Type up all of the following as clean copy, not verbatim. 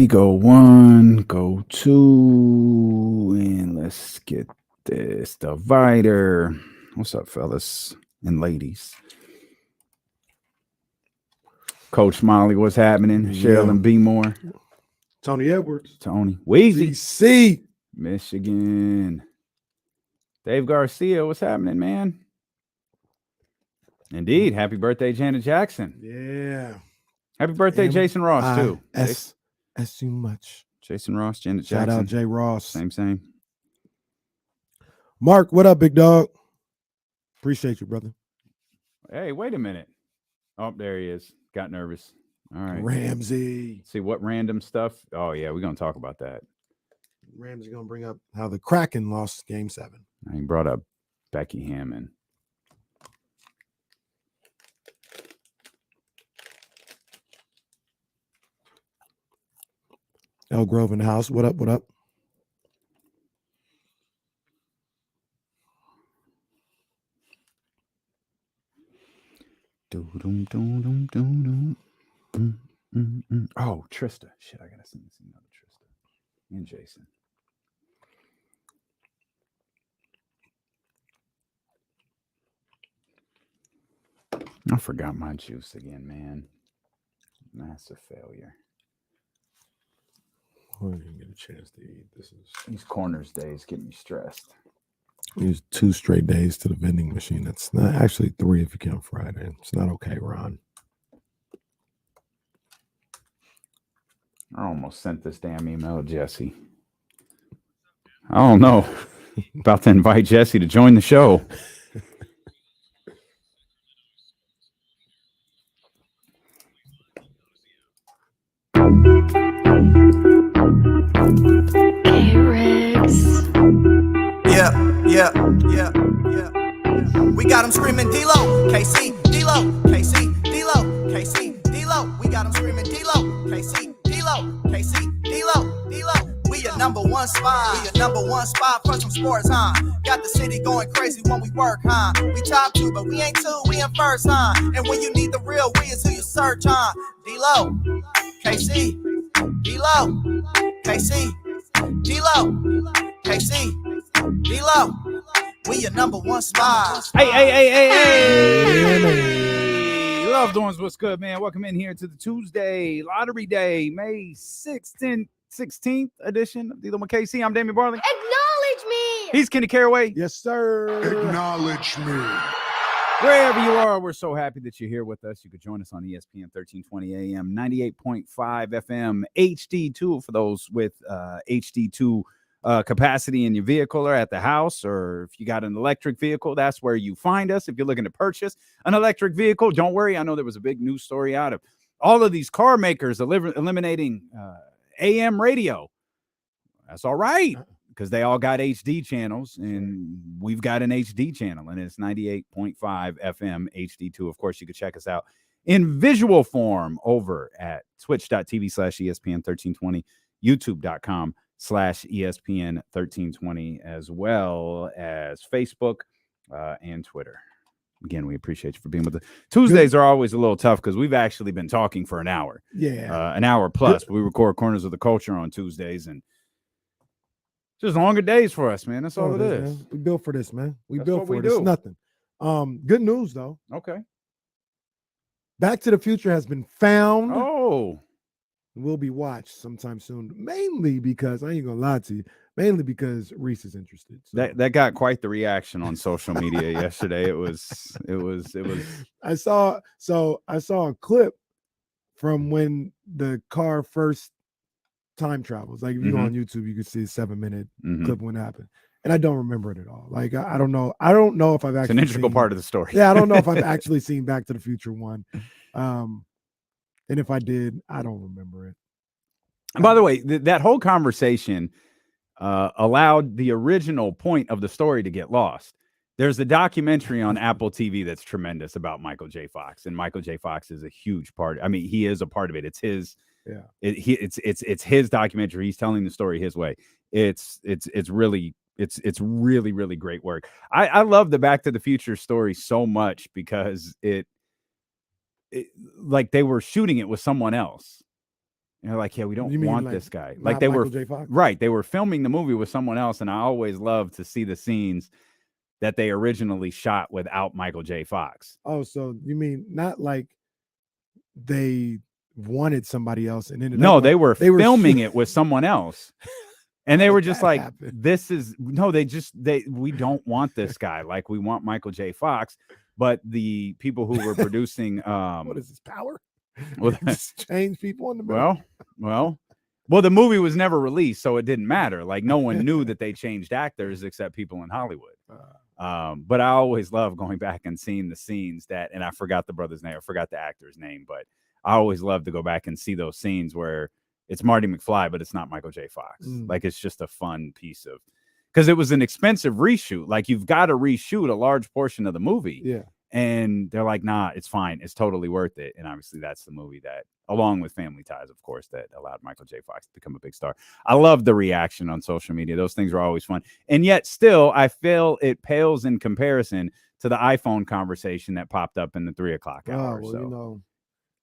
Go 1, go 2, and let's get this divider. What's up, fellas and ladies? Coach Smiley, what's happening? Cheryl and B. Moore. Tony Edwards. Tony. Weezy. DC. Michigan. Dave Garcia, what's happening, man? Indeed. Happy birthday, Janet Jackson. Yeah. Happy birthday, Jason Ross, too. That's too much. Jason Ross, Janet Jackson. Shout out Jay Ross. Same. Mark, what up, big dog? Appreciate you, brother. Hey, wait a minute. Oh, there he is. Got nervous. All right. Ramsey. See what random stuff? Oh, yeah, we're going to talk about that. Ramsey going to bring up how the Kraken lost Game 7. He brought up Becky Hammond. El Grove in the house. What up? Oh, Trysta. Shit, I got to send this email to Trysta and Jason. I forgot my juice again, man. Massive failure. I didn't get a chance to eat. These corners days get me stressed. These 2 straight days to the vending machine. That's not actually 3 if you count Friday. It's not okay, Ron. I almost sent this damn email to Jesse. I don't know. About to invite Jesse to join the show. Yeah. We got them screaming D-Lo, KC, D-Lo, KC, D-Lo, KC, D-Lo. We got them screaming D-Lo, KC, D-Lo, KC, D-Lo, D-Lo. We your number one spot. We your number one spot for some sports, huh? Got the city going crazy when we work, huh? We top 2, but we ain't 2, we in first, huh? And when you need the real, we is who you search, huh? D-Lo, KC, D-Lo, KC, D-Lo, KC, D-Lo. We your number one spot. Hey. Loved ones, what's good, man? Welcome in here to the Tuesday Lottery Day, May 16th edition of Dealing with KC. I'm Damian Barley. Acknowledge me. He's Kenny Caraway. Yes, sir. Acknowledge me. Wherever you are, we're so happy that you're here with us. You could join us on ESPN 1320 AM, 98.5 FM, HD2 for those with HD2 capacity in your vehicle or at the house, or if you got an electric vehicle, that's where you find us. If you're looking to purchase an electric vehicle, don't worry. I know there was a big news story out of all of these car makers eliminating AM radio. That's all right, because they all got HD channels, and we've got an HD channel, and it's 98.5 FM HD2. Of course, you can check us out in visual form over at twitch.tv/ESPN1320, youtube.com/ESPN 1320, as well as Facebook and Twitter. Again, we appreciate you for being with us. Tuesdays are always a little tough because we've actually been talking for an hour. Yeah. An hour plus. We record Corners of the Culture on Tuesdays, and just longer days for us, man. That's all it is. Man. We built for this, man. We That's built what for we it. It's do. nothing. Good news, though. Okay. Back to the Future has been found. Oh. Will be watched sometime soon, mainly because I ain't gonna lie to you, mainly because Reese is interested. So. That got quite the reaction on social media yesterday. It was. I saw a clip from when the car first time travels. Like if you go on YouTube, you can see a 7-minute clip when it happened. And I don't remember it at all. Like I don't know. I don't know if I've actually. It's an integral part of the story. Yeah, I don't know if I've actually seen Back to the Future 1. And if I did, I don't remember it. And by the way, that whole conversation allowed the original point of the story to get lost. There's a documentary on Apple TV that's tremendous about Michael J. Fox, and Michael J. Fox is a huge part. I mean, he is a part of it. It's his. Yeah. It's his documentary. He's telling the story his way. It's really great work. I love the Back to the Future story so much because it like they were shooting it with someone else. And they're like, yeah, we don't You mean want like this guy. not Like they Michael were J. Fox? right. They were filming the movie with someone else, and I always love to see the scenes that they originally shot without Michael J. Fox. Oh, so you mean not like they wanted somebody else and ended No, up they were filming shooting- it with someone else. And How they did were just that like, happen? we don't want this guy. Like, we want Michael J. Fox. But the people who were producing, what is this power? well, Just change people in the middle. well, the movie was never released, so it didn't matter. Like, no one knew that they changed actors except people in Hollywood. But I always love going back and seeing the scenes that, and I forgot the brother's name, I forgot the actor's name, but I always love to go back and see those scenes where it's Marty McFly, but it's not Michael J. Fox. Like, it's just a fun piece of, because it was an expensive reshoot. Like, you've got to reshoot a large portion of the movie. Yeah. And they're like, nah, it's fine. It's totally worth it. And obviously that's the movie that, along with Family Ties, of course, that allowed Michael J. Fox to become a big star. I love the reaction on social media. Those things are always fun. And yet still, I feel it pales in comparison to the iPhone conversation that popped up in the 3 o'clock hour. Well, So, you know,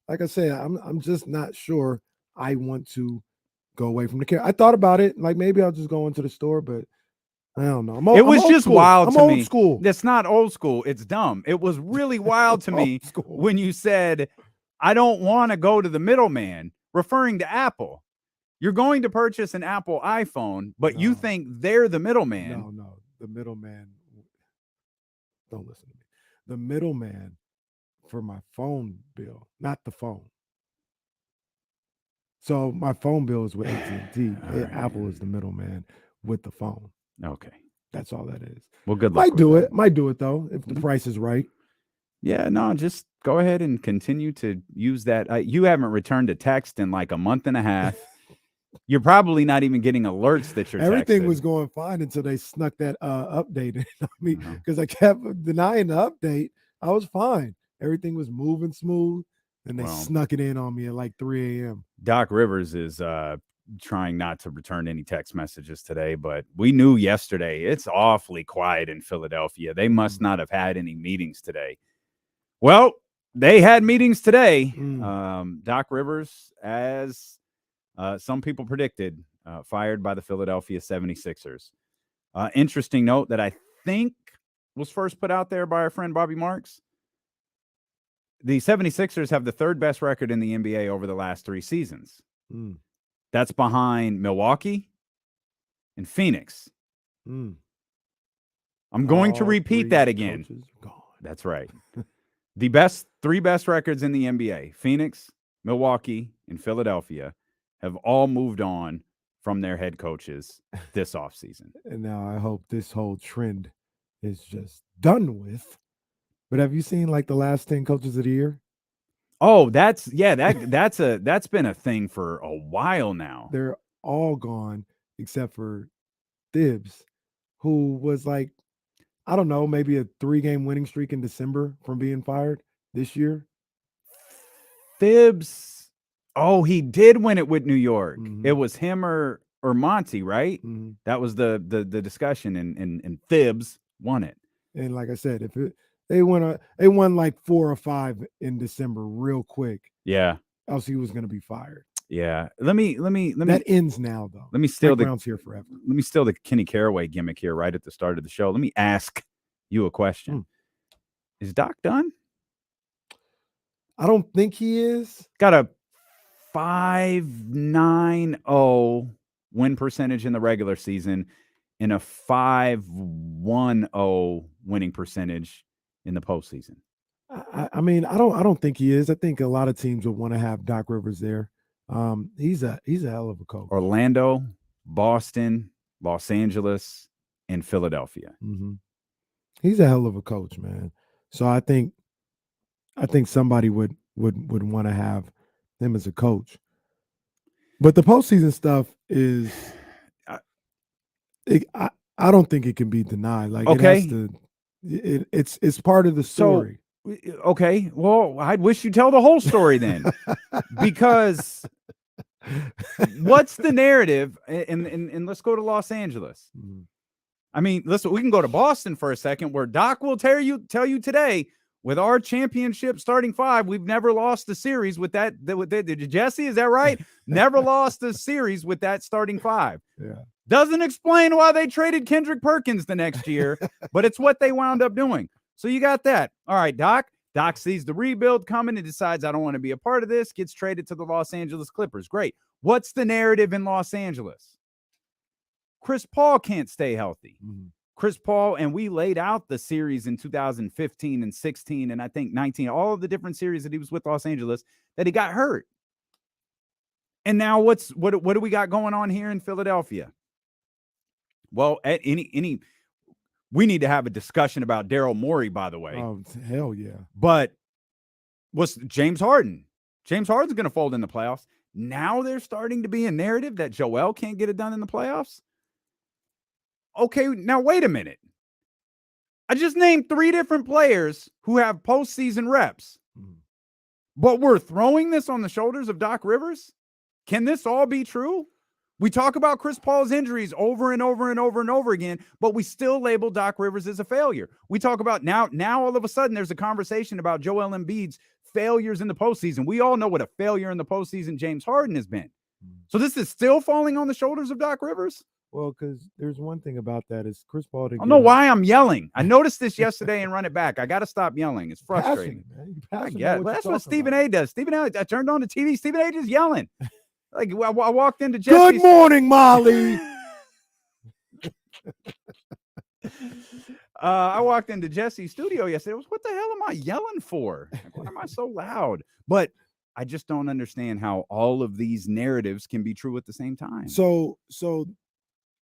like I said, I'm just not sure I want to go away from the camera. I thought about it. Like, maybe I'll just go into the store, but I don't know. it was just wild to me. Old school. That's not old school. It's dumb. It was really wild to me when you said, I don't want to go to the middleman, referring to Apple. You're going to purchase an Apple iPhone, but you think they're the middleman. No, the middleman. Don't listen to me. The middleman for my phone bill, not the phone. So my phone bill is with AT&T. Right. Apple is the middleman with the phone. Okay. That's all that is. Well, good luck. Might do it though, if the price is right. Yeah, no, just go ahead and continue to use that. You haven't returned a text in like a month and a half. You're probably not even getting alerts that you're Everything texted. was going fine until they snuck that update in on me, because I kept denying the update. I was fine. Everything was moving smooth, and they snuck it in on me at like 3 a.m. Doc Rivers is trying not to return any text messages today, but we knew yesterday it's awfully quiet in Philadelphia. They must not have had any meetings today. Well, they had meetings today. Doc Rivers, as some people predicted, fired by the Philadelphia 76ers. Interesting note that I think was first put out there by our friend Bobby Marks. The 76ers have the third best record in the NBA over the last 3 seasons. That's behind Milwaukee and Phoenix. I'm going to repeat that again. That's right. The 3 best records in the NBA, Phoenix, Milwaukee, and Philadelphia, have all moved on from their head coaches this offseason. And now I hope this whole trend is just done with. But have you seen like the last 10 coaches of the year? Oh, that's been a thing for a while now. They're all gone except for Thibs, who was like, I don't know, maybe a 3-game winning streak in December from being fired this year. Thibs, he did win it with New York. It was him or Monty, right? That was the discussion, and Thibs won it. And like I said, they won like 4 or 5 in December real quick. Yeah. Else he was going to be fired. Yeah. Let me. That ends now, though. Let me steal Brown's here forever. Let me steal the Kenny Caraway gimmick here right at the start of the show. Let me ask you a question. Is Doc done? I don't think he is. Got a 5.90 win percentage in the regular season and a 5.10 winning percentage in the postseason. I mean, I don't think he is. I think a lot of teams would want to have Doc Rivers there. He's a hell of a coach. Orlando, Boston, Los Angeles, and Philadelphia. He's a hell of a coach, man. So I think somebody would want to have him as a coach. But the postseason stuff is, I don't think it can be denied. Like, okay, it's part of the story. So, okay, well, I'd wish you'd tell the whole story then, because what's the narrative? And let's go to Los Angeles. I mean, listen, we can go to Boston for a second, where Doc will tell you today with our championship starting five, we've never lost a series with that. Jesse, is that right? Never lost a series with that starting five. Yeah. Doesn't explain why they traded Kendrick Perkins the next year, but it's what they wound up doing. So you got that. All right, Doc. Doc sees the rebuild coming and decides, I don't want to be a part of this, gets traded to the Los Angeles Clippers. Great. What's the narrative in Los Angeles? Chris Paul can't stay healthy. Mm-hmm. Chris Paul, and we laid out the series in 2015 and 16 and I think 19, all of the different series that he was with Los Angeles, that he got hurt. And now what do we got going on here in Philadelphia? Well, at any we need to have a discussion about Daryl Morey, by the way. Oh, hell yeah. But what's James Harden? James Harden's going to fold in the playoffs. Now there's starting to be a narrative that Joel can't get it done in the playoffs. Okay, now wait a minute. I just named 3 different players who have postseason reps. But we're throwing this on the shoulders of Doc Rivers? Can this all be true? We talk about Chris Paul's injuries over and over and over and over again, but we still label Doc Rivers as a failure. We talk about now all of a sudden there's a conversation about Joel Embiid's failures in the postseason. We all know what a failure in the postseason James Harden has been. So this is still falling on the shoulders of Doc Rivers? Well, because there's one thing about that is Chris Paul. I don't know why I'm yelling. I noticed this yesterday and run it back. I got to stop yelling. It's frustrating. I get it. Well, that's what Stephen A does. Stephen A, I turned on the TV. Stephen A just yelling. Like I walked into Jesse's. Good morning, Molly. I walked into Jesse's studio yesterday. What the hell am I yelling for? Like, why am I so loud? But I just don't understand how all of these narratives can be true at the same time. So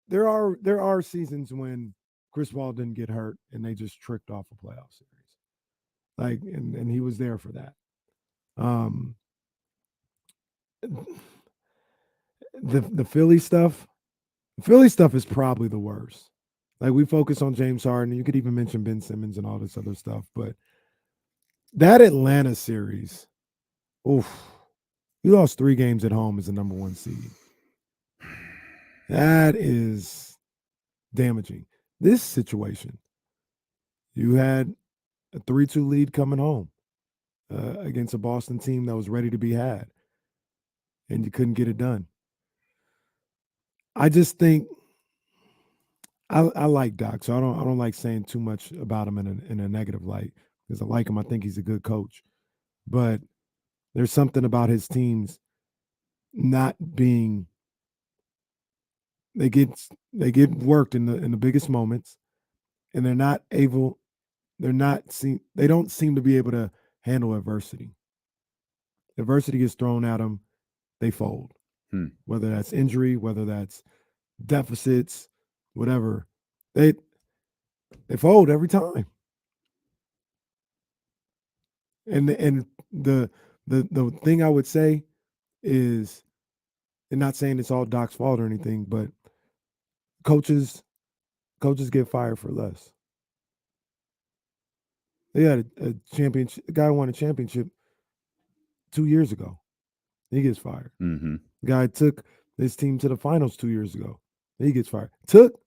there are seasons when Chris Paul didn't get hurt and they just tricked off a playoff series. Like, and he was there for that. The Philly stuff is probably the worst. Like, we focus on James Harden. You could even mention Ben Simmons and all this other stuff, but that Atlanta series, oof, you lost 3 games at home as the number 1 seed. That is damaging. This situation, you had a 3-2 lead coming home against a Boston team that was ready to be had, and you couldn't get it done. I just think I like Doc, so I don't like saying too much about him in a negative light, because I like him. I think he's a good coach, but there's something about his teams not being. They get worked in the biggest moments, and they don't seem to be able to handle adversity. Adversity gets thrown at them, they fold. Whether that's injury, whether that's deficits, whatever, they fold every time. And the thing I would say is, and not saying it's all Doc's fault or anything, but coaches get fired for less. They had a championship. A guy won a championship 2 years ago. He gets fired. Mm-hmm. The guy took this team to the finals 2 years ago. He gets fired. Took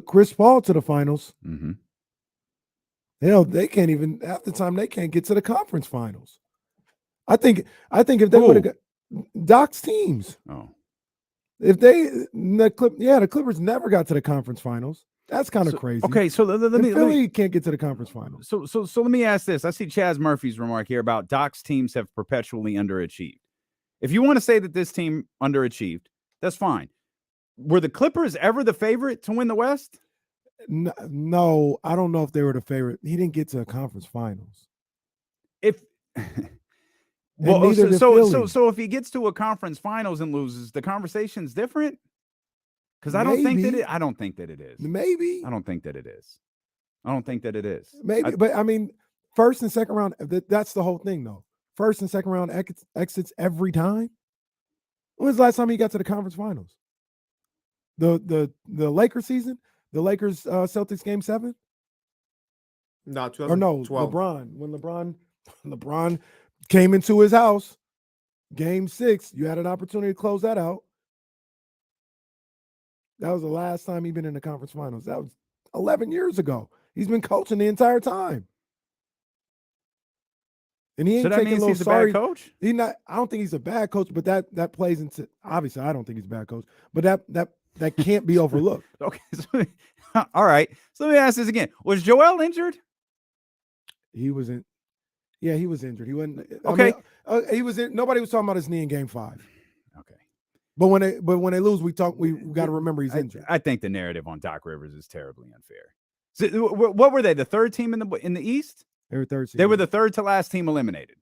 Chris Paul to the finals. Mm-hmm. Hell, they can't even, half the time they can't get to the conference finals. I think if they would have got Doc's teams. Oh. If the Clippers never got to the conference finals. That's kind of crazy. Okay, so Philly can't get to the conference finals. So let me ask this. I see Chaz Murphy's remark here about Doc's teams have perpetually underachieved. If you want to say that this team underachieved, that's fine. Were the Clippers ever the favorite to win the West? No, I don't know if they were the favorite. He didn't get to a conference finals. Well, so if he gets to a conference finals and loses, the conversation's different. Because I don't think that it is. Maybe. I don't think that it is. I don't think that it is. Maybe, but I mean, first and second round. That's the whole thing, though. First and second round exits every time. When was the last time he got to the conference finals? The Lakers season, the Lakers Celtics game 7. No, 12. Or no, LeBron. When LeBron came into his house, game 6, you had an opportunity to close that out. That was the last time he'd been in the conference finals. That was 11 years ago. He's been coaching the entire time. And he ain't So that taking means a little he's a sorry. bad coach? He not. I don't think he's a bad coach, but that plays into. Obviously, I don't think he's a bad coach, but that can't be overlooked. Okay. So, all right. So let me ask this again. Was Joel injured? He wasn't. Yeah, he was injured. He wasn't. Okay. He was in. Nobody was talking about his knee in Game 5. Okay. But when they lose, we got to remember he's injured. I think the narrative on Doc Rivers is terribly unfair. So, what were they? The third team in the East? They were third. They were the third to last team eliminated.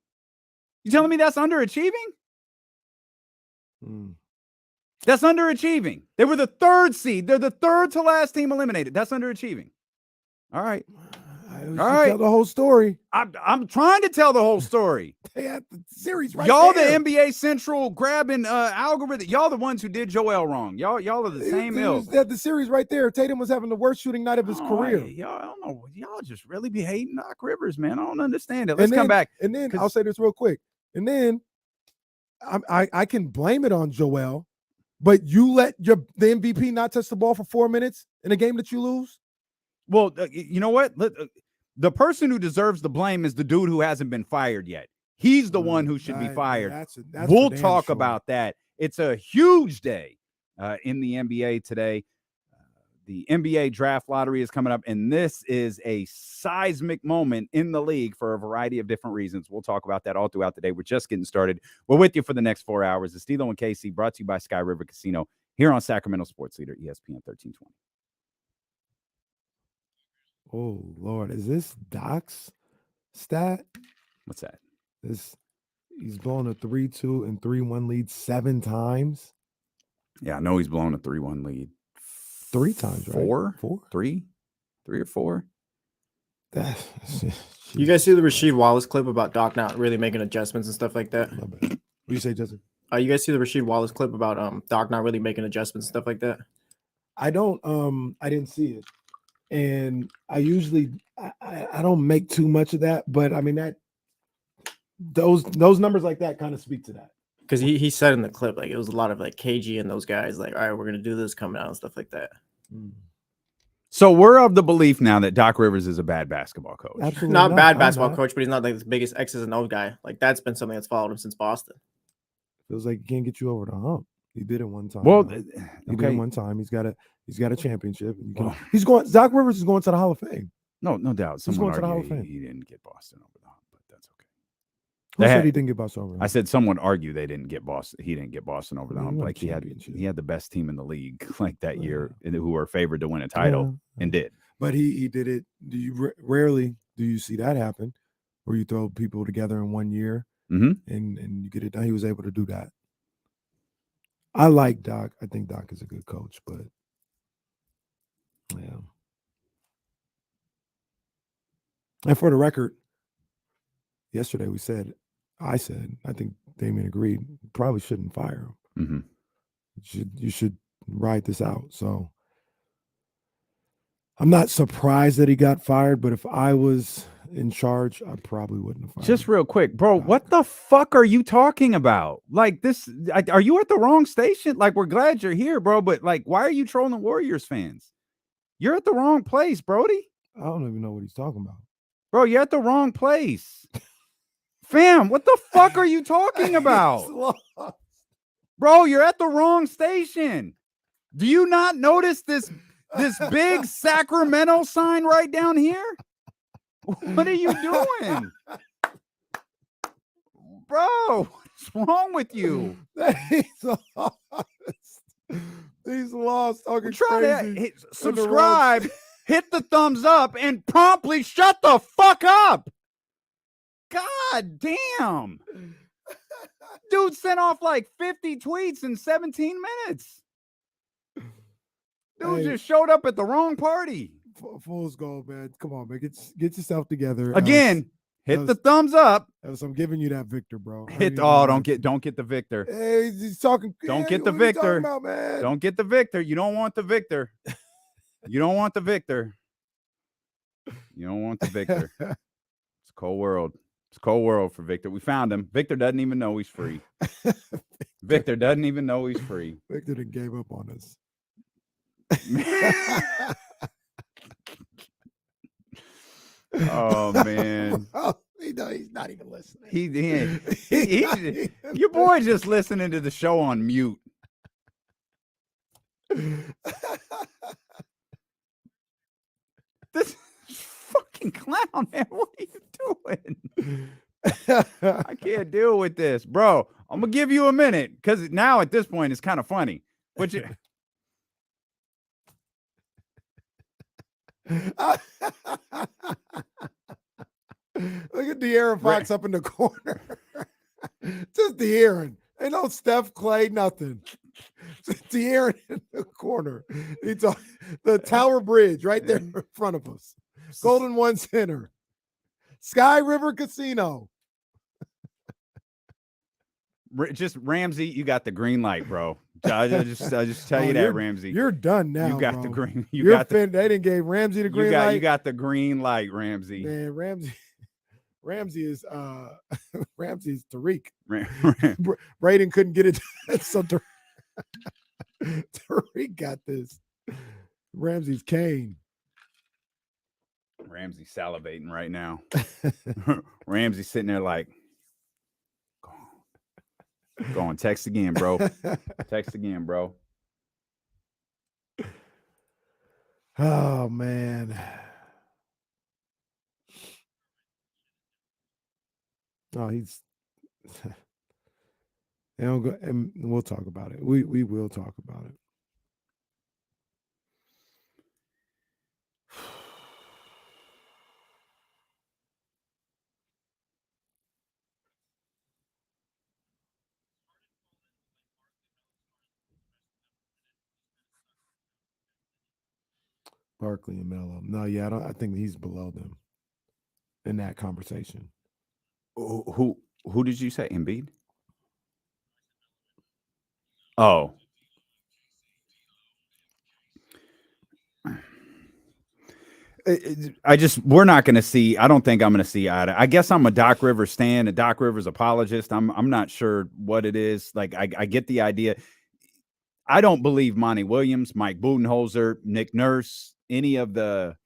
You telling me that's underachieving? That's underachieving. They were the third seed. They're the third to last team eliminated. That's underachieving. All right. All right. Tell the whole story. I'm trying to tell the whole story. They had the series right Y'all there. the NBA Central grabbing algorithm. Y'all the ones who did Joel wrong. Y'all are the same ilk. They had the series right there. Tatum was having the worst shooting night of his career. Y'all, I don't know. Y'all just really be hating Doc Rivers, man. I don't understand it. Let's come back. And then I'll say this real quick. And then I can blame it on Joel, but you let the MVP not touch the ball for 4 minutes in a game that you lose? Well, you know what? The person who deserves the blame is the dude who hasn't been fired yet. He's the one who should be fired. We'll talk about that. It's a huge day in the NBA today. The NBA draft lottery is coming up, and this is a seismic moment in the league for a variety of different reasons. We'll talk about that all throughout the day. We're just getting started. We're with you for the next 4 hours. It's D'Lo and KC, brought to you by Sky River Casino here on Sacramento Sports Leader, ESPN 1320. Oh, Lord. Is this Doc's stat? What's that? He's blown a 3-2 and 3-1 lead 7 times. Yeah, I know he's blown a 3-1 lead. 3 times, right? 4? Four? 3 or 4? You guys see the Rasheed Wallace clip about Doc not really making adjustments and stuff like that? What do you say, Justin? You guys see the Rasheed Wallace clip about Doc not really making adjustments and stuff like that? I didn't see it. And I usually I don't make too much of that, but I mean that those numbers like that kind of speak to that. Because he said in the clip, like, it was a lot of like KG and those guys, like, all right, we're gonna do this coming out and stuff like that. So we're of the belief now that Doc Rivers is a bad basketball coach. Absolutely Not bad basketball coach, but he's not like the biggest X's and O's guy. Like, that's been something that's followed him since Boston. Feels like he can't get you over the hump. He did it one time. Well, he did it one time. He's got a championship. Doc Rivers is going to the Hall of Fame. No doubt. Someone argued he didn't get Boston over the hump, but that's okay. Who said he didn't get Boston over the hump? I said someone argued they didn't get Boston. He didn't get Boston over the hump. Like he had the best team in the league like that year, who were favored to win a title and did. But he did it. Rarely do you see that happen, where you throw people together in 1 year and you get it done. He was able to do that. I like Doc. I think Doc is a good coach, but yeah. And for the record, yesterday I said, I think Damian agreed, probably shouldn't fire him. You should ride this out. So I'm not surprised that he got fired, but if I was in charge, I probably wouldn't have fired him. Just real quick, bro, what the fuck are you talking about? Like this, are you at the wrong station? Like, we're glad you're here, bro, but like, why are you trolling Warriors fans? You're at the wrong place, Brody. I don't even know what he's talking about. Bro, you're at the wrong place. Fam, what the fuck are you talking about? Bro, you're at the wrong station. Do you not notice this big Sacramento sign right down here? What are you doing? Bro, what's wrong with you? He's lost. Talking crazy. Subscribe, hit the thumbs up, and promptly shut the fuck up. God damn. Dude sent off like 50 tweets in 17 minutes. Dude just showed up at the wrong party. Fool's gold, man. Come on, man. Get yourself together. Again, hit the thumbs up. I'm giving you that Victor, bro. Don't get the Victor. Hey, he's talking. Don't get the Victor. About, man? Don't get the Victor. You don't want the Victor. You don't want the Victor. You don't want the Victor. It's a cold world. It's a cold world for Victor. We found him. Victor doesn't even know he's free. Victor doesn't even know he's free. Victor done gave up on us. Oh man. He's not even listening. Your boy just listening to the show on mute. This fucking clown, man. What are you doing? I can't deal with this, bro. I'm gonna give you a minute because now at this point it's kind of funny. But you. Look at De'Aaron Fox up in the corner. Just De'Aaron. Ain't no Steph, Clay, nothing. Just De'Aaron in the corner. It's the Tower Bridge right there in front of us. Golden One Center. Sky River Casino. Just Ramsey, you got the green light, bro. I just tell you that, Ramsey. You're done now. You got bro. the green. They didn't give Ramsey the green light. You got the green light, Ramsey. Man, Ramsey is Ramsey's Tariq. Braden couldn't get it. So Tariq got this. Ramsey's Kane. Ramsey's salivating right now. Ramsey's sitting there like, go on, text again, bro. Text again, bro. Oh man. Oh, he's. And we'll talk about it. We will talk about it. Barkley and Melo. No, yeah, I think he's below them in that conversation. Who did you say? Embiid? Oh. We're not going to see. I don't think I'm going to see I guess I'm a Doc Rivers stan, a Doc Rivers apologist. I'm not sure what it is. Like, I get the idea. I don't believe Monty Williams, Mike Budenholzer, Nick Nurse, any of the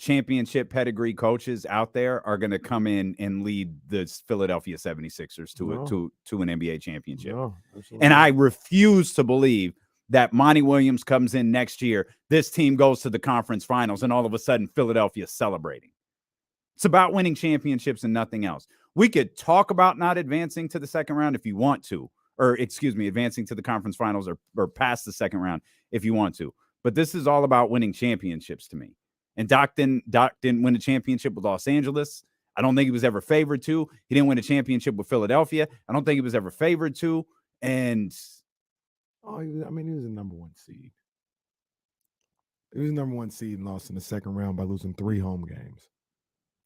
championship pedigree coaches out there are going to come in and lead the Philadelphia 76ers to an NBA championship. No, and I refuse to believe that Monty Williams comes in next year, this team goes to the conference finals, and all of a sudden Philadelphia is celebrating. It's about winning championships and nothing else. We could talk about not advancing to the second round if you want to, or excuse me, advancing to the conference finals or past the second round if you want to. But this is all about winning championships to me. And Doc didn't win a championship with Los Angeles. I don't think he was ever favored to. He didn't win a championship with Philadelphia. I don't think he was ever favored to. And he was the number one seed. He was the number one seed and lost in the second round by losing 3 home games.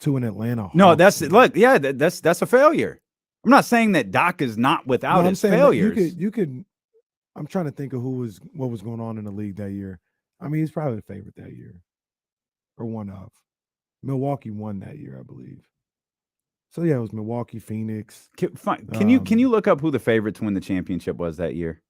2 in Atlanta. No, that's a failure. I'm not saying that Doc is not without his failures. You could. I'm trying to think of what was going on in the league that year. I mean, he's probably the favorite that year, or one of. Milwaukee won that year, I believe. So yeah, it was Milwaukee, Phoenix. Can you look up who the favorite to win the championship was that year?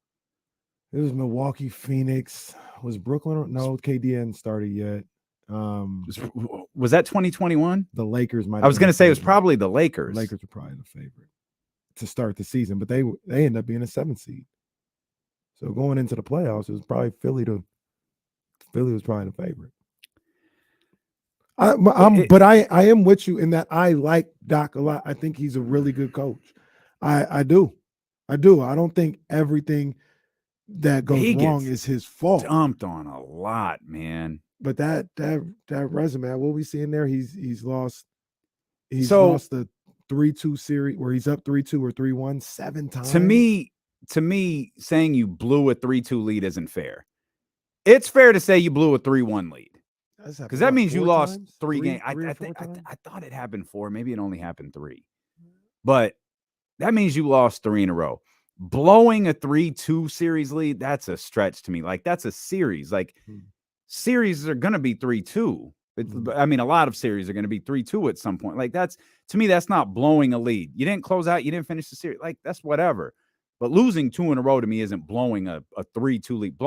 It was Milwaukee, Phoenix. Was Brooklyn? No, KD hadn't started yet. Was that 2021? The Lakers might. I was going to say it was probably the Lakers. The Lakers were probably the favorite to start the season, but they ended up being a 7th seed. So going into the playoffs, it was probably Philly was probably the favorite. But I am with you in that I like Doc a lot. I think he's a really good coach. I do. I don't think everything that goes wrong is his fault. Dumped on a lot, man. But that resume, what we see in there, he's lost the 3-2 series where he's up 3-2 or 3-1 7 times. To me, saying you blew a 3-2 lead isn't fair. It's fair to say you blew a 3-1 lead. Because that means you lost 3 games. I thought it happened 4. Maybe it only happened 3. But that means you lost 3 in a row. Blowing a 3-2 series lead, that's a stretch to me. Like, that's a series. Like, series are going to be 3-2. I mean, a lot of series are going to be 3-2 at some point. Like, to me, that's not blowing a lead. You didn't close out. You didn't finish the series. Like, that's whatever. But losing 2 in a row to me isn't blowing a 3-2 lead.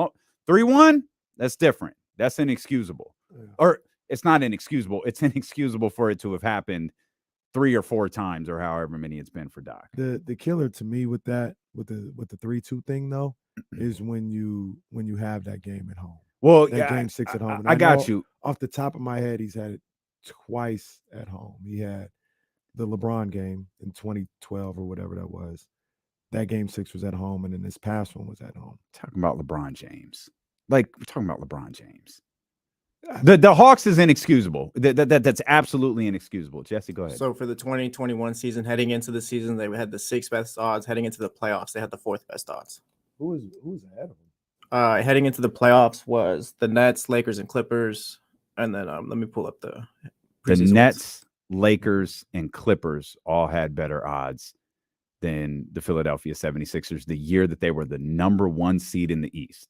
3-1, that's different. That's inexcusable. Yeah. Or it's not inexcusable. It's inexcusable for it to have happened 3 or 4 times or however many it's been for Doc. The killer to me with the 3-2 thing though is when you have that game at home. Well, that game 6 at home. And I got know you. Off the top of my head, he's had it twice at home. He had the LeBron game in 2012 or whatever that was. That game 6 was at home, and then this past one was at home. Talking about LeBron James. Like, we're talking about LeBron James. The Hawks is inexcusable. That's absolutely inexcusable. Jesse, go ahead. So for the 2021 season, heading into the season, they had the 6th best odds. Heading into the playoffs, they had the 4th best odds. Who was ahead of them? Heading into the playoffs was the Nets, Lakers, and Clippers. And then let me pull up the Nets, Lakers, and Clippers all had better odds than the Philadelphia 76ers the year that they were the number 1 seed in the East.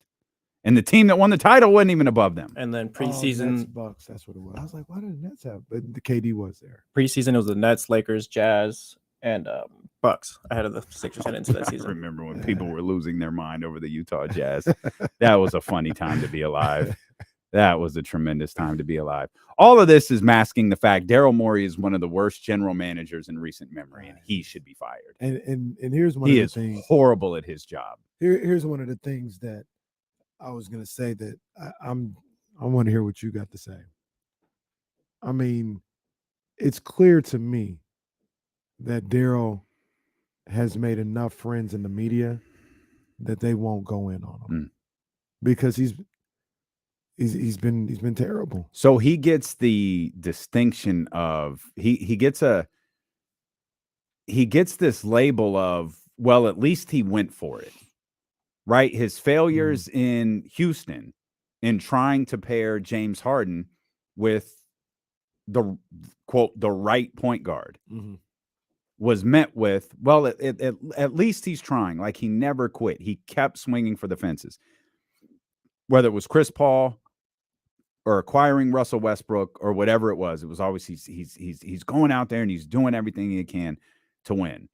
And the team that won the title wasn't even above them. And then preseason Nets, Bucks, that's what it was. I was like, why did the Nets have? But the KD was there. Preseason, it was the Nets, Lakers, Jazz, and Bucks ahead of the Sixers heading into that season. I remember when people were losing their mind over the Utah Jazz. That was a funny time to be alive. That was a tremendous time to be alive. All of this is masking the fact Daryl Morey is one of the worst general managers in recent memory, and he should be fired. And here's one he of is the things. Horrible at his job. Here's one of the things that I was going to say that I want to hear what you got to say. I mean, it's clear to me that Daryl has made enough friends in the media that they won't go in on him because he's been terrible. So he gets the distinction of he gets this label of, well, at least he went for it. Right? His failures in Houston in trying to pair James Harden with the quote the right point guard was met with, well, at least he's trying. Like, he never quit. He kept swinging for the fences. Whether it was Chris Paul or acquiring Russell Westbrook or whatever it was always he's going out there and he's doing everything he can to win.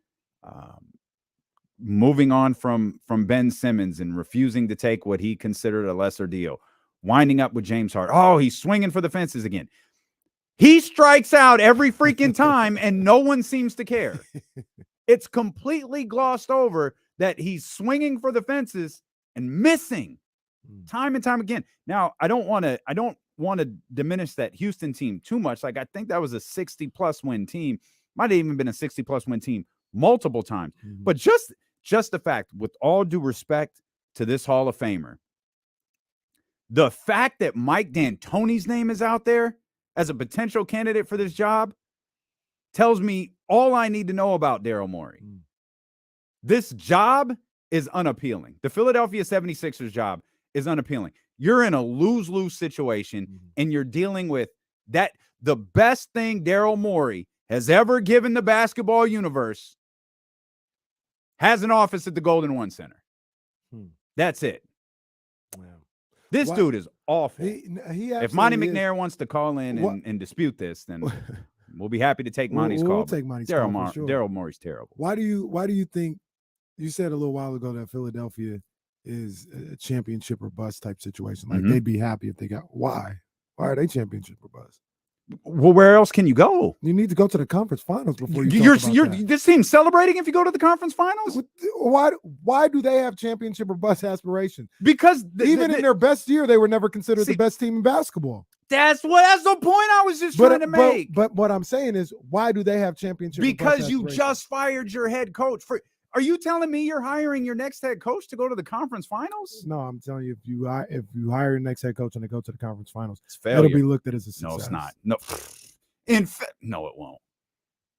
Moving on from Ben Simmons and refusing to take what he considered a lesser deal, winding up with James Harden. Oh, he's swinging for the fences again. He strikes out every freaking time and no one seems to care. It's completely glossed over that he's swinging for the fences and missing time and time again. Now, I don't want to diminish that Houston team too much. Like, I think that was a 60+ win team. Might have even been a 60+ win team multiple times. But just the fact, with all due respect to this Hall of Famer, the fact that Mike D'Antoni's name is out there as a potential candidate for this job tells me all I need to know about Daryl Morey. This job is unappealing. The Philadelphia 76ers job is unappealing. You're in a lose-lose situation, and you're dealing with that. The best thing Daryl Morey has ever given the basketball universe has an office at the Golden One Center. That's it. Yeah. This dude is awful. If Monty McNair wants to call in and dispute this, then we'll be happy to take Monty's call. We'll take Monty's call for sure. Daryl Morey's terrible. Why do you think, you said a little while ago that Philadelphia is a championship or bust type situation? Like, they'd be happy if they got. Why are they championship or bust? Well, where else can you go? You need to go to the conference finals before you're this team's celebrating if you go to the conference finals. Why do they have championship or bust aspirations? Because even in their best year, they were never considered the best team in basketball. That's the point I was just trying to make. But what I'm saying is, why do they have championship? Because you just fired your head coach. Are you telling me you're hiring your next head coach to go to the conference finals? No, I'm telling you, if you hire your next head coach and they go to the conference finals, it's failure. It'll be looked at as a success. No, it's not. No, no, it won't.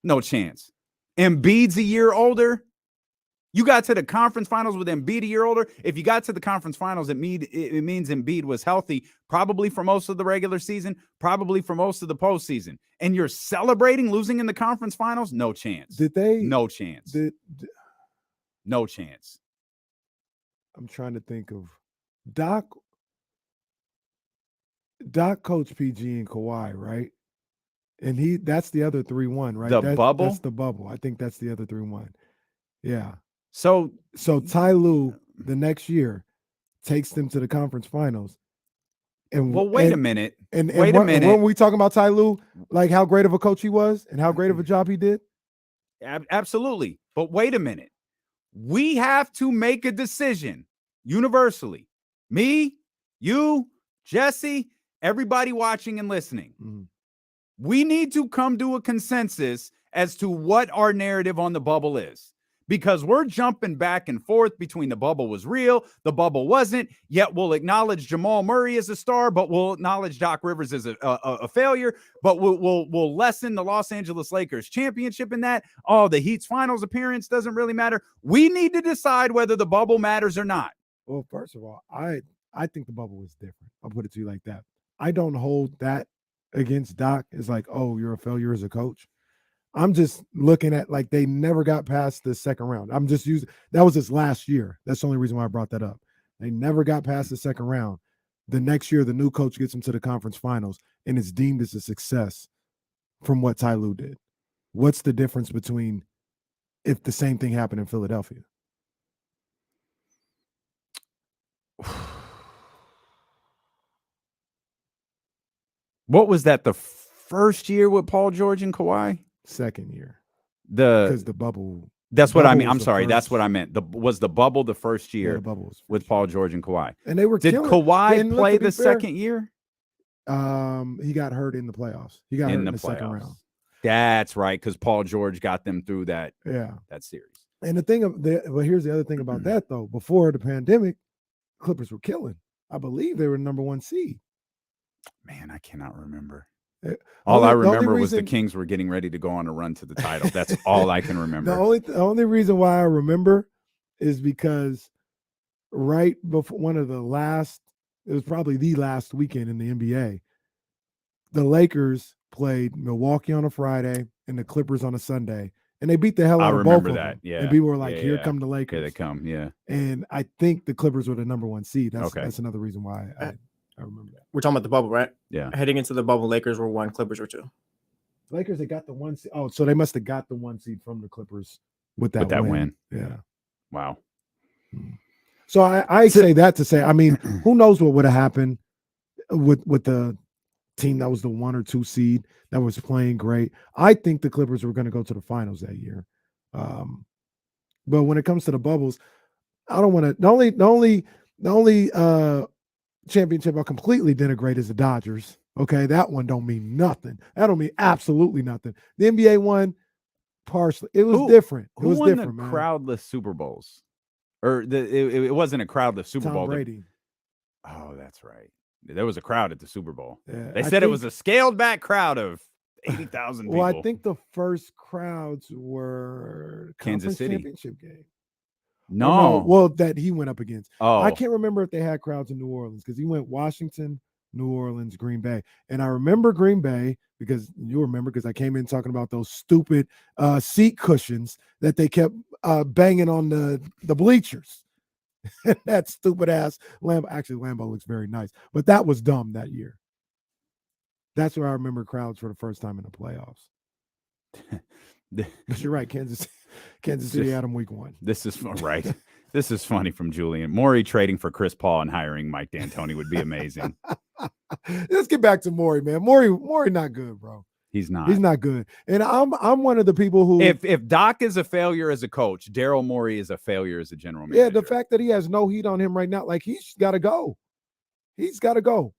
No chance. Embiid's a year older. You got to the conference finals with Embiid a year older. If you got to the conference finals, it means Embiid was healthy, probably for most of the regular season, probably for most of the postseason. And you're celebrating losing in the conference finals? No chance. No chance. No chance. I'm trying to think of Doc coached PG and Kawhi, right? And that's the other 3-1, right? Bubble? That's the bubble. I think that's the other 3-1. Yeah. So Ty Lue the next year takes them to the conference finals. And Well, wait a minute. And wait a minute. When we talking about Ty Lue, like how great of a coach he was and how great of a job he did? Absolutely. But wait a minute. We have to make a decision universally. Me, you, Jesse, everybody watching and listening. Mm-hmm. We need to come to a consensus as to what our narrative on the bubble is, because we're jumping back and forth between the bubble was real, the bubble wasn't, yet we'll acknowledge Jamal Murray as a star, but we'll acknowledge Doc Rivers as a failure, but we'll lessen the Los Angeles Lakers championship in that. Oh, the Heat's finals appearance doesn't really matter. We need to decide whether the bubble matters or not. Well, first of all, I think the bubble was different. I'll put it to you like that. I don't hold that against Doc. It's like, oh, you're a failure as a coach. I'm just looking at like they never got past the second round. I'm just using that was his last year. That's the only reason why I brought that up. They never got past the second round. The next year, the new coach gets them to the conference finals, and it's deemed as a success from what Ty Lue did. What's the difference between if the same thing happened in Philadelphia? What was that, the first year with Paul George and Kawhi? Second year. Because the bubble. That's what I mean. was I'm the sorry. first- That's what I meant. Was the bubble the first Yeah, year the bubble was with first Paul year. George and Kawhi? And they were Did killing. Kawhi And look, play to be the fair, second year? He got hurt in the playoffs. He got hurt in the second round. That's right, because Paul George got them through that series. And the thing well, here's the other thing about that though. Before the pandemic, Clippers were killing. I believe they were number 1 seed. Man, I cannot remember. All I remember was the Kings were getting ready to go on a run to the title. That's all I can remember. The only reason why I remember is because right before it was probably the last weekend in the NBA, the Lakers played Milwaukee on a Friday and the Clippers on a Sunday, and they beat the hell out of both of them. Yeah. And people were like, "Here come the Lakers." Here they come. Yeah. And I think the Clippers were the number 1 seed. Okay. That's another reason why I remember that. We're talking about the bubble, right? Yeah. Heading into the bubble, Lakers were 1, Clippers were 2. Lakers, they got the 1 seed. Oh, so they must have got the 1 seed from the Clippers with that win. Yeah. Wow. So I say that to say, I mean, who knows what would have happened with the team that was the 1 or 2 seed that was playing great. I think the Clippers were going to go to the finals that year. But when it comes to the bubbles, I don't want to. The only championship I completely denigrate is the Dodgers. Okay, that one don't mean nothing. That don't mean absolutely nothing. The NBA one, partially. It was different. It was won different, the man. crowdless Super Bowls? Or it wasn't a crowdless Super Bowl. Tom Brady. Oh, that's right. There was a crowd at the Super Bowl. Yeah, They said it was a scaled back crowd of 80,000 people. Well, I think the first crowds were Kansas City championship game. No. Well, that he went up against. Oh, I can't remember if they had crowds in New Orleans because he went Washington, New Orleans, Green Bay. And I remember Green Bay because you remember because I came in talking about those stupid seat cushions that they kept banging on the bleachers. That stupid ass Lambeau. Actually, Lambeau looks very nice, but that was dumb that year. That's where I remember crowds for the first time in the playoffs. But you're right, Kansas City had them week 1. This is right. This is funny from Julian. Morey trading for Chris Paul and hiring Mike D'Antoni would be amazing. Let's get back to Morey, man. Morey not good, bro. He's not. He's not good. And I'm one of the people who if Doc is a failure as a coach, Daryl Morey is a failure as a general manager. Yeah, the fact that he has no heat on him right now, like he's got to go. He's got to go.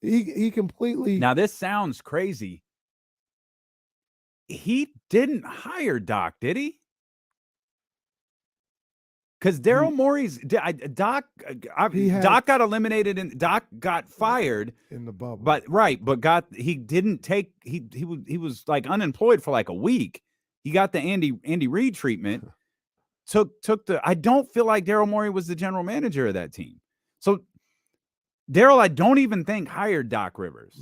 He completely. Now this sounds crazy. He didn't hire Doc, did he? Because Daryl Morey's Doc got eliminated and Doc got fired in the bubble. But he didn't take he was like unemployed for like a week. He got the Andy Reid treatment. I don't feel like Daryl Morey was the general manager of that team. So Daryl, I don't even think hired Doc Rivers.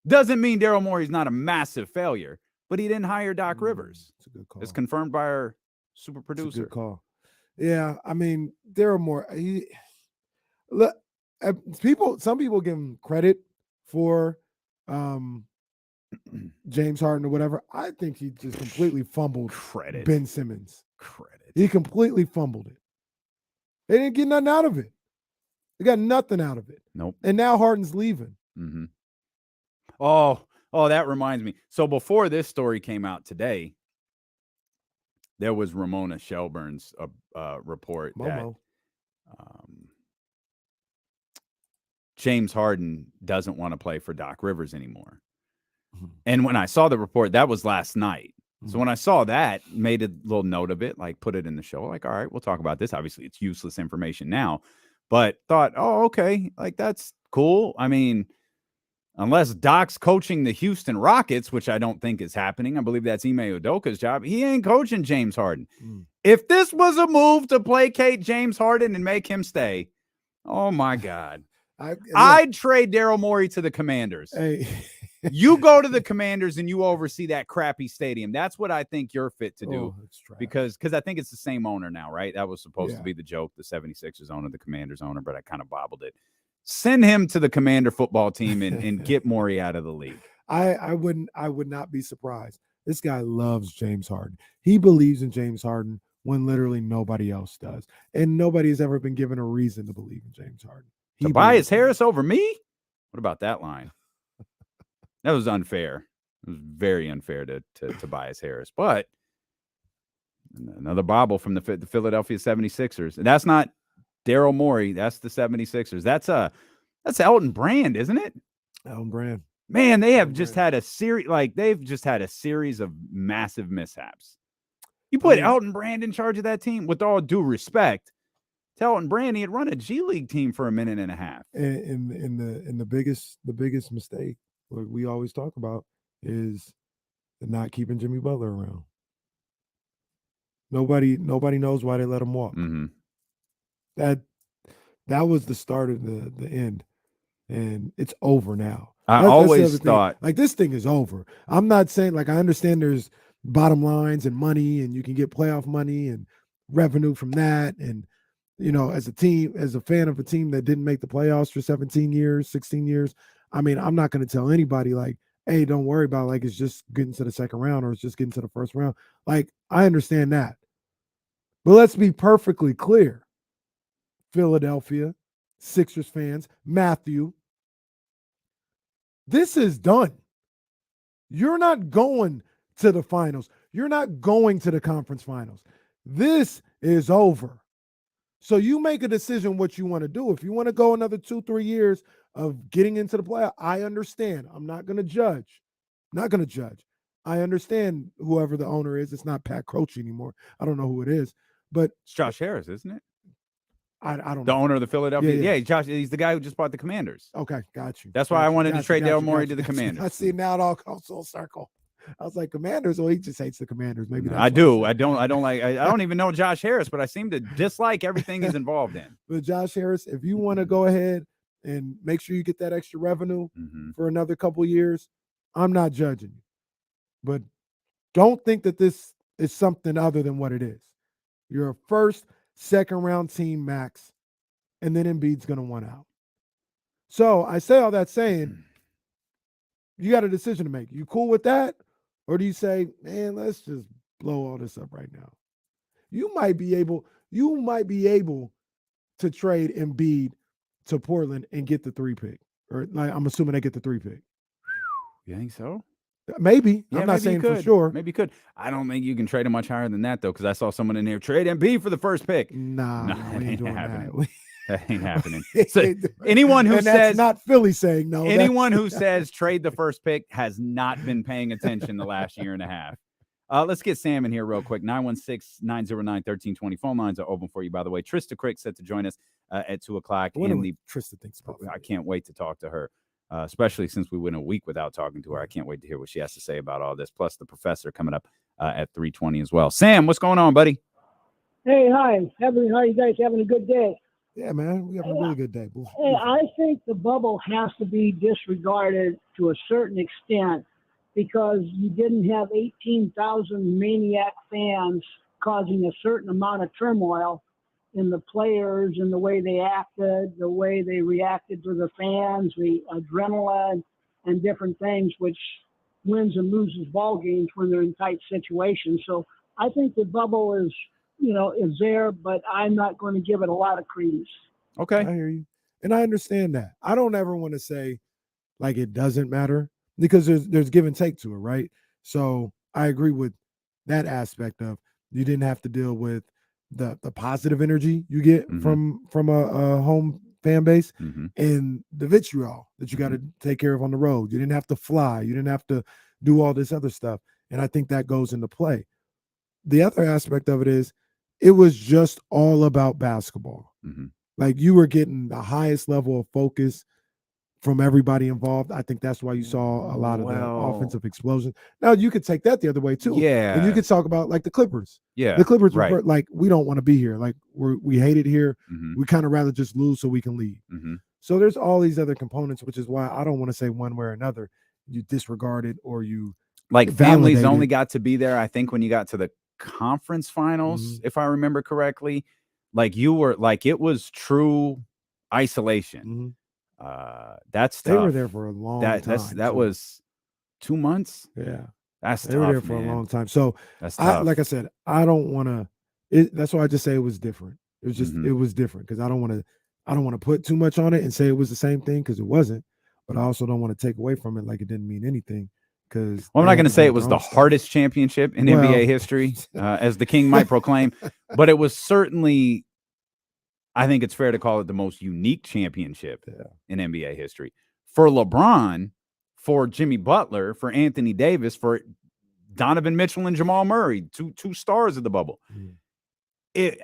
Doesn't mean Daryl Morey's not a massive failure, but he didn't hire Doc Rivers. It's a good call. It's confirmed by our super producer. It's a good call. Yeah, I mean, Daryl Morey. Some people give him credit for James Harden or whatever. I think he just completely fumbled Ben Simmons. He completely fumbled it. They didn't get nothing out of it. They got nothing out of it. Nope. And now Harden's leaving. Mm-hmm. Oh, that reminds me. So before this story came out today, there was Ramona Shelburne's report that James Harden doesn't want to play for Doc Rivers anymore. Mm-hmm. And when I saw the report, that was last night. Mm-hmm. So when I saw that, made a little note of it, like put it in the show, like, all right, we'll talk about this. Obviously, it's useless information now, but thought, oh, okay, like that's cool. I mean, unless Doc's coaching the Houston Rockets, which I don't think is happening. I believe that's Ime Udoka's job. He ain't coaching James Harden. Mm. If this was a move to placate James Harden and make him stay, oh my God. I'd trade Daryl Morey to the Commanders. Hey. You go to the Commanders and you oversee that crappy stadium. That's what I think you're fit to do. Because I think it's the same owner now, right? That was supposed to be the joke, the 76ers owner, the Commanders owner, but I kind of bobbled it. Send him to the Commander football team and get Morey out of the league. I would not be surprised. This guy loves James Harden. He believes in James Harden when literally nobody else does. And nobody has ever been given a reason to believe in James Harden. Tobias Harris over me? What about that line? That was unfair. It was very unfair to Tobias Harris. But another bobble from the Philadelphia 76ers. And that's not Daryl Morey, that's the 76ers. That's Elton Brand, isn't it? Elton Brand. Man, they have just had a series, of massive mishaps. You put Elton Brand in charge of that team, with all due respect to Elton Brand, he had run a G League team for a minute and a half. And the biggest mistake we always talk about is not keeping Jimmy Butler around. Nobody knows why they let him walk. Mm-hmm. That was the start of the end, and it's over now. I always thought like this thing is over. I'm not saying, like, I understand there's bottom lines and money, and you can get playoff money and revenue from that, and as a fan of a team that didn't make the playoffs for 17 years, 16 years, I mean, I'm not going to tell anybody like, hey, don't worry about it, like it's just getting to the second round or it's just getting to the first round. Like, I understand that, but let's be perfectly clear. Philadelphia, Sixers fans, Matthew, this is done. You're not going to the finals. You're not going to the conference finals. This is over. So you make a decision what you want to do. If you want to go another 2-3 years of getting into the playoff, I understand. I'm not going to judge. I understand whoever the owner is. It's not Pat Croce anymore. I don't know who it is, but it's Josh Harris, isn't it? I don't know. The owner of the Philadelphia. Yeah, Josh. He's the guy who just bought the Commanders. Okay, got you. That's why I wanted to trade Daryl Morey to the Commanders. I see now it all comes full circle. I was like, Commanders. Well, he just hates the Commanders. Maybe that's I do. I don't even know Josh Harris, but I seem to dislike everything he's involved in. But Josh Harris, if you want to go ahead and make sure you get that extra revenue for another couple years, I'm not judging you. But don't think that this is something other than what it is. You're a first, second round team max, and then Embiid's going to want out. So I say all that saying, you got a decision to make. You cool with that? Or do you say, man, let's just blow all this up right now? You might be able to trade Embiid to Portland and get the 3 pick. Or I'm assuming they get the 3 pick. You think so? Maybe. Yeah, I'm not saying for sure. Maybe you could. I don't think you can trade him much higher than that, though, because I saw someone in here trade Embiid for the first pick. No, it ain't doing happening. That ain't happening. So anyone who says not Philly saying no. Anyone who says trade the first pick has not been paying attention the last year and a half. Let's get Sam in here real quick. 916-909-1320. Phone lines are open for you, by the way. Trysta Krick set to join us at 2 o'clock. Trysta thinks about I can't wait to talk to her, especially since we went a week without talking to her. I can't wait to hear what she has to say about all this. Plus the professor coming up at 3:20 as well. Sam, what's going on, buddy? Hey, hi. How are you guys having a good day? Yeah, man, we having a really good day. Hey, I think the bubble has to be disregarded to a certain extent because you didn't have 18,000 maniac fans causing a certain amount of turmoil in the players and the way they acted, the way they reacted to the fans, the adrenaline and different things, which wins and loses ball games when they're in tight situations. So I think the bubble is there, but I'm not going to give it a lot of credence. Okay. I hear you. And I understand that. I don't ever want to say like it doesn't matter because there's give and take to it, right? So I agree with that aspect of you didn't have to deal with the positive energy you get from a home fan base and the vitriol that you got to take care of on the road. You didn't have to fly. You didn't have to do all this other stuff. And I think that goes into play. The other aspect of it is it was just all about basketball. Like you were getting the highest level of focus from everybody involved. I think that's why you saw a lot of the offensive explosion. Now you could take that the other way too. Yeah. And you could talk about like the Clippers. Yeah. The Clippers right. were like, we don't want to be here. Like we hate it here. We kind of rather just lose so we can leave. So there's all these other components, which is why I don't want to say one way or another. You disregard it or you like families only got to be there. I think when you got to the conference finals, if I remember correctly, like you were like, it was true isolation. That's tough. They were there for a long time. That was 2 months. Yeah. That's they tough, were there for a long time. So that's tough. Like I said, I don't want to, that's why I just say it was different. It was just, it was different because I don't want to put too much on it and say it was the same thing because it wasn't, but I also don't want to take away from it like it didn't mean anything. Because I'm not going to say it was the hardest championship in NBA history, as the king might proclaim, but it was certainly, I think it's fair to call it the most unique championship in NBA history. For LeBron, for Jimmy Butler, for Anthony Davis, for Donovan Mitchell and Jamal Murray, two stars of the bubble.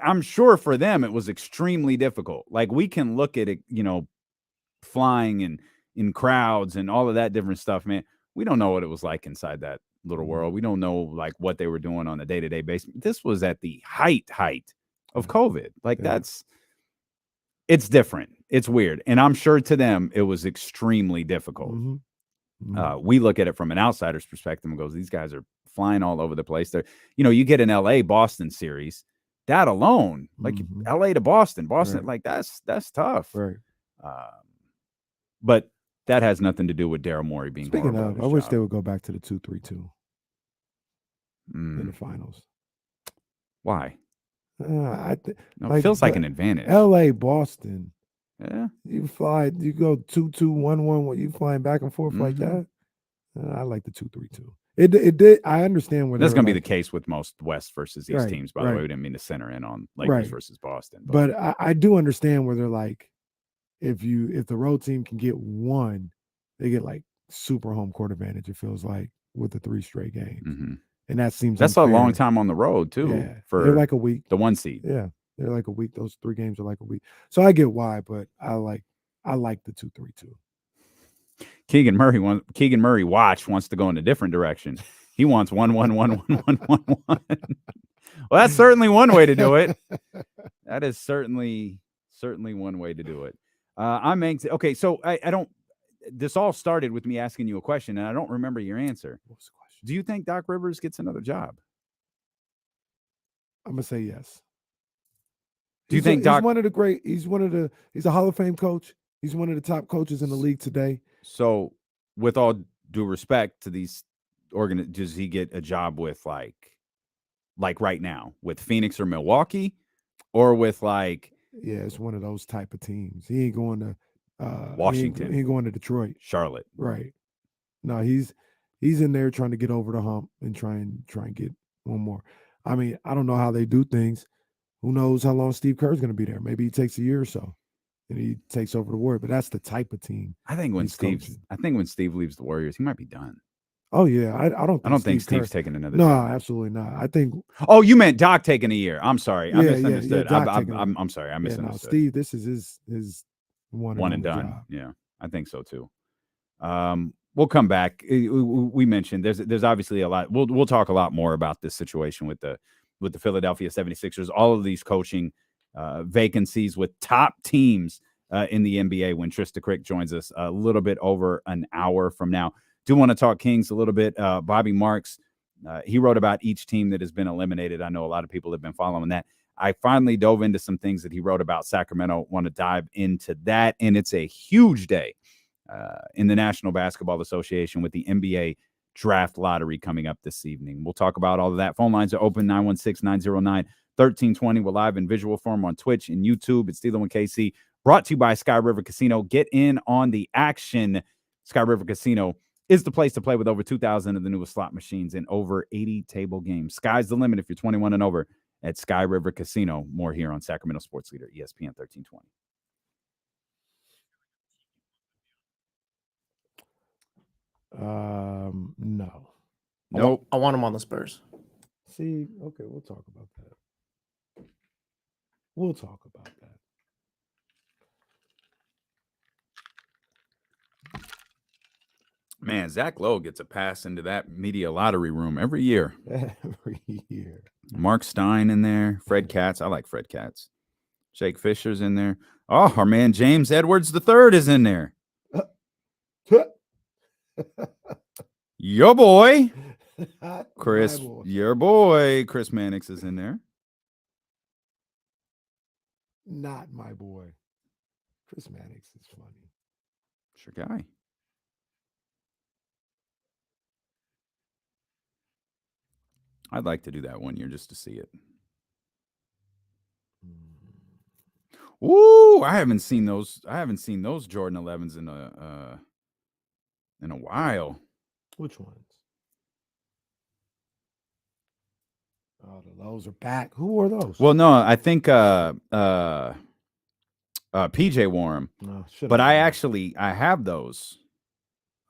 I'm sure for them it was extremely difficult. Like we can look at it, flying and in crowds and all of that different stuff, man. We don't know what it was like inside that little world. We don't know like what they were doing on a day-to-day basis. This was at the height of COVID. Like it's different. It's weird. And I'm sure to them it was extremely difficult. We look at it from an outsider's perspective and goes, these guys are flying all over the place. They're, you get an LA Boston series, that alone, like LA to Boston, like that's tough. Right. But that has nothing to do with Daryl Morey being. Speaking of, I wish they would go back to the 2-3-2 in the finals. Why? It feels like an advantage. LA, Boston. Yeah. You go 2-2-1-1. You flying back and forth like that. I like the 2-3-2. It did. I understand where that's going to be the case with most West versus East teams. By the way, we didn't mean to center in on Lakers versus Boston. But I do understand where they're like, if the road team can get one, they get like super home court advantage. It feels like with the 3 straight games, and that's unfair. A long time on the road too. Yeah, for they're like a week. The 1 seed. Yeah, they're like a week. Those 3 games are like a week. So I get why, but I like the 2-3-2. Keegan Murray wants to go in a different direction. He wants 1-1-1-1-1-1-1. Well, that's certainly one way to do it. That is certainly one way to do it. I'm anxious. Okay, so I don't. This all started with me asking you a question, and I don't remember your answer. What was the question? Do you think Doc Rivers gets another job? I'm gonna say yes. Do you think Doc? He's a Hall of Fame coach. He's one of the top coaches in the league today. So, with all due respect to these does he get a job with like right now with Phoenix or Milwaukee, or with like? Yeah, it's one of those type of teams. He ain't going to Washington. He ain't going to Detroit, Charlotte. Right. No, he's in there trying to get over the hump and try and get one more. I mean, I don't know how they do things. Who knows how long Steve Kerr's going to be there? Maybe he takes a year or so, and he takes over the Warriors. But that's the type of team. I think when Steve leaves the Warriors, he might be done. Oh yeah, I don't think Steve's taking another. No, job. Absolutely not. I think. Oh, you meant Doc taking a year. I'm sorry, I misunderstood. Yeah, I'm sorry, I misunderstood. No, Steve, this is his one and done. Job. Yeah, I think so too. We'll come back. We mentioned there's obviously a lot. We'll talk a lot more about this situation with the Philadelphia 76ers. All of these coaching vacancies with top teams in the NBA when Trysta Krick joins us a little bit over an hour from now. Do want to talk Kings a little bit. Bobby Marks, he wrote about each team that has been eliminated. I know a lot of people have been following that. I finally dove into some things that he wrote about Sacramento. Want to dive into that. And it's a huge day in the National Basketball Association with the NBA draft lottery coming up this evening. We'll talk about all of that. Phone lines are open, 916-909-1320. We're live in visual form on Twitch and YouTube. It's D'Lo and KC, brought to you by Sky River Casino. Get in on the action. Sky River Casino is the place to play with over 2,000 of the newest slot machines and over 80 table games. Sky's the limit if you're 21 and over at Sky River Casino. More here on Sacramento Sports Leader, ESPN 1320. No. Nope. I want him on the Spurs. See, okay, we'll talk about that. We'll talk about that. Man, Zach Lowe gets a pass into that media lottery room every year. Every year. Mark Stein in there. Fred Katz. I like Fred Katz. Jake Fisher's in there. Oh, our man James Edwards III is in there. Your boy. Chris, your boy, Chris Mannix is in there. Not my boy. Chris Mannix is funny. It's your guy. I'd like to do that one year just to see it. Ooh, I haven't seen those Jordan 11s in a while. Which ones? Oh, those are back. Who wore those? Well, no, I think PJ wore them. No, but I have those.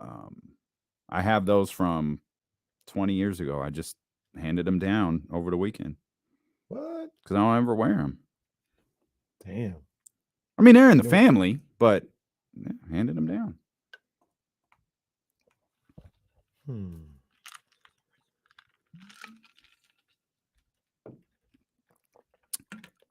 I have those from 20 years ago. I just handed them down over the weekend. What? Because I don't ever wear them. Damn. I mean, they're in the family, but yeah, handed them down.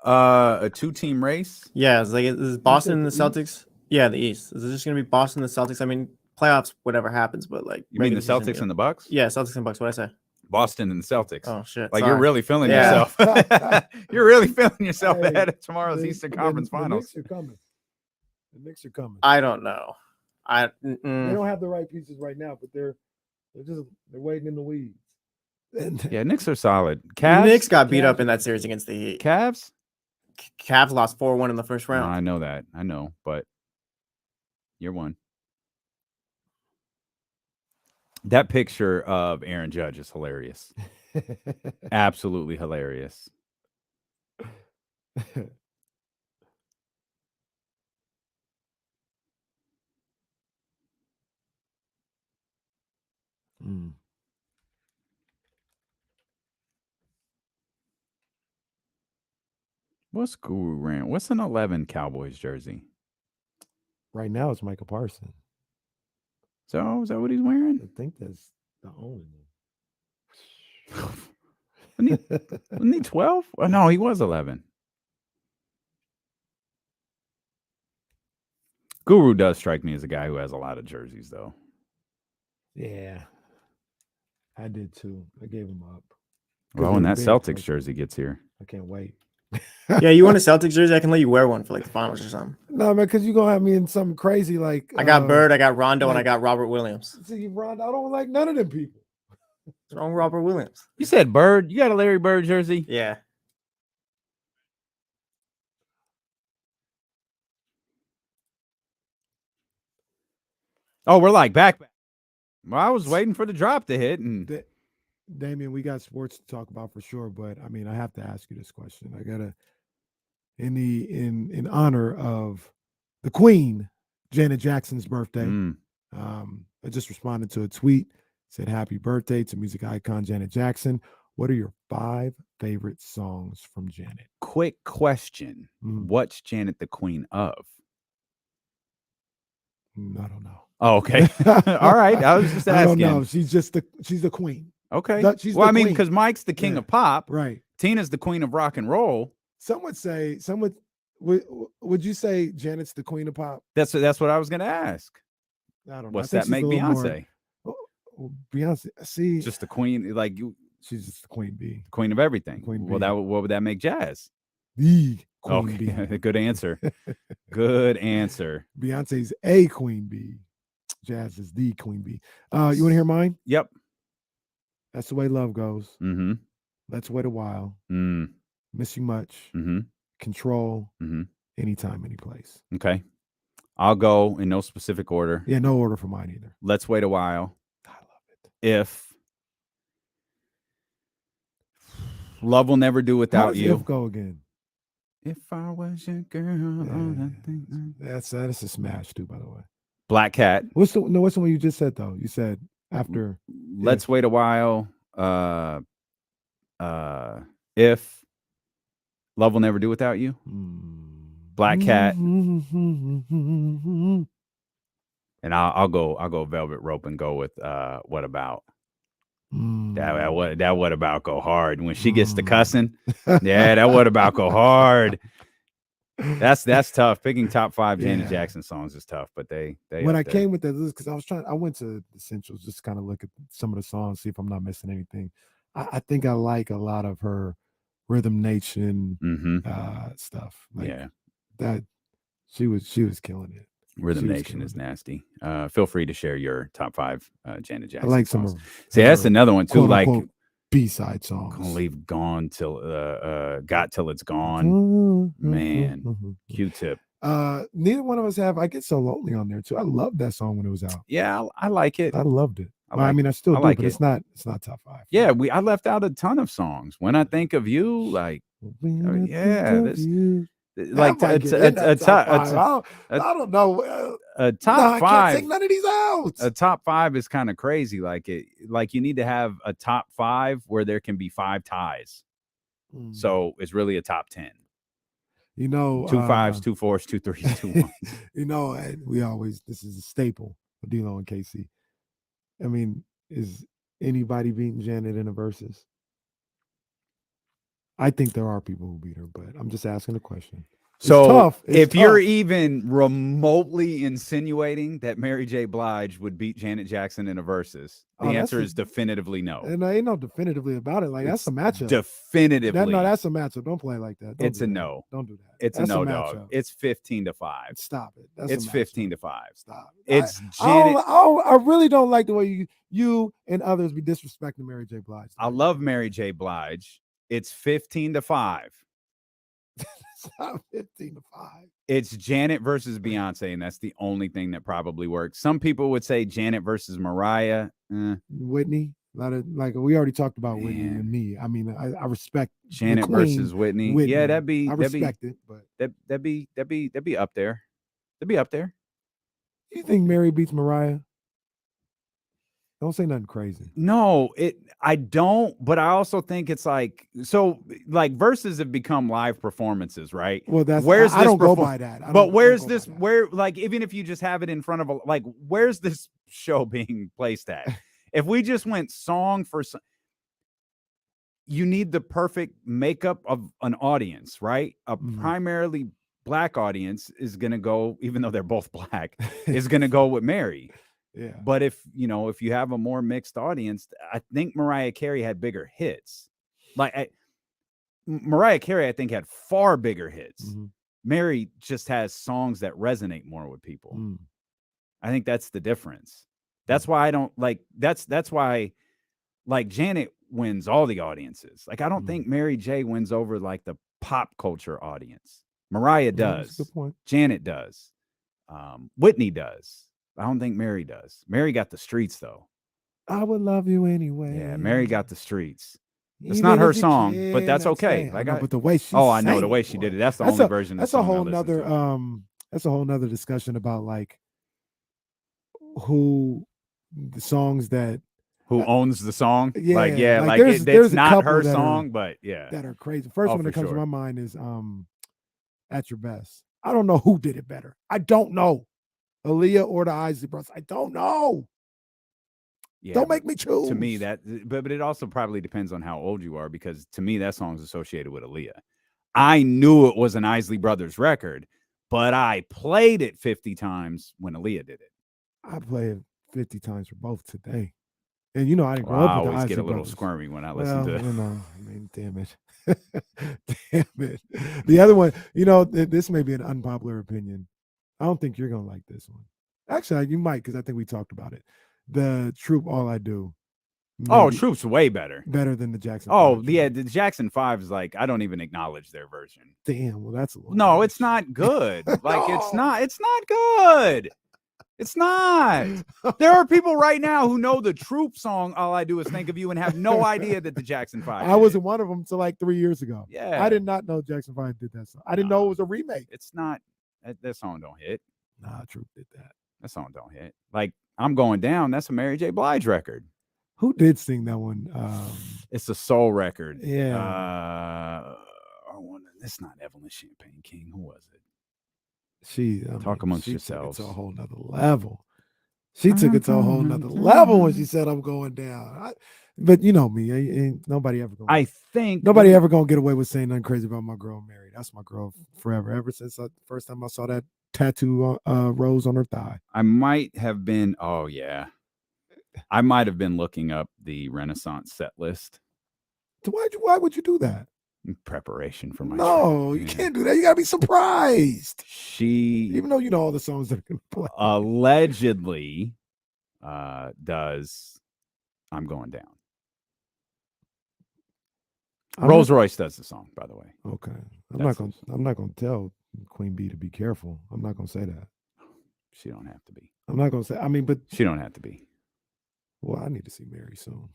A 2-team race? Yeah, it's like is Boston and the Celtics? Yeah, the East. Is it just gonna be Boston and the Celtics? I mean, playoffs, whatever happens, but like you mean the Celtics and the Bucks? Yeah, Celtics and Bucks. What'd I say? Boston and the Celtics. Oh shit! Like sorry. you're really feeling yourself. You're really feeling yourself Hey, ahead of tomorrow's Eastern Conference Finals. The Knicks are coming. The Knicks are coming. I don't know. They don't have the right pieces right now, but they're waiting in the weeds. Yeah, Knicks are solid. Cavs? Knicks got beat up in that series against the Heat. Cavs? Cavs lost 4-1 in the first round. No, I know that. I know, but you're one. That picture of Aaron Judge is hilarious. Absolutely hilarious. What's Guru Rant? What's an 11 Cowboys jersey? Right now it's Michael Parsons. So is that what he's wearing? I think that's the only one. Wasn't he 12? Oh, no, he was 11. Guru does strike me as a guy who has a lot of jerseys, though. Yeah. I did too. I gave him up. Well, when that Celtics jersey gets here. I can't wait. Yeah, you want a Celtics jersey? I can let you wear one for like the finals or something. No, man, because you're going to have me in something crazy like... I got Bird, I got Rondo, and I got Robert Williams. See, Rondo, I don't like none of them people. What's wrong with Robert Williams? You said Bird? You got a Larry Bird jersey? Yeah. Oh, we're like back. Well, I was waiting for the drop to hit. And Damian, we got sports to talk about for sure, but I mean, I have to ask you this question. I gotta, in honor of the Queen, Janet Jackson's birthday. I just responded to a tweet, said happy birthday to music icon Janet Jackson. What are your 5 favorite songs from Janet? Quick question. What's Janet the queen of? I don't know. Oh, okay. All right. I was just asking. I don't know. She's the queen. Okay. Well, I mean, because Mike's the king of pop. Right. Tina's the queen of rock and roll. Some would you say Janet's the queen of pop? That's what I was going to ask. I don't know. What's that make Beyonce? Beyonce, see, just the queen, like you. She's just the queen bee, queen of everything. Queen well, what would that make Jazz? The queen bee. Good answer. Good answer. Beyonce's a queen bee. Jazz is the queen bee. You want to hear mine? Yep. That's the way love goes. Mm-hmm. Let's wait a while. Mm. Miss you much. Mm-hmm. Control. Mm-hmm. Anytime, any place. Okay. I'll go in no specific order. Yeah, no order for mine either. Let's Wait a While. I love it. If. Love Will Never Do How Without does You. If go again? If I was your girl. That's a smash too, by the way. Black Cat. What's the one you just said though? You said after Let's Wait a While. If. Love Will Never Do Without You. Black Cat. And I'll go Velvet Rope and go with What About. That What About go hard. When she gets to cussing, yeah, that What About go hard. That's tough. Picking top 5 Janet Jackson songs is tough, but they when I came with this because I went to Essentials just kind of look at some of the songs, see if I'm not missing anything. I think I like a lot of her Rhythm Nation stuff. Like that she was killing it. Rhythm Nation is nasty. Feel free to share your top 5 Janet Jackson. I like songs. some of See, that's another one too. Like B-side songs. Gonna leave Gone Till Got Till It's Gone. Man, Q-Tip. Neither one of us have I Get So Lonely on there too. I loved that song when it was out. Yeah, I like it. I loved it. I still do, but it's not top 5. Yeah, I left out a ton of songs. When I Think of You, like like I don't know. A top 5. I can't take none of these out. A top 5 is kind of crazy. Like you need to have a top 5 where there can be 5 ties. So it's really a top 10. 2 5s, 2 4s, 2 3s, 2 1s. This is a staple for D-Lo and KC. I mean, is anybody beating Janet in the verses? I think there are people who beat her, but I'm just asking a question. So if you're even remotely insinuating that Mary J. Blige would beat Janet Jackson in a versus, the answer is definitively no. And I ain't no definitively about it. Like that's a matchup. Definitively. That's a matchup. Don't play like that. It's a no. Don't do that. It's a no, dog. It's 15-5. Stop it. It's 15-5. Stop. It's Janet. I really don't like the way you and others be disrespecting Mary J. Blige. I love Mary J. Blige. It's 15-5. It's not 15-5. It's Janet versus Beyonce, and that's the only thing that probably works. Some people would say Janet versus Mariah. Whitney. Like we already talked about Whitney and me. I mean, I respect Janet versus Whitney. Yeah, I respect it, but that'd be up there. That'd be up there. You think Mary beats Mariah? Don't say nothing crazy. No, I don't, but I also think it's like verses have become live performances, right? Well, I don't go by that. But where's this? Where even if you just have it in front of where's this show being placed at? If we just went song for song, you need the perfect makeup of an audience, right? A primarily black audience is going to go, even though they're both black, is going to go with Mary. Yeah. But if you have a more mixed audience, I think Mariah Carey had bigger hits. Mariah Carey, I think, had far bigger hits. Mary just has songs that resonate more with people. I think that's the difference. That's why I don't like. That's why, like, Janet wins all the audiences. Like, I don't think Mary J wins over like the pop culture audience. Mariah does. That's a good point. Janet does. Whitney does. I don't think Mary does. Mary got the streets, though. I would love you anyway. Yeah, Mary got the streets. It's not her song, but that's okay. But the way she I know the way she did it. That's the only version. That's a whole nother. That's a whole nother discussion about like who the songs that who owns the song. Yeah, it's not her song, but yeah, that are crazy. First one that comes to my mind is At Your Best. I don't know who did it better. I don't know. Aaliyah or the Isley Brothers. I don't know. Yeah, don't make me choose. To me, but it also probably depends on how old you are, because to me, that song's associated with Aaliyah. I knew it was an Isley Brothers record, but I played it 50 times when Aaliyah did it. I played it 50 times for both today. And I didn't grow up with the Isley Brothers. I always get a little squirmy when I listen to it. I mean, damn it. Damn it. The other one, this may be an unpopular opinion. I don't think you're going to like this one. Actually, you might, because I think we talked about it. The Troop All I Do. Oh, maybe Troop's way better. better than the Jackson. Oh, 5 yeah, track. the Jackson 5 is like, I don't even acknowledge their version. Damn. Well, that's a little No, harsh. it's not good. Like, it's No. not good. It's not. There are people right now who know the Troop song, All I Do Is Think of You, and have no idea that the Jackson 5 I did wasn't it. one of them until like 3 years ago. Yeah. I did not know Jackson 5 did that song. I didn't know it was a remake. It's not. That song don't hit. Nah, Troop did that. That song don't hit. Like, I'm Going Down. That's a Mary J. Blige record. Who did sing that one? It's a soul record. Yeah. It's not Evelyn Champagne King. Who was it? Talk amongst she yourselves. Took it to a whole nother level. She took it to a whole nother level when she said, "I'm going down." But you know me, ain't nobody ever gonna. I think nobody ever gonna get away with saying nothing crazy about my girl Mary. That's my girl forever. Ever since the first time I saw that tattoo rose on her thigh. I might have been. Oh yeah, I might have been looking up the Renaissance set list. Why would you do that? In preparation for my No, you can't do that. You gotta be surprised. Even though you know all the songs that are gonna play. Allegedly does I'm Going Down. Rolls Royce does the song, by the way. Okay. I'm not gonna tell Queen Bee to be careful. I'm not gonna say that. She don't have to be. I'm not gonna say, but she don't have to be. Well, I need to see Mary soon.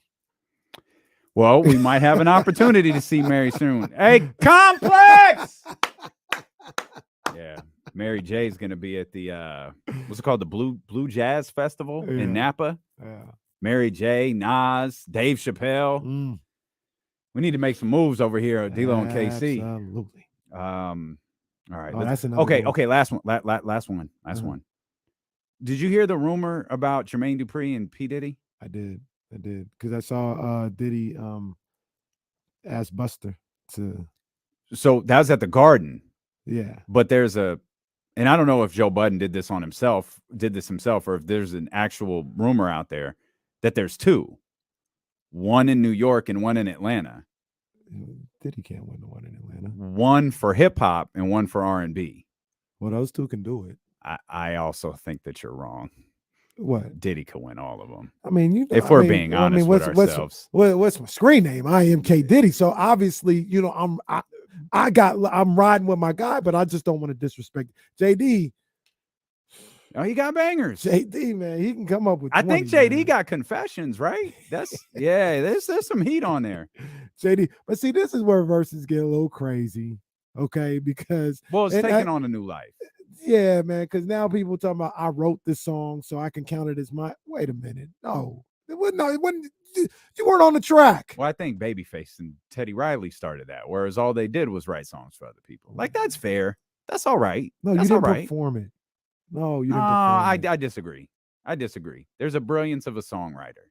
Well, we might have an opportunity to see Mary soon. Hey, Complex! Yeah. Mary J is going to be at the, what's it called? The Blue Jazz Festival in Napa. Yeah. Mary J, Nas, Dave Chappelle. We need to make some moves over here at D-Lo and KC. Absolutely. All right. That's another okay. one. Okay. Last one. Did you hear the rumor about Jermaine Dupri and P. Diddy? I did. Because I saw Diddy ask Buster to. So that was at the Garden. Yeah. But there's and I don't know if Joe Budden did this himself, or if there's an actual rumor out there that there's two. One in New York and one in Atlanta. Diddy can't win the one in Atlanta. One for hip hop and one for R&B. Well, those two can do it. I also think that you're wrong. What? Diddy could win all of them. I mean, if we're being honest with ourselves. What's my screen name? I am K Diddy. So obviously, I'm riding with my guy, but I just don't want to disrespect JD. Oh, he got bangers. JD, man, he can come up with. I think JD got Confessions, right? There's some heat on there. JD, but see, this is where verses get a little crazy, okay? Because it's taking on a new life. Yeah, man, because now people talking about I wrote this song, so I can count it as my. Wait a minute, no, it wasn't. You weren't on the track. Well, I think Babyface and Teddy Riley started that, whereas all they did was write songs for other people. Like, that's fair. That's all right. No, that's you didn't perform it. No, you didn't perform it. I disagree. There's a brilliance of a songwriter.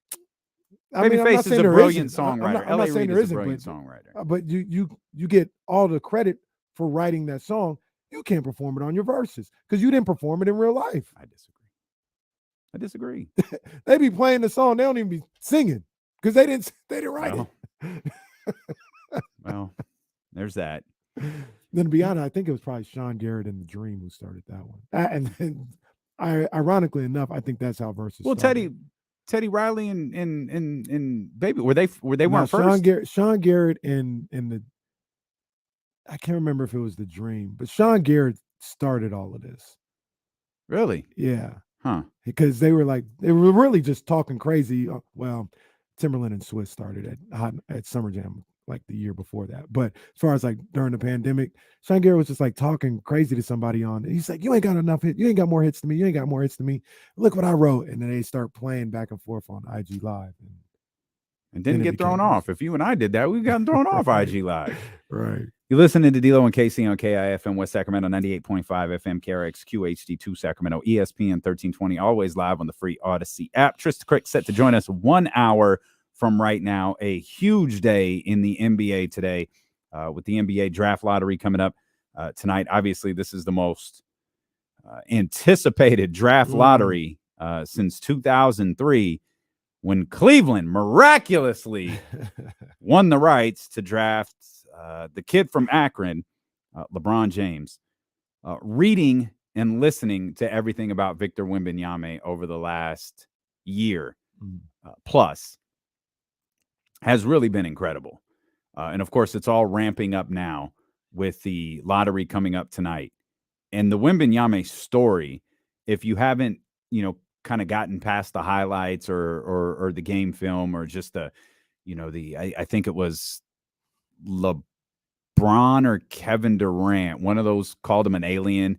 Babyface is a brilliant songwriter. I'm not saying there isn't, a brilliant songwriter. But you get all the credit for writing that song. You can't perform it on your verses because you didn't perform it in real life. I disagree. They be playing the song. They don't even be singing because they didn't write it. Well, there's that. Then to be honest, I think it was probably Sean Garrett and The Dream who started that one. And then, ironically enough, I think that's how verses. Well, started. Teddy Riley and Baby weren't first. Sean Garrett and the. I can't remember if it was The Dream, but Sean Garrett started all of this. Really? Yeah. Huh. Because they were really just talking crazy. Well, Timberland and Swiss started at Summer Jam like the year before that. But as far as like during the pandemic, Sean Garrett was just like talking crazy to somebody on. He's like, "You ain't got enough hits. You ain't got more hits than me. You ain't got more hits than me. Look what I wrote." And then they start playing back and forth on IG Live. And didn't get thrown off. If you and I did that, we've gotten thrown off IG Live. Right. You're listening to D-Lo and KC on KIFM West Sacramento, 98.5 FM, KRXQ HD2 Sacramento, ESPN 1320, always live on the free Odyssey app. Trysta Krick set to join us 1 hour from right now. A huge day in the NBA today with the NBA draft lottery coming up tonight. Obviously, this is the most anticipated draft lottery since 2003. When Cleveland miraculously won the rights to draft the kid from Akron, LeBron James, reading and listening to everything about Victor Wembanyama over the last year plus, has really been incredible. And of course, it's all ramping up now with the lottery coming up tonight. And the Wembanyama story, if you haven't, kind of gotten past the highlights or the game film or just I think it was LeBron or Kevin Durant, one of those called him an alien.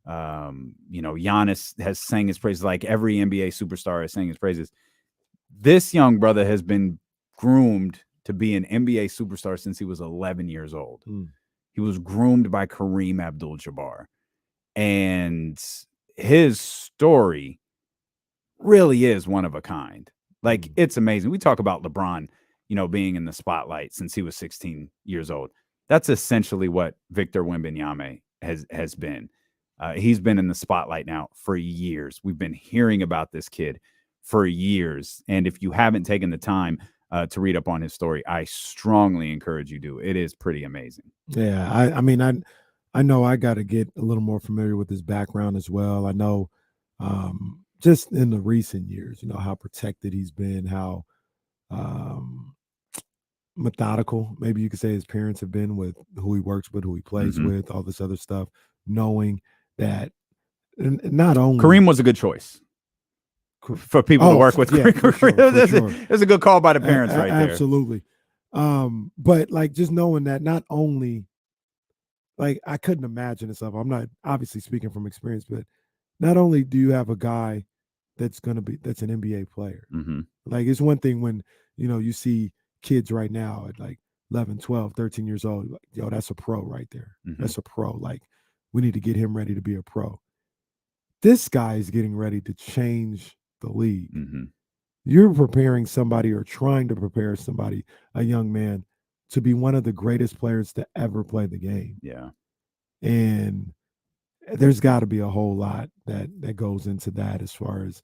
Giannis has sang his praises, like every NBA superstar has sang his praises. This young brother has been groomed to be an NBA superstar since he was 11 years old. He was groomed by Kareem Abdul-Jabbar. And his story really is one of a kind. Like, it's amazing. We talk about LeBron, being in the spotlight since he was 16 years old. That's essentially what Victor Wembanyama has been. He's been in the spotlight now for years. We've been hearing about this kid for years. And if you haven't taken the time to read up on his story, I strongly encourage you to. It is pretty amazing. Yeah, I know I got to get a little more familiar with his background as well. I know just in the recent years, how protected he's been, how methodical, maybe you could say, his parents have been with who he works with, who he plays with, all this other stuff, knowing that not only Kareem was a good choice for people to work with. Yeah, for sure. That's a good call by the parents right there. Absolutely. But like, just knowing that not only, like, I couldn't imagine this stuff. I'm not obviously speaking from experience, but not only do you have a guy that's an NBA player. Like, it's one thing when, you see kids right now at like 11, 12, 13 years old, like, yo, that's a pro right there. That's a pro. Like, we need to get him ready to be a pro. This guy is getting ready to change the league. You're preparing somebody, or trying to prepare somebody, a young man, to be one of the greatest players to ever play the game. Yeah. And there's got to be a whole lot that goes into that, as far as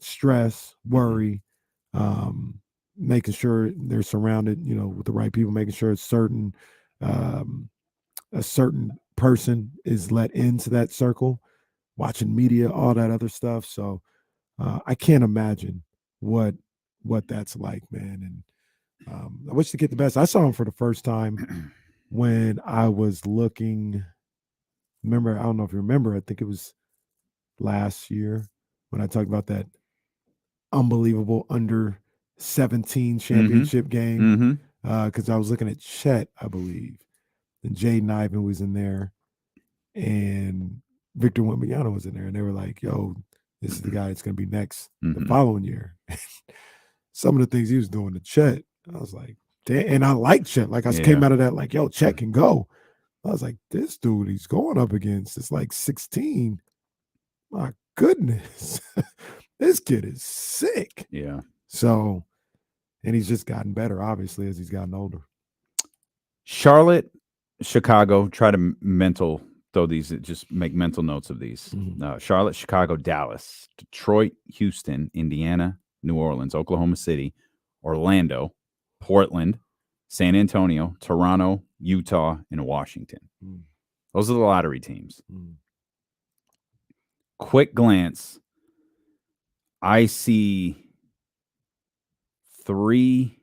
stress, worry, making sure they're surrounded, with the right people, making sure a certain person is let into that circle, watching media, all that other stuff. So I can't imagine what that's like, man. And I wish to get the best. I saw him for the first time when I was looking. Remember, I don't know if you remember, I think it was last year when I talked about that unbelievable under 17 championship game. Because I was looking at Chet, I believe, and Jaden Ivan was in there, and Victor Wembanyama was in there, and they were like, yo, this is the guy that's going to be next the following year. Some of the things he was doing to Chet, I was like, damn. And I like Chet. Like, I came out of that like, yo, Chet can go. I was like, this dude he's going up against is like 16. My goodness. This kid is sick. Yeah. So, and he's just gotten better, obviously, as he's gotten older. Charlotte, Chicago, try to throw these, just make mental notes of these. Charlotte, Chicago, Dallas, Detroit, Houston, Indiana, New Orleans, Oklahoma City, Orlando, Portland, San Antonio, Toronto, Utah, and Washington. Those are the lottery teams. Quick glance, I see 3,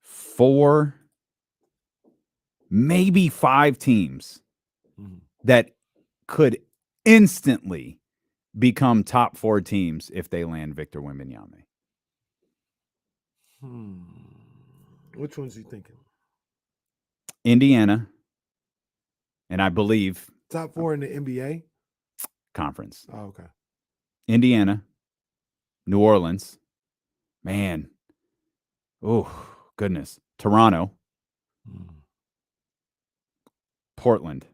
4, maybe 5 teams that could instantly become top 4 teams if they land Victor Wembanyama. Which ones are you thinking? Indiana, and I believe top 4 in the NBA conference. Oh, okay. Indiana, New Orleans, man. Oh, goodness. Toronto, Portland.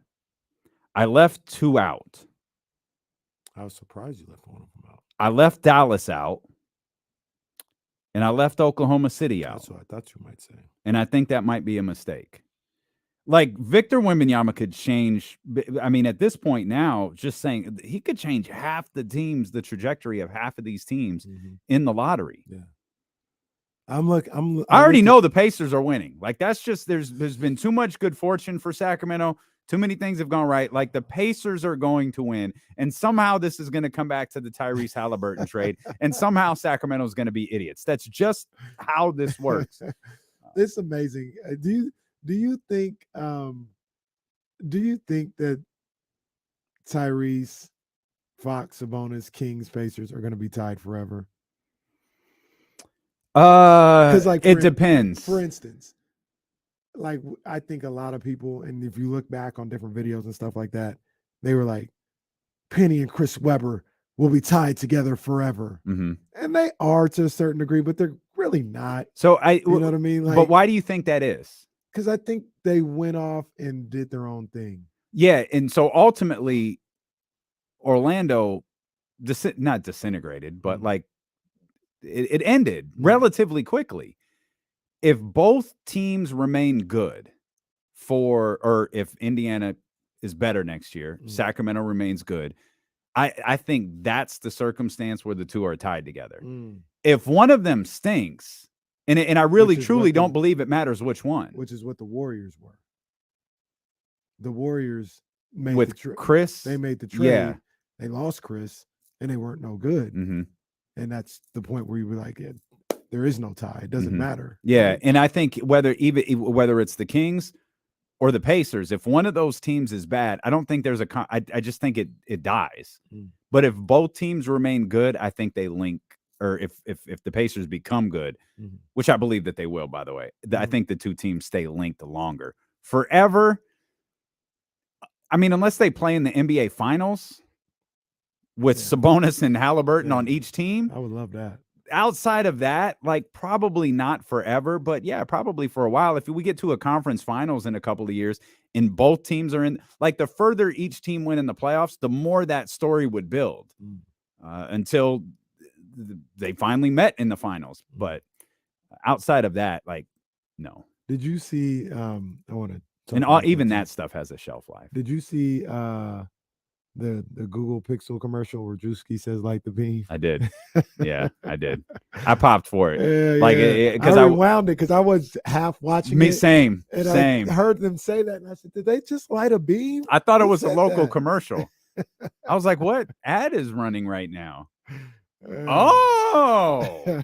I left 2 out. I was surprised you left one of them out. I left Dallas out. And I left Oklahoma City out. That's what I thought you might say. And I think that might be a mistake. Like, Victor Wembanyama could change. I mean, at this point now, just saying, he could change half the teams, the trajectory of half of these teams in the lottery. Yeah. I already know the Pacers are winning. Like, that's just, there's been too much good fortune for Sacramento. Too many things have gone right. Like the Pacers are going to win, and somehow this is going to come back to the Tyrese Halliburton trade, and somehow Sacramento is going to be idiots. That's just how this works. It's amazing. Do you think that Tyrese, Fox, Sabonis, Kings, Pacers are going to be tied forever? Because it depends. For instance, like I think a lot of people, and if you look back on different videos and stuff like that, they were like, Penny and Chris Webber will be tied together forever, and they are to a certain degree, but they're really not. So you know what I mean? Like, but why do you think that is? Because I think they went off and did their own thing. Yeah, and so ultimately, Orlando, not disintegrated, but like it ended relatively quickly. If both teams remain good or if Indiana is better next year, Sacramento remains good, I think that's the circumstance where the two are tied together. If one of them stinks, and I really truly don't believe it matters which one. Which is what the Warriors were. The Warriors made with Chris. They made the trade. Yeah. They lost Chris, and they weren't no good. And that's the point where you were like, there is no tie. It doesn't matter. Yeah, right? and I think whether it's the Kings or the Pacers, if one of those teams is bad, I don't think there's I just think it dies. But if both teams remain good, I think they link. Or if the Pacers become good, which I believe that they will, by the way, I think the two teams stay linked longer. Forever, I mean, unless they play in the NBA Finals with Sabonis and Halliburton on each team. I would love that. Outside of that, like probably not forever, but yeah, probably for a while. If we get to a conference finals in a couple of years and both teams are in, like the further each team went in the playoffs, the more that story would build until they finally met in the finals. But outside of that, like, no. Did you see, I want to, and even that stuff has a shelf life. Did you see the Google Pixel commercial where Drewski says "light the beam"? I did. Yeah, I did. I popped for it. Because I rewound it because I was half watching it. Same. I heard them say that, and I said, "Did they just light a beam?" I thought it was a local commercial. I was like, "What ad is running right now?" Oh,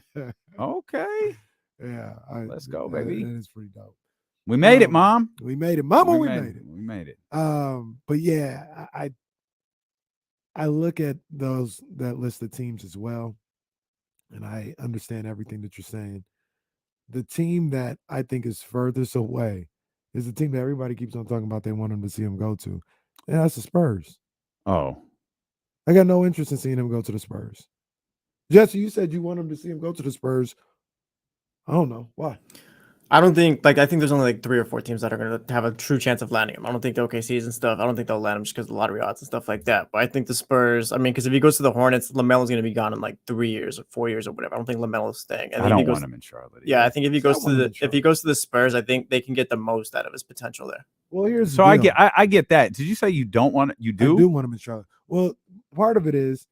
okay. Yeah, let's go, baby. That is pretty dope. We made it, Mom. We made it, Mama. We made it. We made it. But yeah, I look at that list of teams as well, and I understand everything that you're saying. The team that I think is furthest away is the team that everybody keeps on talking about. They want them to see them go to, and that's the Spurs. Oh, I got no interest in seeing them go to the Spurs. Jesse, you said you want them to see them go to the Spurs. I don't know why. I think there's only like 3 or 4 teams that are going to have a true chance of landing him. I don't think the OKCs and stuff. I don't think they'll land him just because of the lottery odds and stuff like that. But I think the Spurs. I mean, because if he goes to the Hornets, LaMelo's going to be gone in like 3 years or 4 years or whatever. I don't think LaMelo's staying. I don't want him in Charlotte. Yeah, I think if he goes to the Spurs, I think they can get the most out of his potential there. Well, here's so I get that. Did you say you don't want it? You do? I do want him in Charlotte. Well, part of it is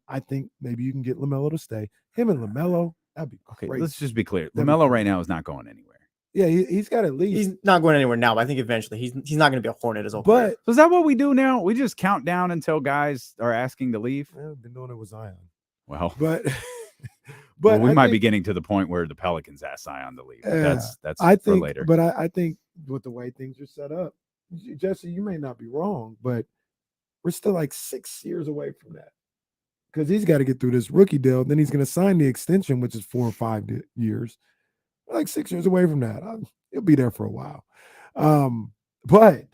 I think maybe you can get LaMelo to stay. Him and LaMelo, that'd be okay. great. Let's just be clear. LaMelo right now is not going anywhere. Yeah, he's got at least. He's not going anywhere now, but I think eventually he's not going to be a Hornet as well. But so is that what we do now? We just count down until guys are asking to leave. I've been doing it with Zion. Well, but we might be getting to the point where the Pelicans ask Zion to leave. That's for later. But I think with the way things are set up, Jesse, you may not be wrong, but we're still like 6 years away from that. Because he's got to get through this rookie deal. Then he's going to sign the extension, which is 4 or 5 years. We're like 6 years away from that. He'll be there for a while. But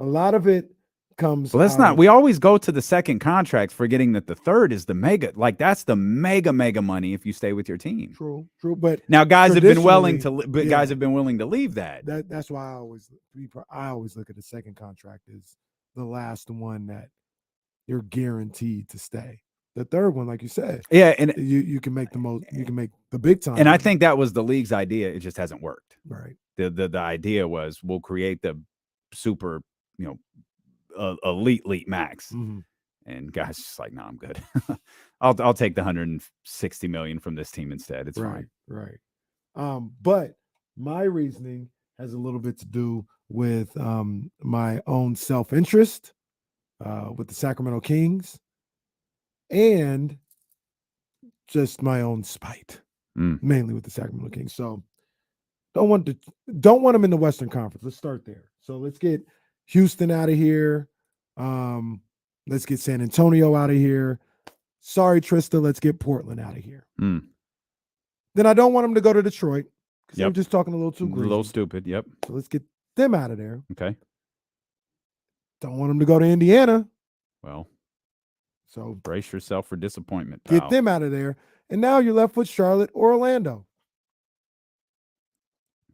a lot of it comes. Well, that's not. We always go to the second contract, forgetting that the third is the mega. Like that's the mega money if you stay with your team. True. But now guys have been willing to. But guys have been willing to leave that. That's why I always look at the second contract as the last one that you're guaranteed to stay. The third one, like you said, yeah, and you can make the most. You can make the big time. And I think that was the league's idea. It just hasn't worked. Right. The idea was we'll create the super, elite max, and guys just like, no, I'm good. I'll take the 160 million from this team instead. It's fine. Right. But my reasoning has a little bit to do with my own self-interest, with the Sacramento Kings, and just my own spite, mainly with the Sacramento Kings. So don't want them in the Western Conference. Let's start there. So let's get Houston out of here. Let's get San Antonio out of here. Sorry, Trysta, let's get Portland out of here. Then I don't want them to go to Detroit because they're just talking a little too greasy. A little stupid. Yep. So let's get them out of there. Okay. Don't want them to go to Indiana. Well, so brace yourself for disappointment, pal. Get them out of there. And now you're left with Charlotte or Orlando.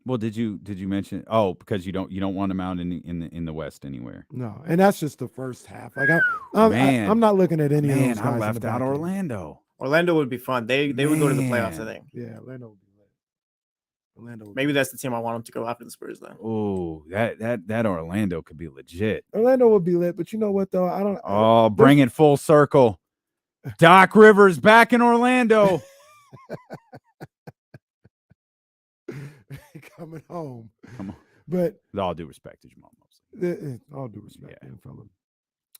Well, did you mention? Oh, because you don't want them out in the West anywhere. No, and that's just the first half. Like I'm not looking at any of those guys. I left out Orlando. Orlando would be fun. They would go to the playoffs, I think. Yeah, Orlando would be lit. Maybe that's the team I want them to go after the Spurs then. Oh, that Orlando could be legit. Orlando would be lit, but you know what though? I don't. Oh, bring it full circle. Doc Rivers back in Orlando. Coming home. Come on. But with all due respect to Jamal Mosley. All due respect, fella.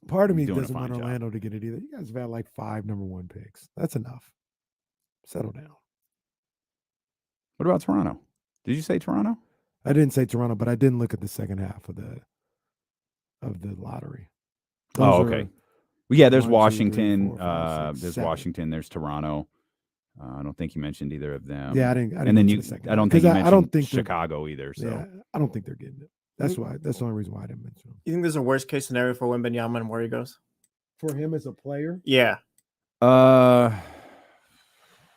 Part of me doesn't want Orlando to get it either. You guys have had like 5 number 1 picks. That's enough. Settle down. What about Toronto? Did you say Toronto? I didn't say Toronto, but I didn't look at the second half of the lottery. Okay. Well, yeah, there's 1, 2, Washington. 3, 4, 5, 6, there's 7. Washington. There's Toronto. I don't think you mentioned either of them. Yeah, I didn't. And then I don't think you mentioned Chicago either. So yeah, I don't think they're getting it. That's why. That's the only reason why I didn't mention them. You think there's a worst case scenario for Wembanyama and where he goes? For him as a player? Yeah. I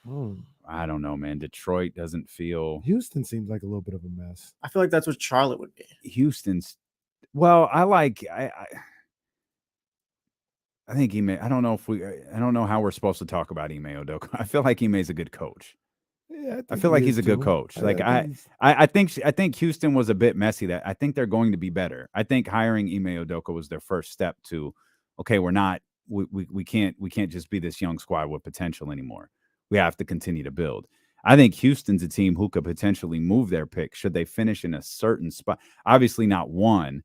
don't know, man. Detroit doesn't feel. Houston seems like a little bit of a mess. I feel like that's what Charlotte would be. Houston's. Well, I think I don't know how we're supposed to talk about Ime Udoka. I feel like Ime's a good coach. Yeah, I feel like he's a good coach. Like I think Houston was a bit messy. That I think they're going to be better. I think hiring Ime Udoka was their first step to, okay, we can't just be this young squad with potential anymore. We have to continue to build. I think Houston's a team who could potentially move their pick should they finish in a certain spot. Obviously not 1.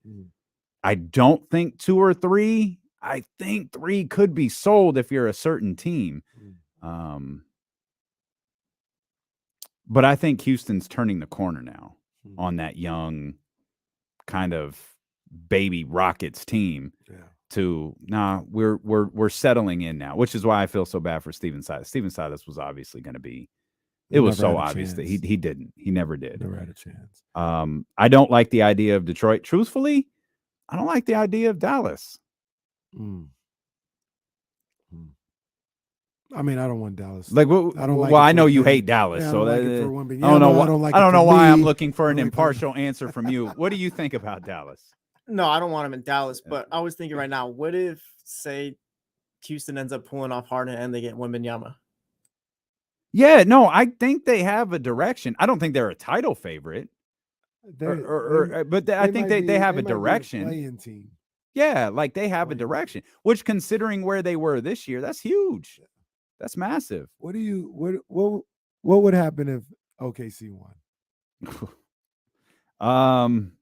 I don't think 2 or 3. I think 3 could be sold if you're a certain team. But I think Houston's turning the corner now on that young kind of baby Rockets team. Yeah. We're settling in now, which is why I feel so bad for Steven Silas. Steven Silas was obviously going to be. It was so obvious that he didn't. He never did. Never had a chance. I don't like the idea of Detroit. Truthfully, I don't like the idea of Dallas. I mean, I don't want Dallas. Like, I know you hate Dallas, so I don't know why I'm looking for an impartial answer from you. What do you think about Dallas? No, I don't want him in Dallas, but I was thinking right now, what if, say, Houston ends up pulling off Harden and they get Wembanyama? Yeah, no, I think they have a direction. I don't think they're a title favorite, but I think they have a direction. Playing team. Yeah, like they have a direction, which considering where they were this year, that's huge. That's massive. What would happen if OKC won?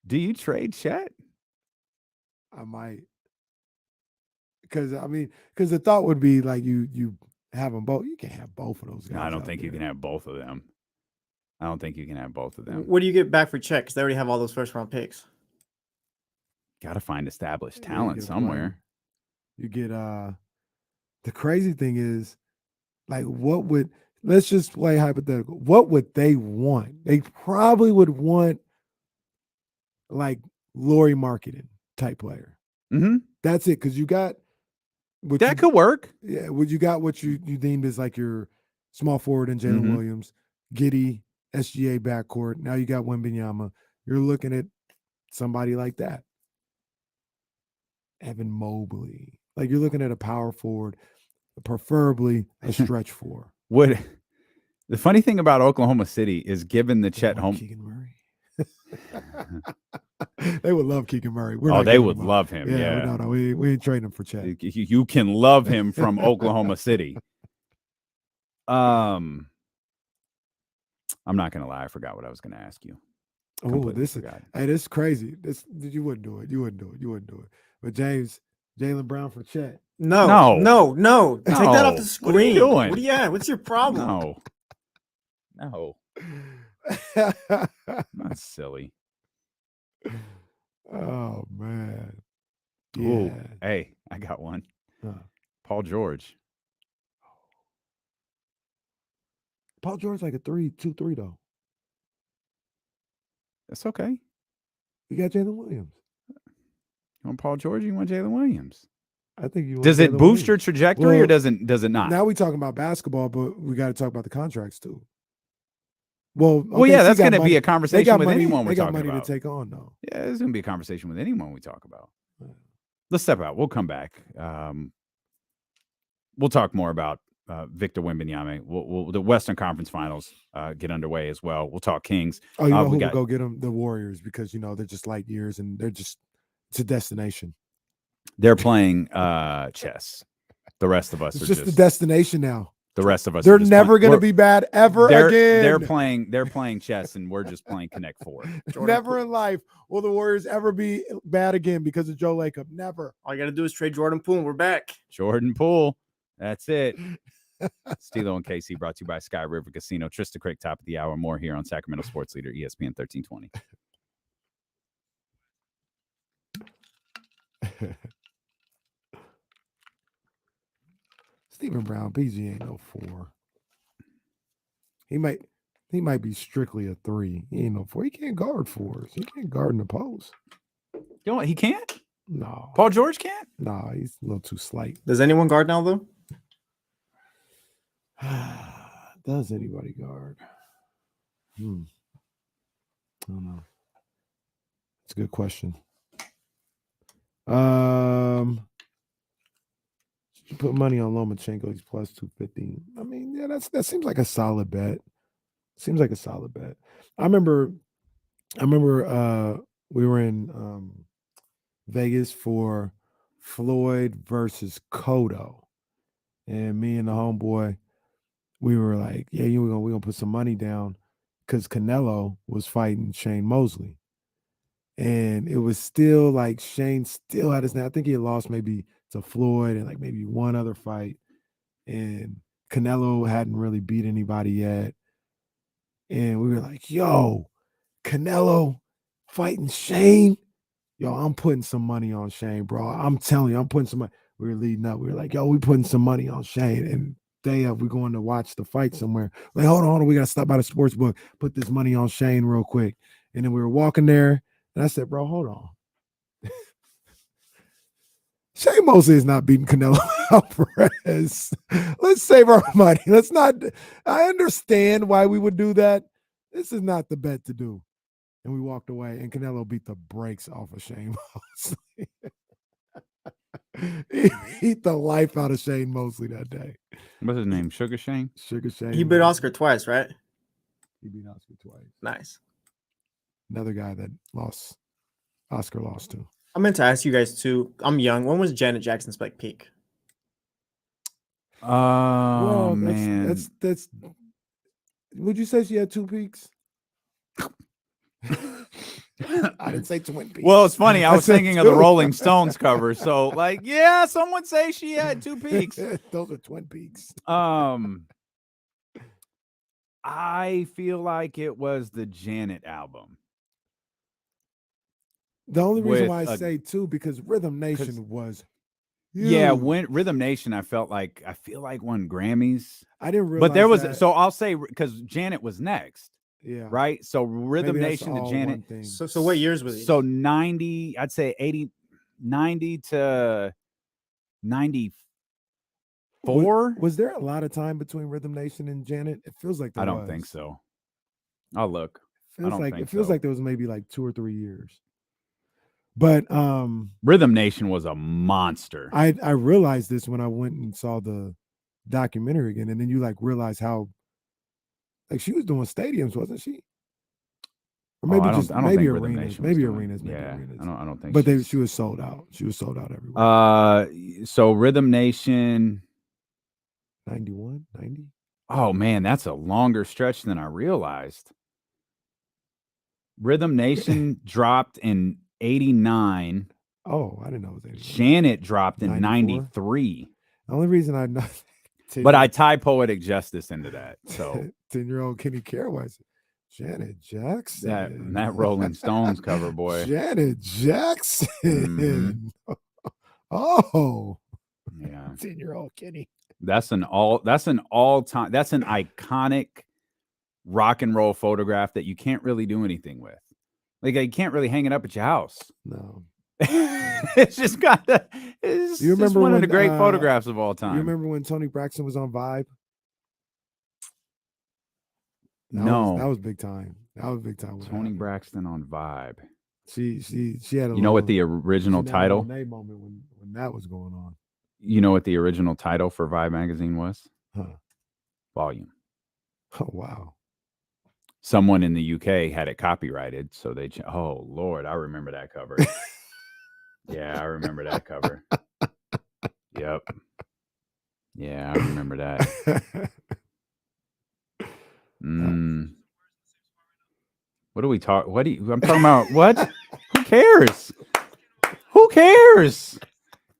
Do you trade Chet? I might. Because the thought would be like you have them both. You can't have both of those guys. No, I don't think you can have both of them. What do you get back for Chet? Because they already have all those first round picks. Got to find established talent somewhere. You get the crazy thing is, like, let's just play hypothetical. What would they want? They probably would want like Lauri Markkanen type player. That's it, because you got that could work. Yeah, you got what you deemed as like your small forward and Jalen Williams, Giddey, SGA backcourt. Now you got Wembanyama. You're looking at somebody like that. Evan Mobley. Like, you're looking at a power forward, preferably a stretch four. The funny thing about Oklahoma City is, given the Chet home, Keegan Murray. They would love Keegan Murray. They would love him. Yeah. No, we ain't trading him for Chet. You can love him from Oklahoma City. I'm not gonna lie, I forgot what I was gonna ask you. Oh, Completely this forgot. is crazy. This you wouldn't do it. You wouldn't do it. But Jaylen Brown for Chet. No. Take that off the No. screen. What are you doing? What are you at? What's your problem? No. That's silly. Oh man. Ooh, Yeah. hey, I got one. Huh. Paul George. Paul George like a 2-3 though. That's okay. You got Jalen Williams. You want Paul George? You want Jalen Williams? I think you want Does it Jalen boost your Williams. trajectory or Well, does it not? Now we talking about basketball, but we got to talk about the contracts too. Well, yeah, that's going going to be a conversation with anyone They we're got talking money about. to take on though. Yeah, it's going to be a conversation with anyone we talk about. Let's step out. We'll come back. We'll talk more about Victor Wembanyama. We'll the Western Conference Finals get underway as well. We'll talk Kings. Oh, you know who will go get them? The Warriors, because they're just light years and it's a destination. They're playing chess. The rest of us it's are just the destination now. The rest of us, they're never going to be bad ever again. They're playing chess, and we're just playing Connect Four. Never in life will the Warriors ever be bad again because of Joe Lacob. Never. All you got to do is trade Jordan Poole, and we're back. Jordan Poole. That's it. Stilo and KC brought to you by Sky River Casino. Trysta Krick, top of the hour. More here on Sacramento Sports Leader, ESPN 1320. Stephen Brown, PG ain't no 4. He might be strictly a 3. He ain't no 4. He can't guard 4s. He can't guard in the post. You know what? He can't? No. Paul George can't? No, he's a little too slight. Does anyone guard now, though? Does anybody guard? I don't know. It's a good question. You put money on Lomachenko, he's plus 250. I mean, yeah, that seems like a solid bet. I remember we were in Vegas for Floyd versus Cotto. And me and the homeboy, we were like, yeah, we're gonna put some money down because Canelo was fighting Shane Mosley. And it was still like Shane still had his name. I think he had lost maybe to Floyd and like maybe one other fight. And Canelo hadn't really beat anybody yet. And we were like, yo, Canelo fighting Shane. Yo, I'm putting some money on Shane, bro. I'm telling you, I'm putting some money. We were leading up. We were like, yo, we putting some money on Shane. And day of, we're going to watch the fight somewhere. Like, hold on, we got to stop by the sports book, put this money on Shane real quick. And then we were walking there. And I said, bro, hold on. Shane Mosley is not beating Canelo Alvarez. Let's save our money. Let's not. I understand why we would do that. This is not the bet to do. And we walked away, and Canelo beat the brakes off of Shane Mosley. He beat the life out of Shane Mosley that day. What's his name? Sugar Shane? Sugar Shane. He beat Oscar twice, right? He beat Oscar twice. Nice. Another guy that Oscar lost to. I meant to ask you guys too. I'm young. When was Janet Jackson's like peak? Well, Man. That's. Would you say she had 2 peaks? I didn't say twin peaks. Well, it's funny. I was thinking of the 2. Rolling Stones cover. So, like, yeah, some would say she had 2 peaks. Those are twin peaks. I feel like it was the Janet album. The only reason why I say 2 because Rhythm Nation was huge. Yeah, when Rhythm Nation, I feel like won Grammys. I didn't realize but there was that. so I'll say because Janet was next. Yeah. Right. So Rhythm Maybe that's Nation to all Janet. one thing. So what years was he? So 90, I'd say 90 to 94. Was there a lot of time between Rhythm Nation and Janet? It feels like there I don't was. think so. I'll look. It feels like there was maybe like 2 or 3 years. But Rhythm Nation was a monster. I realized this when I went and saw the documentary again, and then you like realize how like she was doing stadiums, wasn't she? Or maybe maybe arenas. Maybe arenas. Yeah, I don't think. But she was sold out. She was sold out everywhere. So Rhythm Nation, 91, 90. Oh man, that's a longer stretch than I realized. Rhythm Nation dropped in 89. Oh, I didn't know it was 81. Janet dropped in 94? 93. The only reason I know, But I tie Poetic Justice into that. So 10-year-old Kenny Caraway, Janet Jackson, that Rolling Stones cover, boy. Janet Jackson. Mhm. Oh, Yeah. 10-year-old Kenny. That's an all-time, that's an iconic rock and roll photograph that you can't really do anything with. Like, you can't really hang it up at your house. No. It's just it's You remember one of when, the great photographs of all time. You remember when Tony Braxton was on Vibe? That was big time. That was big time. Tony Braxton on Vibe. She had a You know what the original title? Monet moment when that was going on. You know what the original title for Vibe magazine was? Huh. Volume. Oh wow. Someone in the UK had it copyrighted, so they oh Lord, I remember that cover. Yeah, I remember that cover. Yep. Yeah, I remember that. What do we talk? I'm talking about what? Who cares? Who cares?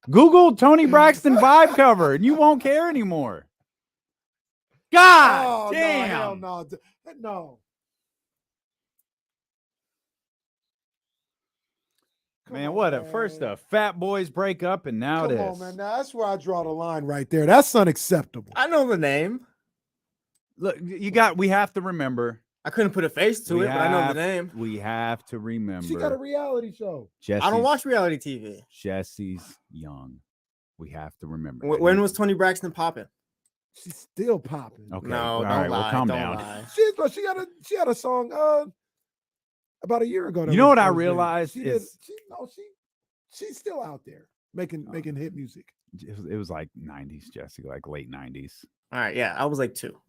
Google Tony Braxton Vibe cover and you won't care anymore. God damn. No. Man, what a first the Fat Boys break up and now Come this. on, man. Now, that's where I draw the line right there. That's unacceptable. I know the name. Look, we have to remember. I couldn't put a face to it, but I know the name. We have to remember. She got a reality show. I don't watch reality TV. Jesse's young. We have to remember. When was Tony Braxton popping? She's still popping. Okay. No, all don't right, lie. well, calm don't down. lie. She had a song about a year ago. You know what I realized is she's still out there making hit music. It was like 90s, Jesse, like late 90s. All right, yeah, I was like 2.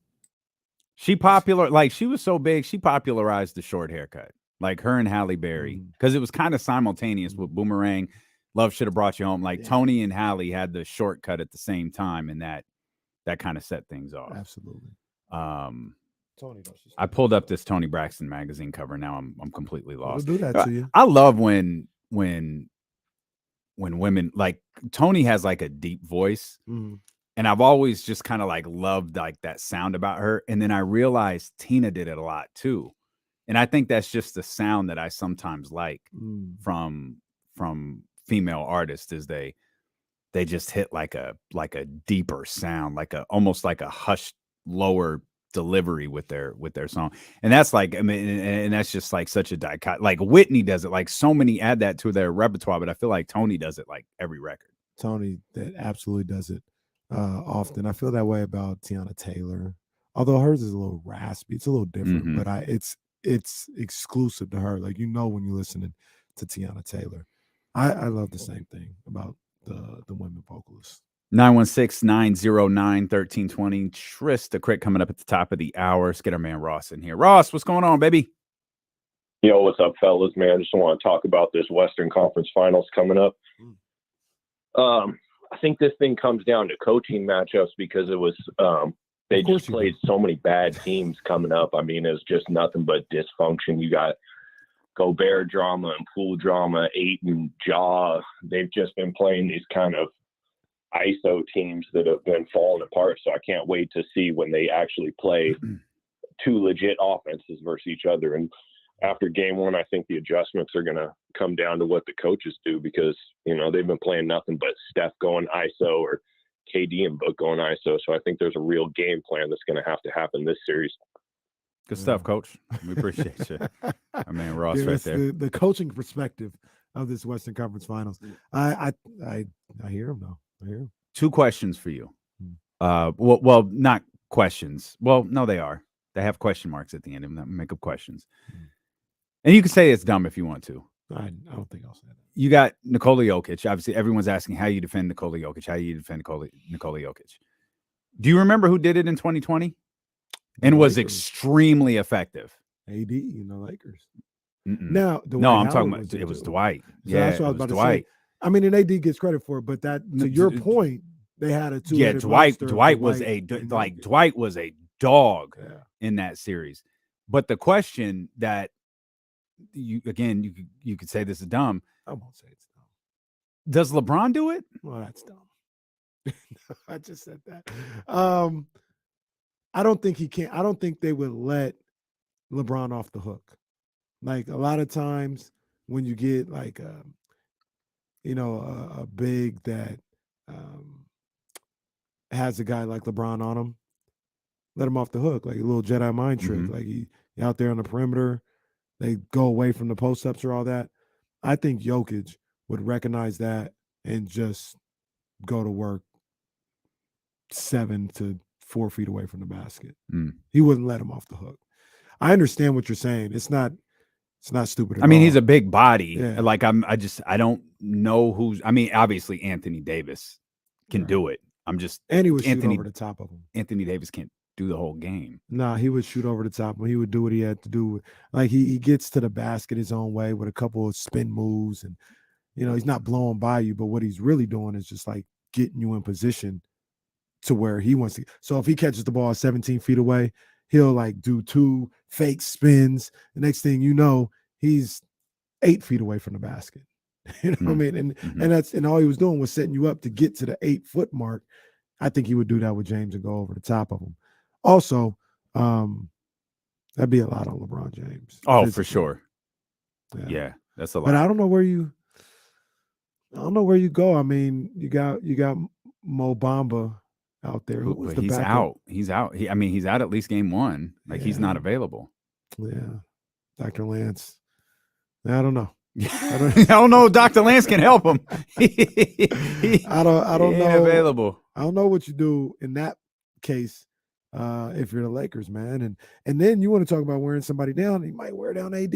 She was so big, she popularized the short haircut. Like her and Halle Berry, because it was kind of simultaneous with Boomerang. Love Should Have Brought You Home. Like Tony and Halle had the shortcut at the same time, and that kind of set things off. Absolutely. Tony, I pulled up this Tony Braxton magazine cover. Now I'm completely lost. We'll do that to you. I love when women, like Tony has like a deep voice. And I've always just kind of like loved like that sound about her. And then I realized Tina did it a lot too. And I think that's just the sound that I sometimes like from female artists is they just hit like a deeper sound, almost like a hushed lower delivery with their song. And that's like, I mean, and that's just like such a dichotomy. Like Whitney does it, like so many add that to their repertoire, but I feel like Tony does it like every record. Tony that absolutely does it often. I feel that way about Tiana Taylor, although hers is a little raspy. It's a little different, but it's exclusive to her. Like, when you're listening to Tiana Taylor, I love the same thing about the women vocalists. 916-909-1320. Trysta Krick coming up at the top of the hour. Let's get our man Ross in here. Ross, what's going on, baby? Yo, what's up, fellas, man? Just want to talk about this Western Conference Finals coming up. I think this thing comes down to coaching matchups because it was they just played so many bad teams coming up. I mean, it's just nothing but dysfunction. You got Gobert drama and Poole drama, Ayton, Ja. They've just been playing these kind of ISO teams that have been falling apart. So I can't wait to see when they actually play two legit offenses versus each other. And after game one, I think the adjustments are going to come down to what the coaches do because, they've been playing nothing but Steph going ISO or KD and Book going ISO. So I think there's a real game plan that's going to happen this series. Good stuff, Coach. We appreciate you. I mean, Ross right there. The coaching perspective of this Western Conference Finals. I hear him, though. I hear him. 2 questions for you. Well, not questions. Well, no, they are. They have question marks at the end of them. Make up questions. And you can say it's dumb if you want to. I don't think I'll say that. You got Nikola Jokic. Obviously, everyone's asking how you defend Nikola Jokic. How you defend Nikola Jokic. Do you remember who did it in 2020? And was extremely effective? AD, Lakers. Now, I'm talking about it was Dwight. So that's what I was about to say. I mean, and AD gets credit for it, but that to your point, they had a 2. Yeah, Dwight was a dog in that series. But the question that you could say this is dumb. I won't say it's dumb. Does LeBron do it? Well, that's dumb. I just said that. I don't think he can. I don't think they would let LeBron off the hook. Like a lot of times when you get like a big that has a guy like LeBron on him, let him off the hook, like a little Jedi mind trick. Mhm. Like he out there on the perimeter, they go away from the post ups or all that. I think Jokic would recognize that and just go to work 7 to 4 feet away from the basket. He wouldn't let him off the hook. I understand what you're saying. It's not stupid at all. I mean, he's a big body. Yeah. Like I don't know who's. I mean, obviously Anthony Davis can do it. And he would shoot over the top of him. Anthony Davis can't do the whole game. Nah, he would shoot over the top of him. He would do what he had to do. Like he gets to the basket his own way with a couple of spin moves, and he's not blowing by you, but what he's really doing is just like getting you in position to where he wants to. So if he catches the ball 17 feet away, he'll like do 2 fake spins. The next thing you know, he's 8 feet away from the basket. What I mean? And all he was doing was setting you up to get to the 8-foot mark. I think he would do that with James and go over the top of him. Also, that'd be a lot on LeBron James. Oh, physically. for sure. Yeah, that's a lot. But I don't know where you go. I mean, you got Mo Bamba out there. Who was But the he's backup? out. He's out. He's out at least game 1. Like he's not available. Yeah, Dr. Lance. I don't know. I don't know if Dr. Lance can help him. I don't know. Available. I don't know what you do in that case if you're the Lakers, man. And then you want to talk about wearing somebody down. You might wear down AD.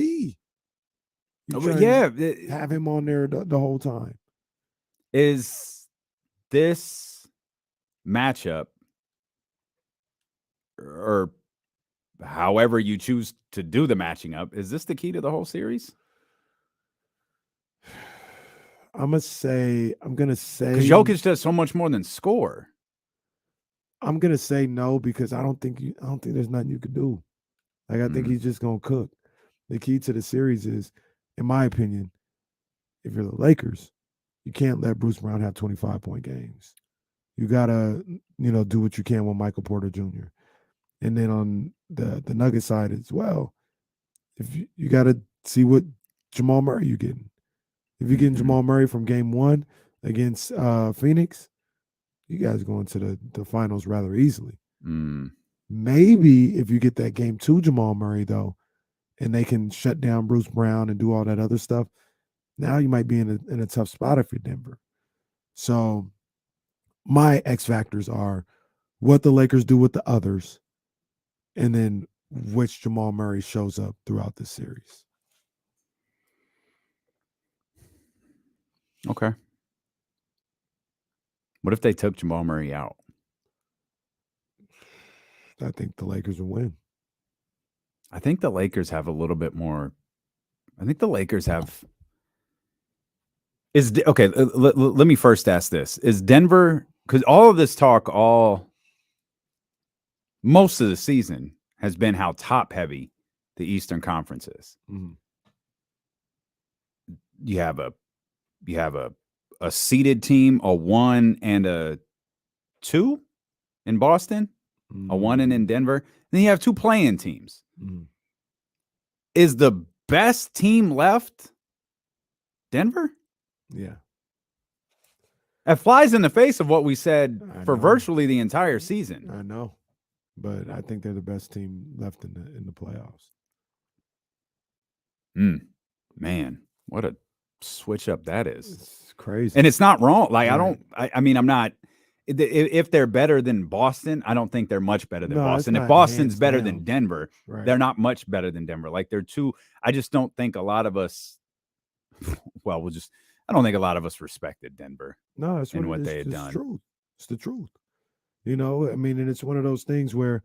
Have him on there the whole time. Is this matchup, or however you choose to do the matching up, is this the key to the whole series? I'm gonna say because Jokic does so much more than score. I'm gonna say no because I don't think there's nothing you could do. Like I think he's just gonna cook. The key to the series is, in my opinion, if you're the Lakers, you can't let Bruce Brown have 25-point games. You gotta, do what you can with Michael Porter Jr. And then on the Nugget side as well, if you gotta see what Jamal Murray you're getting. If you're getting Jamal Murray from game 1 against Phoenix, you guys go into the finals rather easily. Maybe if you get that game 2 Jamal Murray, though, and they can shut down Bruce Brown and do all that other stuff, now you might be in a tough spot if you're Denver. So my X factors are what the Lakers do with the others, and then which Jamal Murray shows up throughout the series. Okay. What if they took Jamal Murray out? I think the Lakers will win. I think the Lakers have a little bit more. I think the Lakers have. Okay, let me first ask this. Is Denver, because all of this talk most of the season has been how top heavy the Eastern Conference is. Mm-hmm. You have a seeded team, a 1 and a 2 in Boston, a 1 and in Denver. Then you have 2 play-in teams. Is the best team left Denver? Yeah. It flies in the face of what we said for virtually the entire season. I know, but I think they're the best team left in the playoffs. Man, what a switch up that is. It's crazy. And it's not wrong. Like, I'm not, if they're better than Boston, I don't think they're much better than Boston. If Boston's better than Denver, they're not much better than Denver. Like, they're 2. I just don't think a lot of us, I don't think a lot of us respected Denver. No, that's what they had done. Truth. It's the truth. I mean, and it's one of those things where,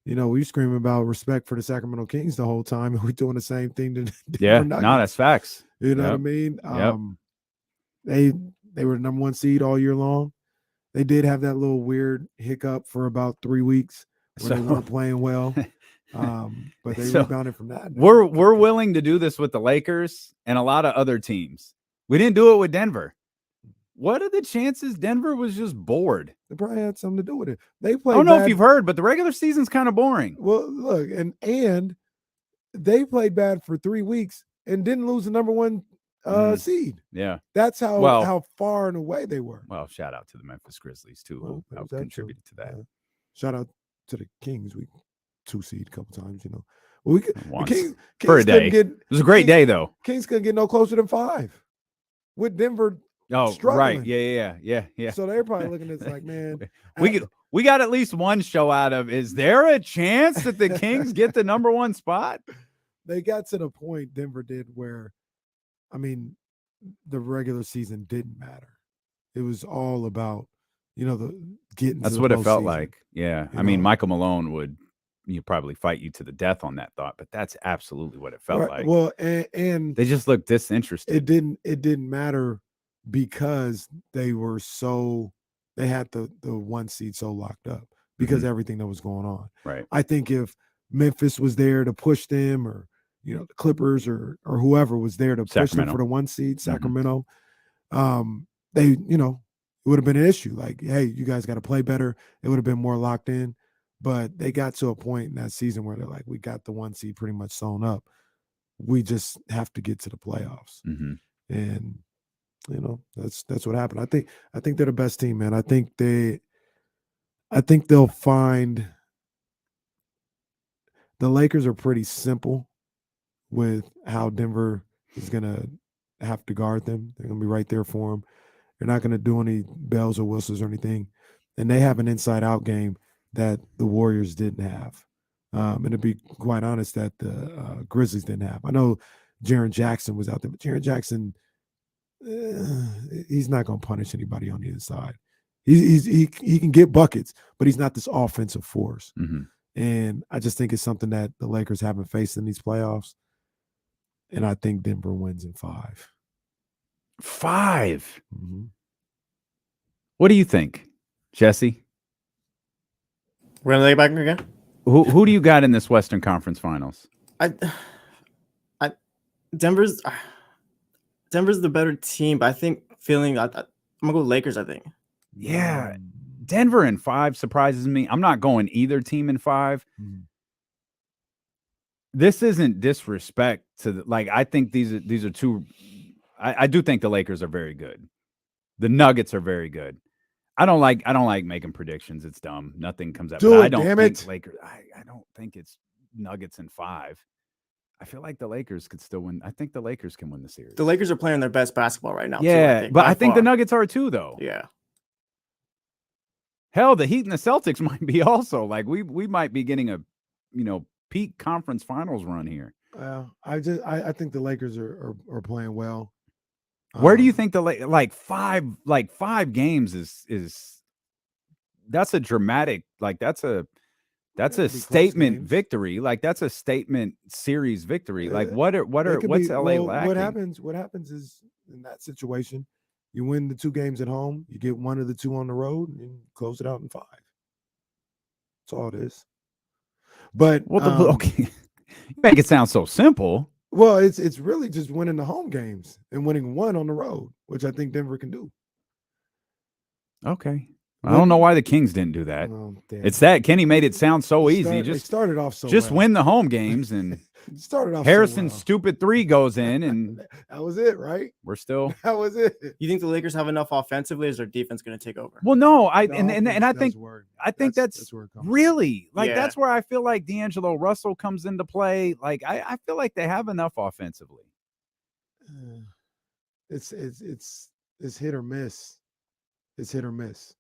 we scream about respect for the Sacramento Kings the whole time, and we're doing the same thing to Denver Nuggets. No, that's facts. You know what I mean? They were the number 1 seed all year long. They did have that little weird hiccup for about 3 weeks when they weren't playing well. But they So, rebounded from that. We're willing to do this with the Lakers and a lot of other teams. We didn't do it with Denver. What are the chances Denver was just bored? They probably had something to do with it. They played. I don't know if you've heard, but the regular season's kind of boring. Well, look, and they played bad for 3 weeks and didn't lose the number 1 seed. Yeah, that's how far and away they were. Well, shout out to the Memphis Grizzlies too, who helped contributed to that. Shout out to the Kings. We 2 seed a couple times, you know. Well, we Kings for a day. It was a great day though. Kings couldn't get no closer than 5 with Denver. Oh, struggling. Right. Yeah. So they're probably looking at it like, man, we got at least one show out of. Is there a chance that the Kings get the number 1 spot? They got to the point Denver did where, I mean, the regular season didn't matter. It was all about, you know, the getting. That's to the what it felt postseason. like. Yeah. You I mean, know? Michael Malone would probably fight you to the death on that thought, but that's absolutely what it felt like. Well, and they just looked disinterested. It didn't matter because they had the 1 seed so locked up because everything that was going on. Right. I think if Memphis was there to push them, or you know, the Clippers or whoever was there to push them for the 1 seed, Sacramento, they, you know, it would have been an issue. Like, hey, you guys got to play better. It would have been more locked in. But they got to a point in that season where they're like, we got the 1 seed pretty much sewn up. We just have to get to the playoffs. And you know, that's what happened. I think they're the best team, man. I think they'll find. The Lakers are pretty simple with how Denver is gonna have to guard them. They're gonna be right there for them. They're not gonna do any bells or whistles or anything, and they have an inside-out game that the Warriors didn't have. And to be quite honest, that the Grizzlies didn't have. I know Jaren Jackson was out there, but Jaren Jackson, he's not going to punish anybody on the inside. He can get buckets, but he's not this offensive force. And I just think it's something that the Lakers haven't faced in these playoffs. And I think Denver wins in 5. 5? What do you think, Jesse? We're gonna lay back again. Who do you got in this Western Conference Finals? Denver's the better team, but I think I'm gonna go Lakers. I think. Yeah, Denver in 5 surprises me. I'm not going either team in 5. This isn't disrespect to I think these are two. I do think the Lakers are very good. The Nuggets are very good. I don't like making predictions. It's dumb. Nothing comes out. I don't think Lakers. I don't think it's Nuggets in 5. I feel like the Lakers could still win. I think the Lakers can win the series. The Lakers are playing their best basketball right now. Yeah, too, but I think the Nuggets are too, though. Yeah. Hell, the Heat and the Celtics might be also. Like we might be getting a, peak conference finals run here. I think the Lakers are playing well. Where do you think the five games is that's a dramatic, that's a statement victory. Like that's a statement series victory. Like what's LA lacking? What happens is in that situation, you win the 2 games at home, you get 1 of the 2 on the road, and close it out in 5. That's all it is. But okay, you make it sound so simple. Well, it's really just winning the home games and winning 1 on the road, which I think Denver can do. Okay. I don't know why the Kings didn't do that. It's that Kenny made it sound so easy. Just started off so just well. win the home games, and started off Harrison's so well. stupid 3 goes in, and that was it, right? We're still. That was it. You think the Lakers have enough offensively? Or is their defense going to take over? Well, no, I think that's really that's where I feel like D'Angelo Russell comes into play. Like I feel like they have enough offensively. It's hit or miss. It's hit or miss.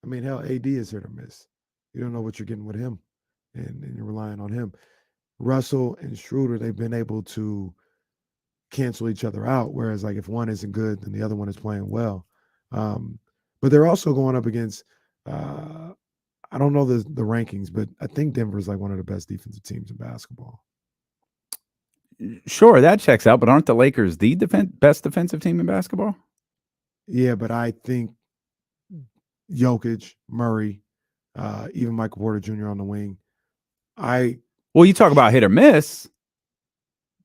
I mean, hell, AD is hit or miss. You don't know what you're getting with him, and you're relying on him. Russell and Schroeder, they've been able to cancel each other out, whereas like if one isn't good, then the other one is playing well. But they're also going up against I don't know the rankings, but I think Denver's like one of the best defensive teams in basketball. Sure, that checks out, but aren't the Lakers the best defensive team in basketball? Yeah, but I think Jokic, Murray, even Michael Porter Jr. on the wing, I Well, you talk about hit or miss.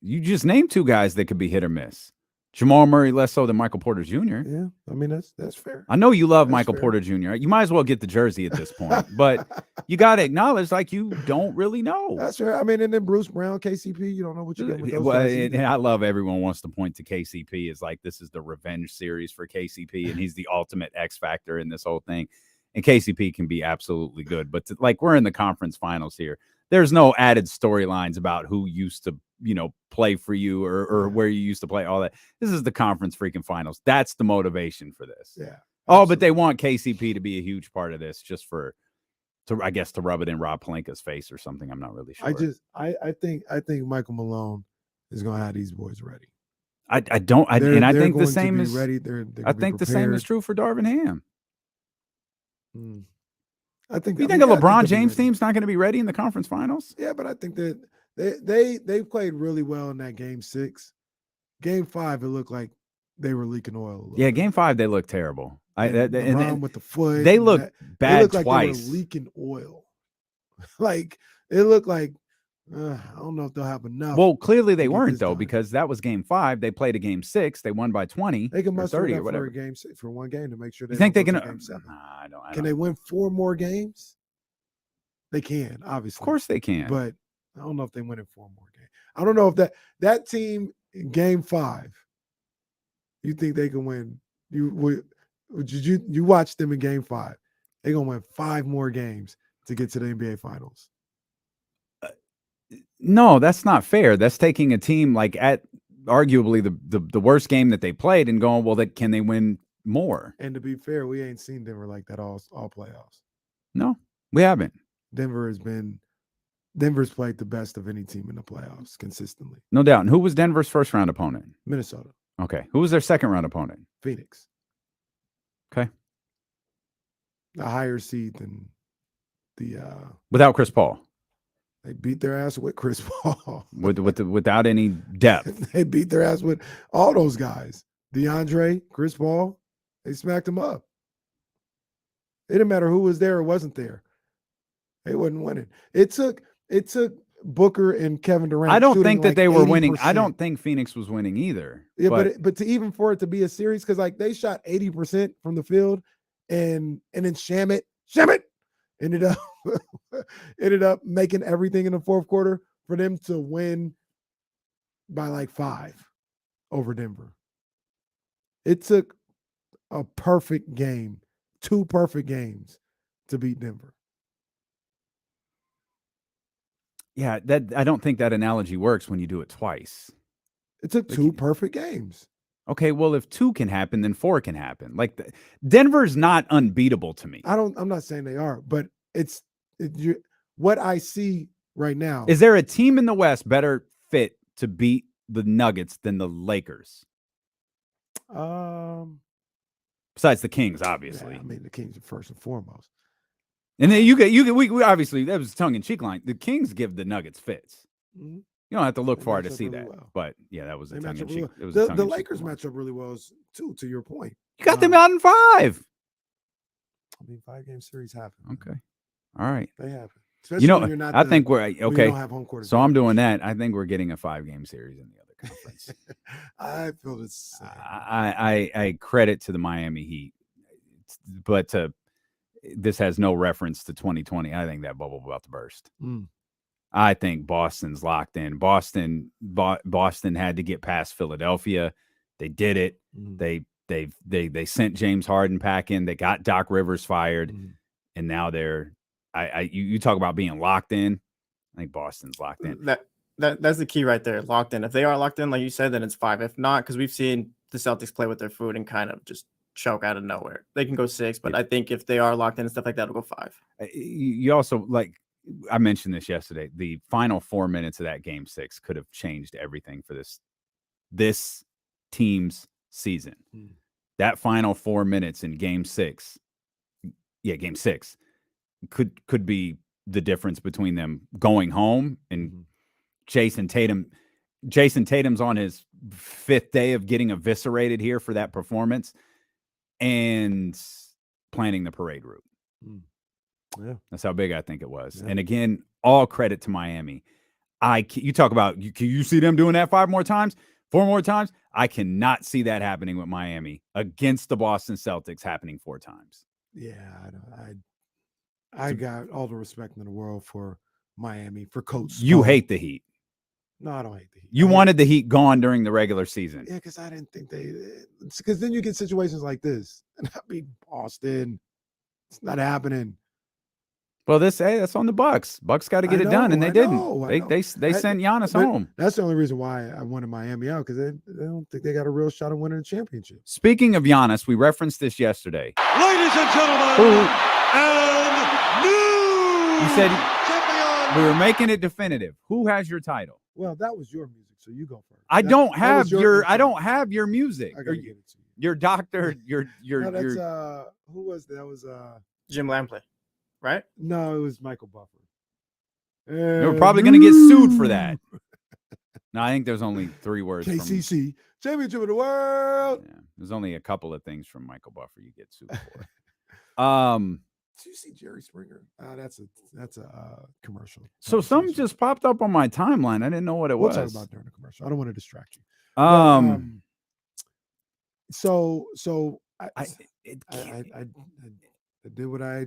You just named two guys that could be hit or miss. Jamal Murray less so than Michael Porter Jr. Yeah, I mean that's fair. I know you love That's Michael fair. Porter Jr. You might as well get the jersey at this point, but you got to acknowledge like you don't really know. That's fair. I mean, and then Bruce Brown, KCP, you don't know what you're getting with those Well, guys and either. I love everyone wants to point to KCP as like this is the revenge series for KCP, and he's the ultimate X factor in this whole thing. And KCP can be absolutely good, but like we're in the conference finals here. There's no added storylines about who used to, play for you or where you used to play, all that. This is the conference freaking finals. That's the motivation for this. Yeah. Oh, but they want KCP to be a huge part of this just to rub it in Rob Pelinka's face or something. I'm not really sure. I think Michael Malone is going to have these boys ready. I think the same is ready. I think the same is true for Darvin Ham. I think you think a LeBron James team's not going to be ready in the conference finals? Yeah, but I think that they played really well in that game 6. Game 5, it looked like they were leaking oil. Yeah, game 5 they looked terrible. And with the foot, they looked bad they looked like twice. They were leaking oil. Like it looked like I don't know if they'll have enough. Well, clearly they weren't though, because that was game 5. They played a game 6. They won by 20. They can muster 30 up or whatever. for a game 6 for one game to make sure. You think they can? Game 7. I don't. Can they win 4 more games? They can, obviously. Of course they can. But I don't know if they win in 4 more games. I don't know if that team in game 5. You think they can win? You watch them in game 5. They're gonna win 5 more games to get to the NBA Finals. No, that's not fair. That's taking a team like at arguably the worst game that they played and going, well, can they win more? And to be fair, we ain't seen Denver like that all playoffs. No, we haven't. Denver's played the best of any team in the playoffs consistently. No doubt. And who was Denver's first round opponent? Minnesota. Okay. Who was their second round opponent? Phoenix. Okay. A higher seed than the without Chris Paul. They beat their ass with Chris Paul. without any depth. They beat their ass with all those guys. DeAndre, Chris Paul, they smacked them up. It didn't matter who was there or wasn't there. They wasn't winning. It took Booker and Kevin Durant. I don't think that they were 80%. winning. I don't think Phoenix was winning either. Yeah, but to even for it to be a series, because like they shot 80% from the field, and then Shamit ended up making everything in the fourth quarter for them to win by like 5 over Denver. It took a perfect game, 2 perfect games to beat Denver. Yeah, I don't think that analogy works when you do it twice. It took 2 perfect games. Okay, well, if 2 can happen, then 4 can happen. Like Denver's not unbeatable to me. I'm not saying they are, but what I see right now. Is there a team in the West better fit to beat the Nuggets than the Lakers? Besides the Kings, obviously. Yeah, I mean, the Kings are first and foremost. And then we obviously, that was a tongue-in-cheek line. The Kings give the Nuggets fits. Mm-hmm. You don't have to look far to see really that. well. But yeah, that was a tongue-in-cheek. Really well. The Lakers match up really well too. To your point, you got them out in 5. I mean, 5-game series happen. Okay, all right. They happen. Especially when you're not. I think we're okay. You don't have home court. So I'm doing that. I think we're getting a 5-game series in the other conference. I feel the same. I credit to the Miami Heat, but this has no reference to 2020. I think that bubble about to burst. I think Boston's locked in. Boston had to get past Philadelphia. They did it. They sent James Harden packing. They got Doc Rivers fired, and now they're. You talk about being locked in. I think Boston's locked in. That's the key right there. Locked in. If they are locked in, like you said, then it's 5. If not, because we've seen the Celtics play with their food and kind of just choke out of nowhere. They can go 6, but I think if they are locked in and stuff like that, it'll go 5. You also, like I mentioned this yesterday, the final 4 minutes of that game 6 could have changed everything for this team's season. That final 4 minutes in game 6, game 6 could be the difference between them going home and Jason Tatum's on his 5th day of getting eviscerated here for that performance and planning the parade route. Yeah. That's how big I think it was. Yeah. And again, all credit to Miami. You talk about, can you see them doing that 4 more times? I cannot see that happening with Miami against the Boston Celtics happening 4 times. Yeah, I got all the respect in the world for Miami, for Coach Spo. You hate the Heat. No, I don't hate the Heat. You wanted the Heat gone during the regular season. Yeah, because I didn't think because then you get situations like this. And I beat Boston. It's not happening. Well, that's on the Bucks. Bucks got to get it done, and they didn't. They sent Giannis home. That's the only reason why I wanted Miami out, because they don't think they got a real shot at winning the championship. Speaking of Giannis, we referenced this yesterday. Ladies and gentlemen, and new You said champion. we were making it definitive. Who has your title? Well, that was your music, so you go first. I don't have your music. I gotta give it to you. Your doctor, No, that's who was that? That was Jim Lampley, right? no, it was Michael Buffer. You're probably going to get sued for that. No, I think there's only 3 words. KCC championship of the world. Yeah, there's only a couple of things from Michael Buffer you get sued for. Did you see Jerry Springer? That's a commercial. So something just popped up on my timeline. I didn't know what it We'll was. talk about during the commercial. I don't want to distract you. So I did what I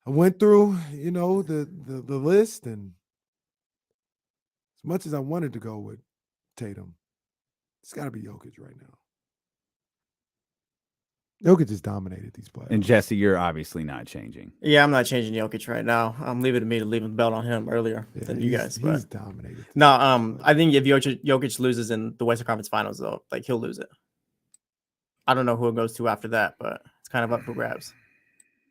went through, the list, and as much as I wanted to go with Tatum, it's got to be Jokic right now. Jokic just dominated these playoffs. And Jesse, you're obviously not changing. Yeah, I'm not changing Jokic right now. I'm leaving it to me to leave the belt on him earlier than you guys. He's dominated. No, I think if Jokic loses in the Western Conference Finals, though, like, he'll lose it. I don't know who it goes to after that, but it's kind of up for grabs.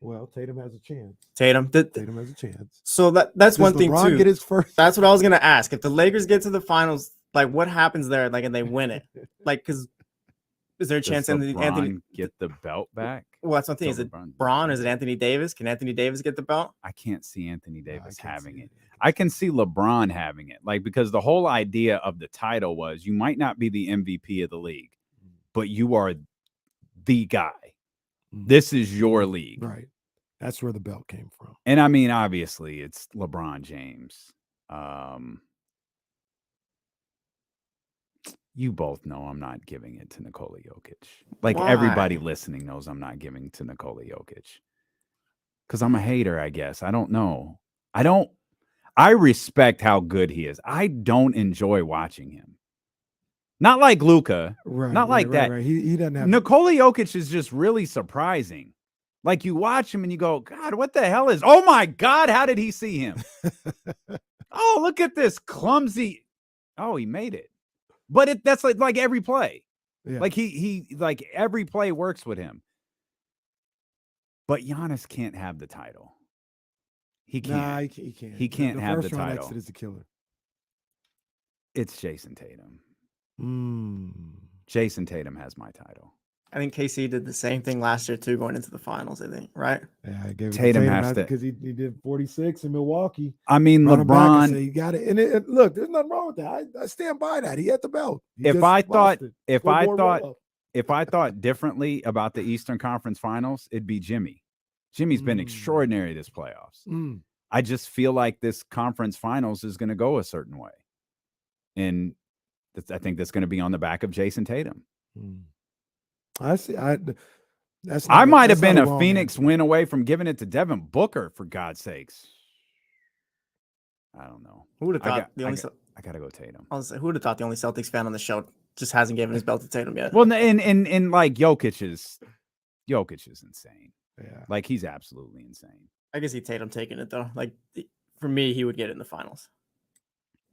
Well, Tatum has a chance. Tatum has a chance. So that's Does one thing LeBron too. Get his first? That's what I was gonna ask. If the Lakers get to the finals, like, what happens there? Like, and they win it, like, because is there a chance Anthony get the belt back? Well, that's one thing. Is it Braun? Is it Anthony Davis? Can Anthony Davis get the belt? I can't see Anthony Davis having it. I can see LeBron having it, like, because the whole idea of the title was you might not be the MVP of the league, but you are the guy. This is your league. Right. That's where the belt came from. And I mean, obviously, it's LeBron James. You both know I'm not giving it to Nikola Jokic. Like, Why? everybody listening knows I'm not giving to Nikola Jokic. Because I'm a hater, I guess. I don't know. I respect how good he is. I don't enjoy watching him. Not like Luka. Right. Not like that. Right. He doesn't have Nikola Jokic is just really surprising. Like, you watch him and you go, God, what the hell is? Oh my God, how did he see him? Oh, look at this clumsy. Oh, he made it. But that's like every play. Yeah. Like he like every play works with him. But Giannis can't have the title. He can't. Nah, he can't. He can't have the first round title. exit is the killer. It's Jason Tatum. Jason Tatum has my title. I think KC did the same thing last year too, going into the finals. I think, right? Yeah, I gave Tatum has to, because he did 46 in Milwaukee. I mean, LeBron. He got it, and look, there's nothing wrong with that. I stand by that. He had the belt. If I thought differently about the Eastern Conference Finals, it'd be Jimmy. Jimmy's been extraordinary this playoffs. I just feel like this conference finals is going to go a certain way, and I think that's going to be on the back of Jason Tatum. I see. I might have been a Phoenix win away from giving it to Devin Booker, for God's sakes. I don't know. Who would have thought I gotta go Tatum. I was who would have thought the only Celtics fan on the show just hasn't given his belt to Tatum yet? Well, and like Jokic is insane. Yeah, like, he's absolutely insane. I can see Tatum taking it though. Like, for me, he would get it in the finals,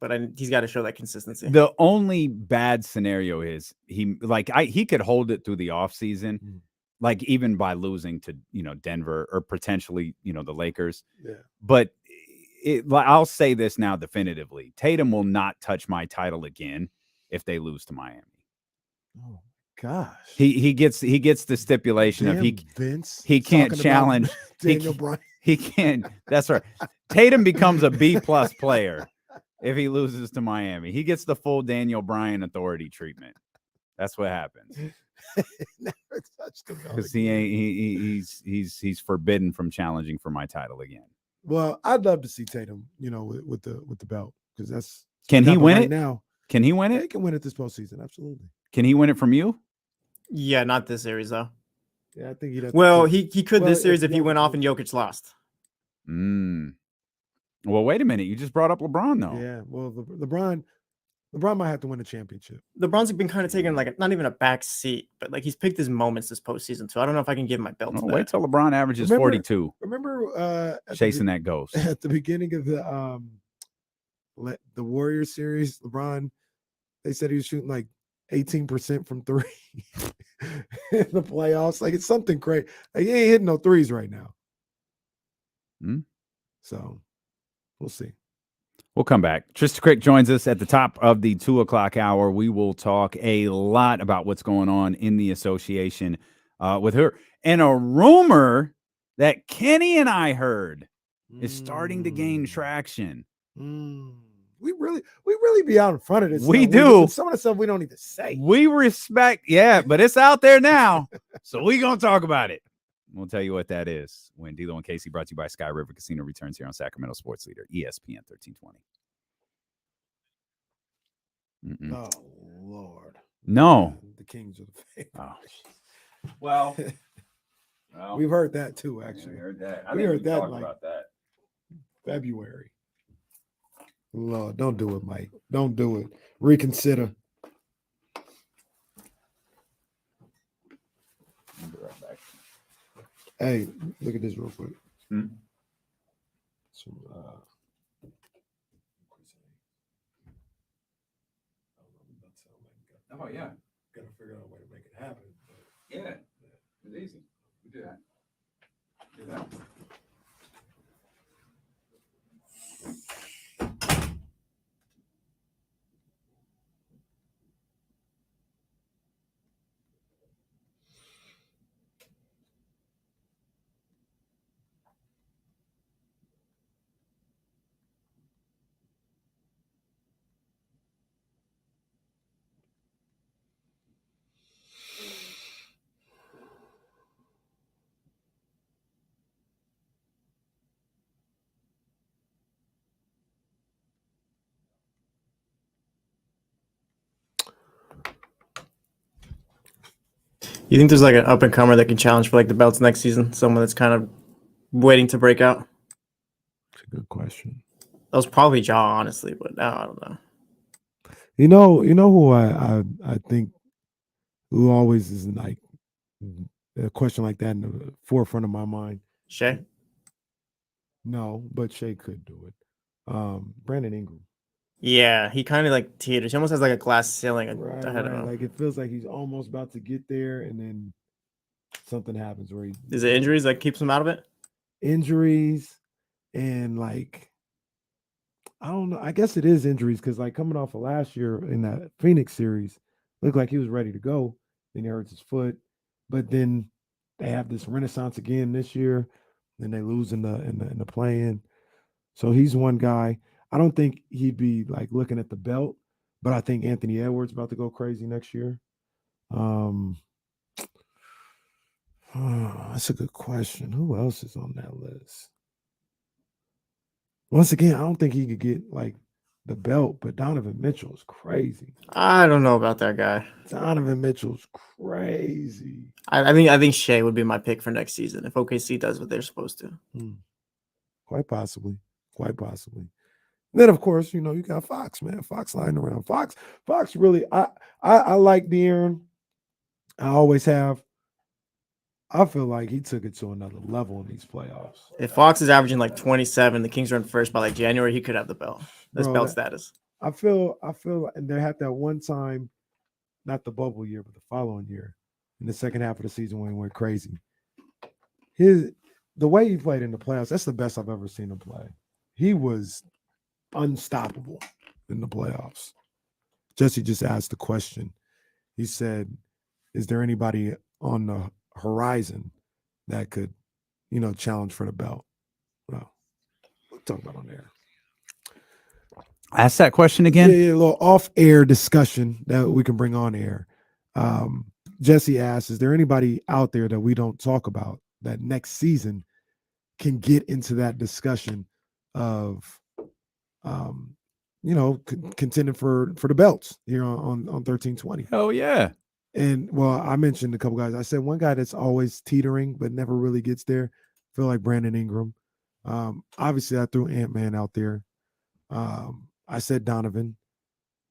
but he's got to show that consistency. The only bad scenario is he could hold it through the offseason, like, even by losing to Denver or potentially the Lakers. Yeah, but I'll say this now definitively: Tatum will not touch my title again if they lose to Miami. Oh gosh, he gets the stipulation of he can't challenge Daniel Bryan. He can't. That's right. Tatum becomes a B+ player if he loses to Miami. He gets the full Daniel Bryan authority treatment. That's what happens. Never touched him because he's forbidden from challenging for my title again. Well, I'd love to see Tatum, with the belt, because that's Can he win right it now. Can he win Yeah, it? he can win it this postseason. Absolutely. Can he win it from you? Yeah, not this series though. Yeah, I think he'd have Well, to he could well, this series if if he went Jokic off was- and Jokic lost. Well, wait a minute. You just brought up LeBron, though. Yeah, well, LeBron might have to win a championship. LeBron's been kind of taking like not even a back seat, but like he's picked his moments this postseason. So I don't know if I can give my belt to Well, that. wait till LeBron averages 42, Remember chasing that ghost. at the beginning of the Warriors series, LeBron, they said he was shooting like 18% from three in the playoffs. Like, it's something crazy. Like, he ain't hitting no threes right now. So we'll see. We'll come back. Trysta Krick joins us at the top of the 2 o'clock hour. We will talk a lot about what's going on in the association with her. And a rumor that Kenny and I heard is starting to gain traction. We really be out in front of this. We stuff. do. Some of the stuff we don't even say. We respect, but it's out there now. So we're going to talk about it. We'll tell you what that is when D'Lo and Casey, brought to you by Sky River Casino, returns here on Sacramento Sports Leader, ESPN 1320. Oh, Lord. No. The Kings are the favorite. Oh. Well, we've heard that too, actually. We heard that. We heard that like about that. February. Lord, don't do it, Mike. Don't do it. Reconsider. I'll be right back. Hey, look at this real quick. Oh, yeah. Gotta figure out a way to make it happen. Yeah. It's easy. We do that. Do that. You think there's like an up and comer that can challenge for like the belts next season? Someone that's kind of waiting to break out? That's a good question. That was probably Ja, honestly, but now I don't know. You know who I think who always is like a question like that in the forefront of my mind. Shea? No, but Shea could do it. Brandon Ingram. Yeah, he kind of like teeters. He almost has like a glass ceiling ahead of him. Like, it feels like he's almost about to get there, and then something happens where he Is it injuries that keeps him out of it? Injuries and like, I don't know. I guess it is injuries because like coming off of last year in that Phoenix series, looked like he was ready to go. Then he hurts his foot, but then they have this renaissance again this year. Then they lose in the play-in. So he's one guy. I don't think he'd be like looking at the belt, but I think Anthony Edwards about to go crazy next year. That's a good question. Who else is on that list? Once again, I don't think he could get like the belt, but Donovan Mitchell is crazy. I don't know about that guy. Donovan Mitchell's crazy. I think Shea would be my pick for next season if OKC does what they're supposed to. Quite possibly. Then of course, you got Fox, man. Fox lying around. Fox really. I like De'Aaron. I always have. I feel like he took it to another level in these playoffs. If Fox is averaging like 27, the Kings are in first by like January, he could have the belt. That's belt status. I feel and they had that one time, not the bubble year, but the following year, in the second half of the season when he went crazy. The way he played in the playoffs, that's the best I've ever seen him play. He was unstoppable in the playoffs. Jesse just asked the question. He said, is there anybody on the horizon that could, challenge for the belt? Well, we'll talk about on air. Ask that question again. Yeah, a little off-air discussion that we can bring on air. Jesse asked, is there anybody out there that we don't talk about that next season can get into that discussion of, contending for the belts here on 1320. Hell yeah. And well, I mentioned a couple guys. I said one guy that's always teetering but never really gets there. I feel like Brandon Ingram. Obviously, I threw Ant-Man out there. I said Donovan,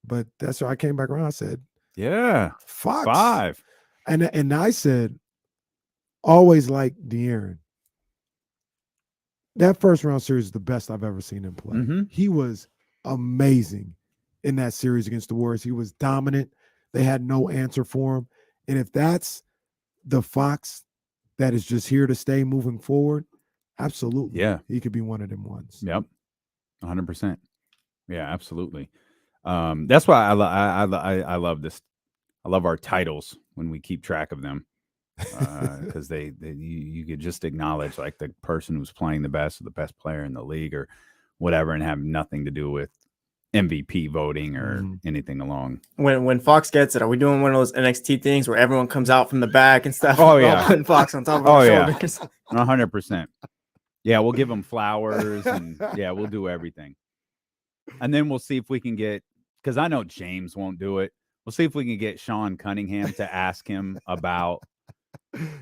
but that's where I came back around. I said, yeah, Fox. 5. And I said, always like De'Aaron. That first round series is the best I've ever seen him play. Mm-hmm. He was amazing in that series against the Warriors. He was dominant. They had no answer for him. And if that's the Fox that is just here to stay moving forward, absolutely. Yeah. He could be one of them ones. Yep. 100%. Yeah, absolutely. That's why I love this. I love our titles when we keep track of them. Because you could just acknowledge like the person who's playing the best or the best player in the league or whatever, and have nothing to do with MVP voting or anything along. When Fox gets it, are we doing one of those NXT things where everyone comes out from the back and stuff? Oh yeah, putting Fox on top of our shoulders. 100%. Yeah, we'll give them flowers and yeah, we'll do everything, and then we'll see if we can get, because I know James won't do it. We'll see if we can get Sean Cunningham to ask him about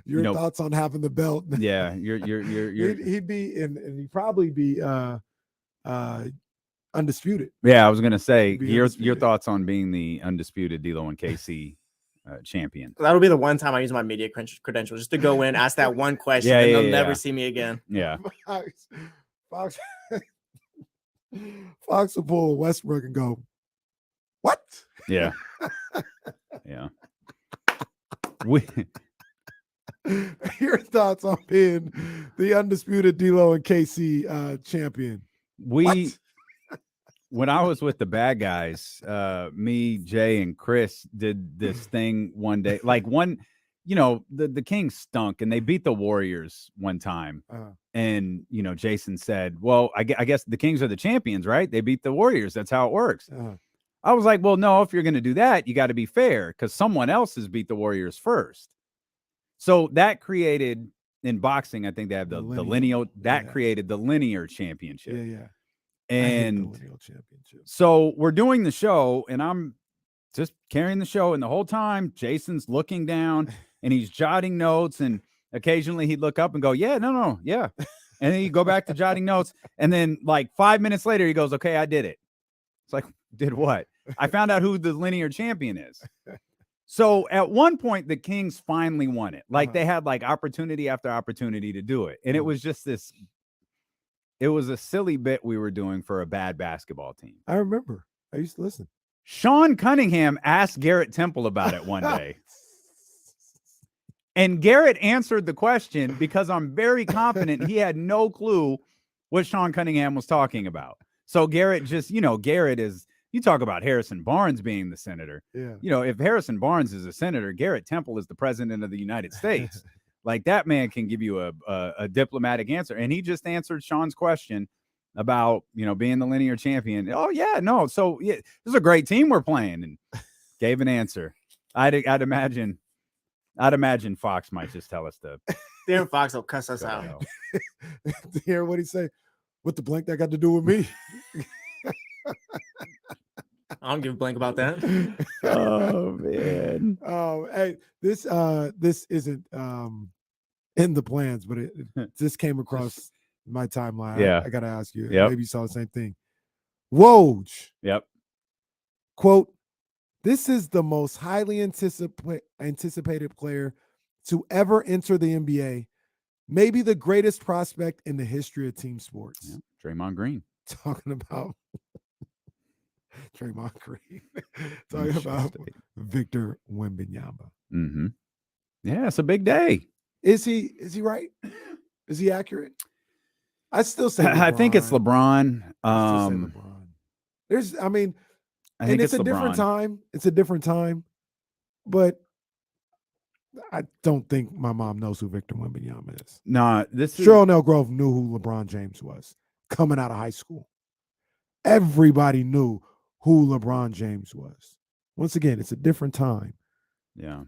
your thoughts on having the belt. Yeah, he'd be and he'd probably be undisputed. Yeah, I was gonna say your thoughts on being the undisputed D'Lo and KC champion. That'll be the one time I use my media credentials just to go in, ask that one question, and they'll never see me again. Yeah, Fox will pull Westbrook and go, what? Yeah, yeah. Your thoughts on being the undisputed D'Lo and KC champion? When I was with the bad guys, me, Jay, and Chris did this thing one day. Like the Kings stunk and they beat the Warriors one time. And Jason said, "Well, I guess the Kings are the champions, right? They beat the Warriors. That's how it works." I was like, "Well, no. If you're going to do that, you got to be fair because someone else has beat the Warriors first." So that created, in boxing, I think they have the lineal. That created the linear championship. Yeah. And so we're doing the show, and I'm just carrying the show, and the whole time Jason's looking down and he's jotting notes, and occasionally he'd look up and go, "Yeah, no, yeah," and then he'd go back to jotting notes, and then like 5 minutes later he goes, "Okay, I did it." It's like, did what? I found out who the linear champion is. So at one point, the Kings finally won it. Like they had like opportunity after opportunity to do it. And it was just it was a silly bit we were doing for a bad basketball team. I remember. I used to listen. Sean Cunningham asked Garrett Temple about it one day. And Garrett answered the question because I'm very confident he had no clue what Sean Cunningham was talking about. So Garrett just, Garrett is, you talk about Harrison Barnes being the senator. Yeah. If Harrison Barnes is a senator, Garrett Temple is the president of the United States. Like that man can give you a diplomatic answer. And he just answered Sean's question about, being the linear champion. Oh yeah, no. So yeah, this is a great team we're playing, and gave an answer. I'd imagine Fox might just tell us to. Darren Fox will cuss us out. Hear what he say? What the blank that got to do with me? I don't give a blank about that. Oh man. Oh, hey, this isn't in the plans, but it just came across my timeline. Yeah, I gotta ask you. Yep. Maybe you saw the same thing. Woj. Yep. Quote: "This is the most highly anticipated player to ever enter the NBA. Maybe the greatest prospect in the history of team sports." Yeah. Draymond Green. Talking about Draymond Green. Talking about Victor Wembanyama. Mm-hmm. Yeah, it's a big day. Is he right? Is he accurate? I still say LeBron. I think it's LeBron. I think it's a different time. It's a different time, but I don't think my mom knows who Victor Wembanyama is. Nah, this is Cheryl Grove knew who LeBron James was coming out of high school. Everybody knew who LeBron James was. Once again, it's a different time. Yeah.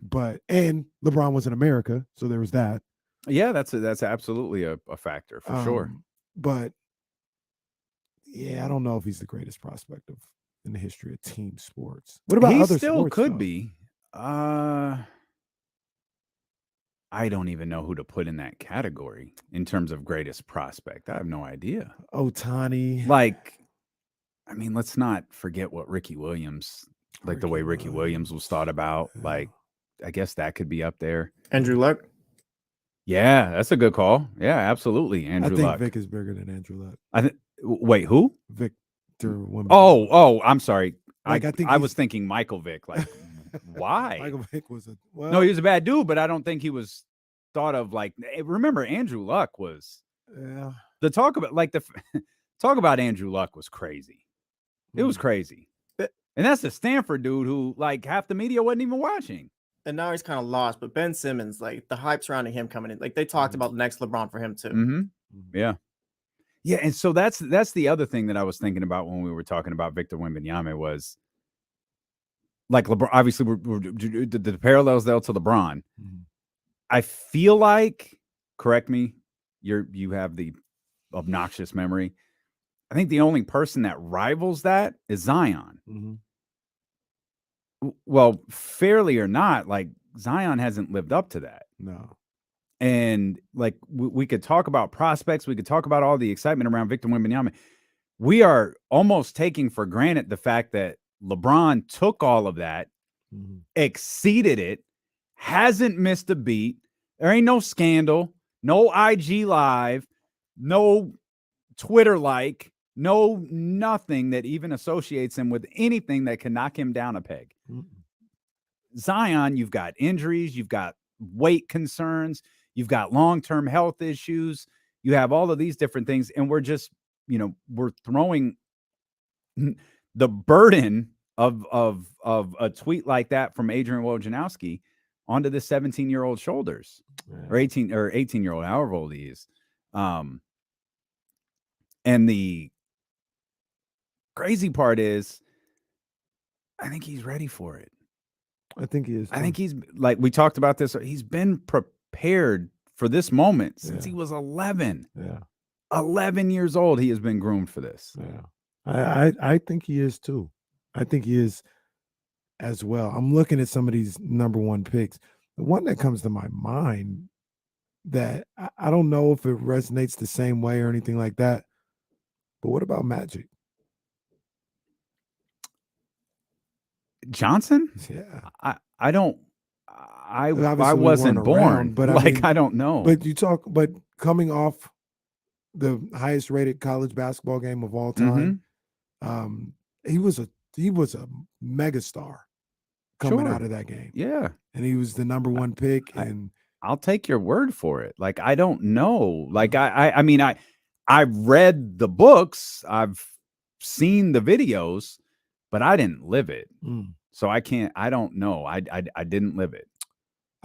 And LeBron was in America, so there was that. Yeah, that's absolutely a factor for sure. But yeah, I don't know if he's the greatest prospect in the history of team sports. What about He other still sports? could though? be. I don't even know who to put in that category in terms of greatest prospect. I have no idea. Ohtani. Like, I mean, let's not forget what Ricky Williams, like the way Ricky Williams was thought about. Yeah. Like, I guess that could be up there. Andrew Luck. Yeah, that's a good call. Yeah, absolutely. Andrew I think Luck. Vic is bigger than Andrew Luck. Wait, who? Victor Wembanyama. Oh, I'm sorry. Like, I think I was thinking Michael Vick. Like, why? Michael Vick was no, he was a bad dude, but I don't think he was thought of like. Remember, Andrew Luck was. Yeah. The talk about talk about Andrew Luck was crazy. It was crazy, and that's the Stanford dude who like half the media wasn't even watching. And now he's kind of lost. But Ben Simmons, like the hype surrounding him coming in, like they talked about the next LeBron for him too. Mm-hmm. Yeah. Yeah, and so that's the other thing that I was thinking about when we were talking about Victor Wembanyama was like LeBron. Obviously, the parallels there to LeBron. Mm-hmm. I feel like, correct me, you have the obnoxious memory. I think the only person that rivals that is Zion. Mm-hmm. Well, fairly or not, like Zion hasn't lived up to that. No. And like we could talk about prospects, we could talk about all the excitement around Victor Wembanyama. We are almost taking for granted the fact that LeBron took all of that, exceeded it, hasn't missed a beat. There ain't no scandal, no IG live, no Twitter like, no nothing that even associates him with anything that can knock him down a peg. Zion, you've got injuries, you've got weight concerns, you've got long-term health issues, you have all of these different things, and we're just, we're throwing the burden of a tweet like that from Adrian Wojnarowski onto the 17-year-old shoulders, or 18-year-old, however old he is. And the crazy part is, I think he's ready for it. I think he is. I think he's, like we talked about this, he's been prepared for this moment since he was 11. Yeah. 11 years old, he has been groomed for this. Yeah. I think he is too. I think he is as well. I'm looking at some of these number one picks. The one that comes to my mind that I don't know if it resonates the same way or anything like that, but what about Magic Johnson? Yeah. I don't. I Obviously we wasn't weren't born, around, but I don't know. But coming off the highest rated college basketball game of all time, he was a megastar coming out of that game. Yeah. And he was the number one pick. And I'll take your word for it. Like, I don't know. Like, I mean, I've read the books, I've seen the videos, but I didn't live it. So I don't know. I didn't live it.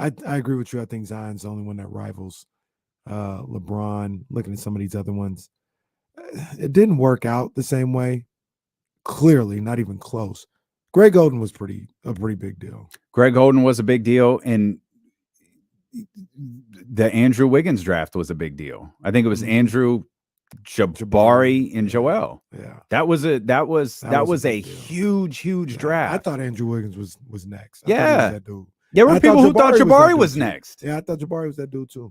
I agree with you. I think Zion's the only one that rivals LeBron. Looking at some of these other ones, it didn't work out the same way. Clearly, not even close. Greg Oden was a pretty big deal. Greg Oden was a big deal, and the Andrew Wiggins draft was a big deal. I think it was Andrew, Jabari, and Joel. Yeah, that was a huge draft. I thought Andrew Wiggins was next. Yeah, he was that dude. There were people who thought Jabari was next. Yeah, I thought Jabari was that dude too.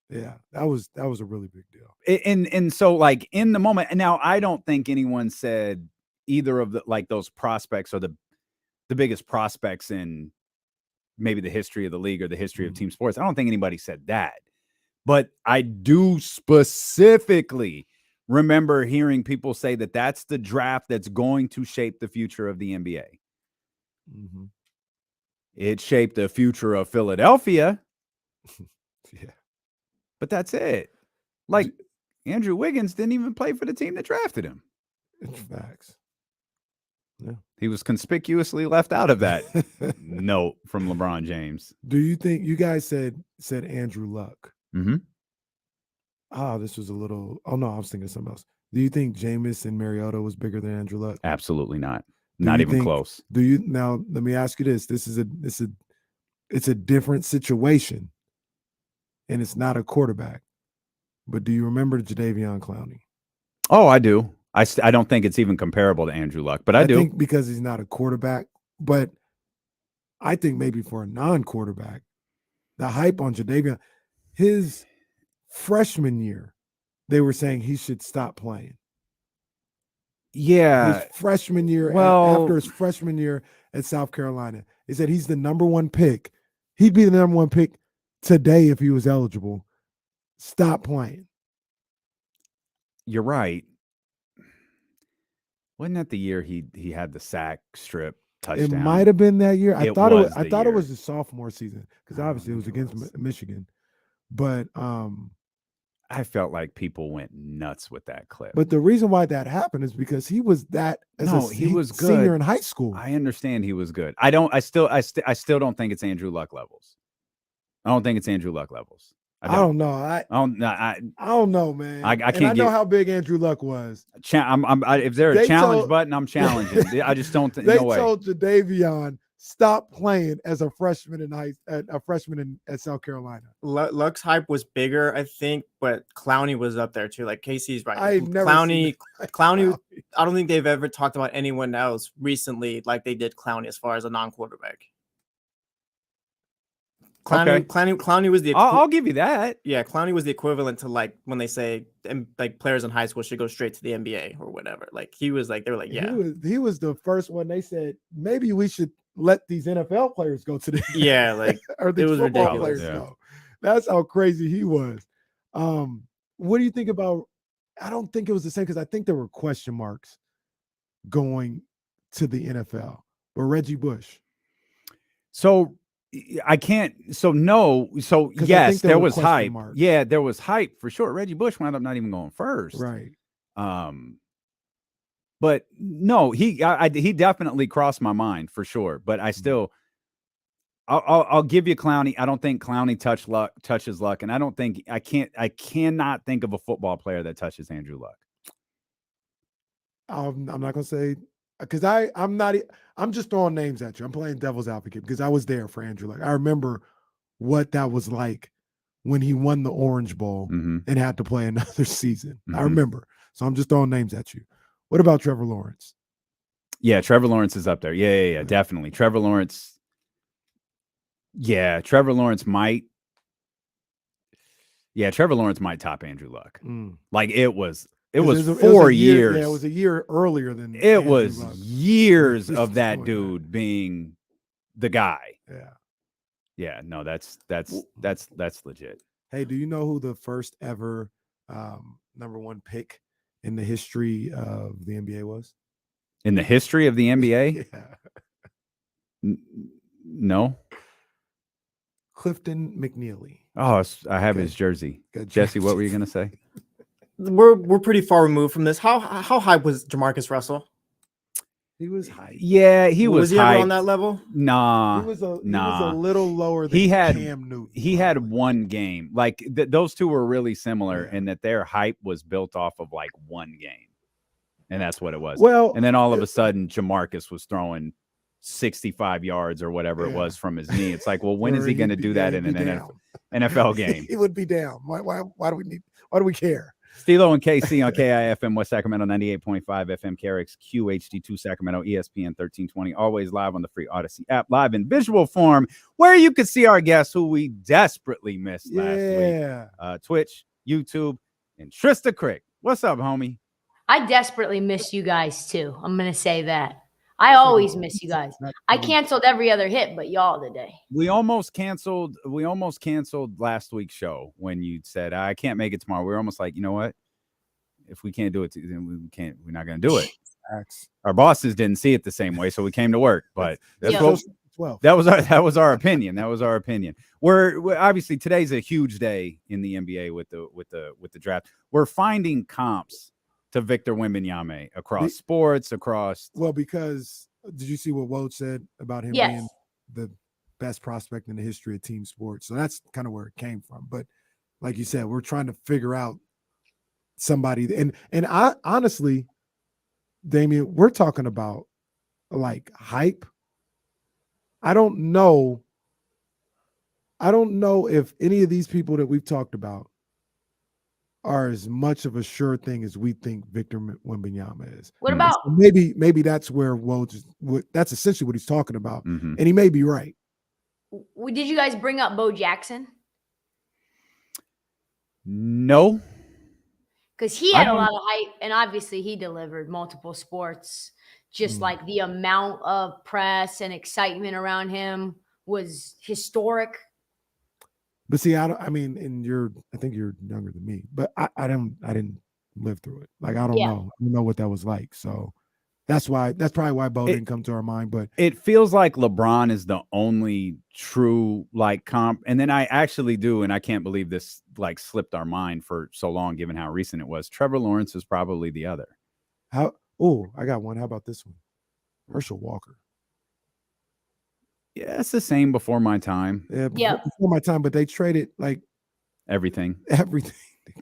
Yeah, that was a really big deal. And so, like, in the moment, and now I don't think anyone said either of those prospects are the biggest prospects in maybe the history of the league or the history of team sports. I don't think anybody said that, but I do specifically remember hearing people say that that's the draft that's going to shape the future of the NBA. It shaped the future of Philadelphia. Yeah. But that's it. Like, Andrew Wiggins didn't even play for the team that drafted him. It's facts. Yeah. He was conspicuously left out of that note from LeBron James. Do you think you guys said Andrew Luck? Mm-hmm. This was a little. Oh no, I was thinking of something else. Do you think Jameis and Mariota was bigger than Andrew Luck? Absolutely not. Not even close. Do you now? Let me ask you this. It's a different situation. and it's not a quarterback. But do you remember Jadeveon Clowney? Oh, I do. I don't think it's even comparable to Andrew Luck, but I do. think because he's not a quarterback, but I think maybe for a non-quarterback, the hype on Jadeveon, his freshman year, they were saying he should stop playing. Yeah. His freshman year, Well, after his freshman year at South Carolina, he said he's the number one pick. He'd be the number one pick today if he was eligible. Stop playing. You're right. Wasn't that the year he had the sack strip touchdown? It might have been that year. I thought year. it was the sophomore season because obviously it was against Michigan. But I felt like people went nuts with that clip. But the reason why that happened is because he was that he was good. Senior in high school. I understand he was good. I still don't think it's Andrew Luck levels. I don't think it's Andrew Luck levels. I don't know. I don't know, man. I can't know how big Andrew Luck was. If there's a challenge button, I'm challenging. I just don't think. They no way. told Jadeveon stop playing as a freshman at South Carolina. Luck's hype was bigger, I think, but Clowney was up there too. Like Casey's right. I've never Clowney. I don't think they've ever talked about anyone else recently like they did Clowney as far as a non-quarterback. Clowney was the. I'll give you that. Yeah, Clowney was the equivalent to like when they say like players in high school should go straight to the NBA or whatever. Like he was like they were like he was the first one. They said maybe we should let these NFL players go to the like or these it was football ridiculous. players go. That's how crazy he was. What do you think about? I don't think it was the same because I think there were question marks going to the NFL. But Reggie Bush. So I can't. So no. So yes, there was hype. Marks. Yeah, there was hype for sure. Reggie Bush wound up not even going first. Right. But no, he definitely crossed my mind for sure. But I still, I'll give you Clowney. I don't think Clowney touches Luck, and I cannot think of a football player that touches Andrew Luck. I'm not gonna say because I'm just throwing names at you. I'm playing devil's advocate because I was there for Andrew Luck. I remember what that was like when he won the Orange Bowl and had to play another season. I remember. So I'm just throwing names at you. What about Trevor Lawrence? Yeah, Trevor Lawrence is up there. Yeah, definitely. Trevor Lawrence. Yeah, Trevor Lawrence might. Yeah, Trevor Lawrence might top Andrew Luck. Like it was 4 years. Yeah, it was a year earlier than it Andrew was Luck. Years of that dude being the guy. Yeah. No, that's legit. Hey, do you know who the first ever number one pick in the history of the NBA was? In the history of the NBA? Yeah. No. Clifton McNeely. Oh, I have his jersey. Jesse, what were you going to say? We're pretty far removed from this. How high was Jamarcus Russell? He was high. Yeah, he was he high ever on that level? Nah. He was a little lower than Cam Newton. He had one game. Like those two were really similar in that their hype was built off of like one game. And that's what it was. Well, and then all of a sudden Jamarcus was throwing 65 yards or whatever it was from his knee. It's like, well, when is he going to do that in an NFL game? He would be down. Why do we care? Stilo and KC on KIFM West Sacramento 98.5 FM KRX QHD2 Sacramento ESPN 1320. Always live on the free Odyssey app, live in visual form, where you could see our guests who we desperately missed last week. Twitch, YouTube, and Trysta Krick. What's up, homie? I desperately miss you guys too. I'm gonna say that. I always miss you guys. I canceled every other hit, but y'all today. We almost canceled last week's show when you said I can't make it tomorrow. We were almost like, you know what? If we can't do it, then we're not gonna do it. Our bosses didn't see it the same way, so we came to work. But that's that was our opinion. That was our opinion. We're obviously today's a huge day in the NBA with the draft. We're finding comps to Victor Wembanyama across sports, because did you see what Woj said about him being the best prospect in the history of team sports? So that's kind of where it came from. But like you said, we're trying to figure out somebody. And I honestly, Damian, we're talking about like hype. I don't know. I don't know if any of these people that we've talked about are as much of a sure thing as we think Victor Wembanyama is. What about So maybe that's where that's essentially what he's talking about, and he may be right. did you guys bring up Bo Jackson? No. Because he had a lot of hype, and obviously he delivered multiple sports. Just like the amount of press and excitement around him was historic. But see, I think you're younger than me, but I didn't live through it. Like I don't know what that was like. So that's probably why Bo didn't come to our mind. But it feels like LeBron is the only true like comp. And then I actually do, and I can't believe this like slipped our mind for so long, given how recent it was. Trevor Lawrence is probably the other. I got one. How about this one? Herschel Walker. Yeah, it's the same before my time. Yeah, before my time, but they traded like everything.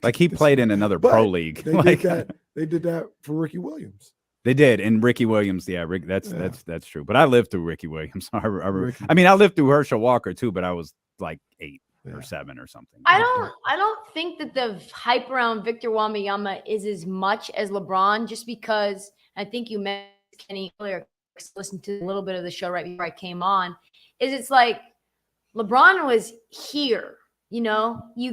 Like he played in another pro league. They did that for Ricky Williams. They did, and Ricky Williams. Yeah, that's true. But I lived through Ricky Williams. I lived through Herschel Walker too, but I was like 8 or 7 or something. I don't think that the hype around Victor Wembanyama is as much as LeBron, just because I think you mentioned Kenny earlier. Listened to a little bit of the show right before I came on. It's like LeBron was here. You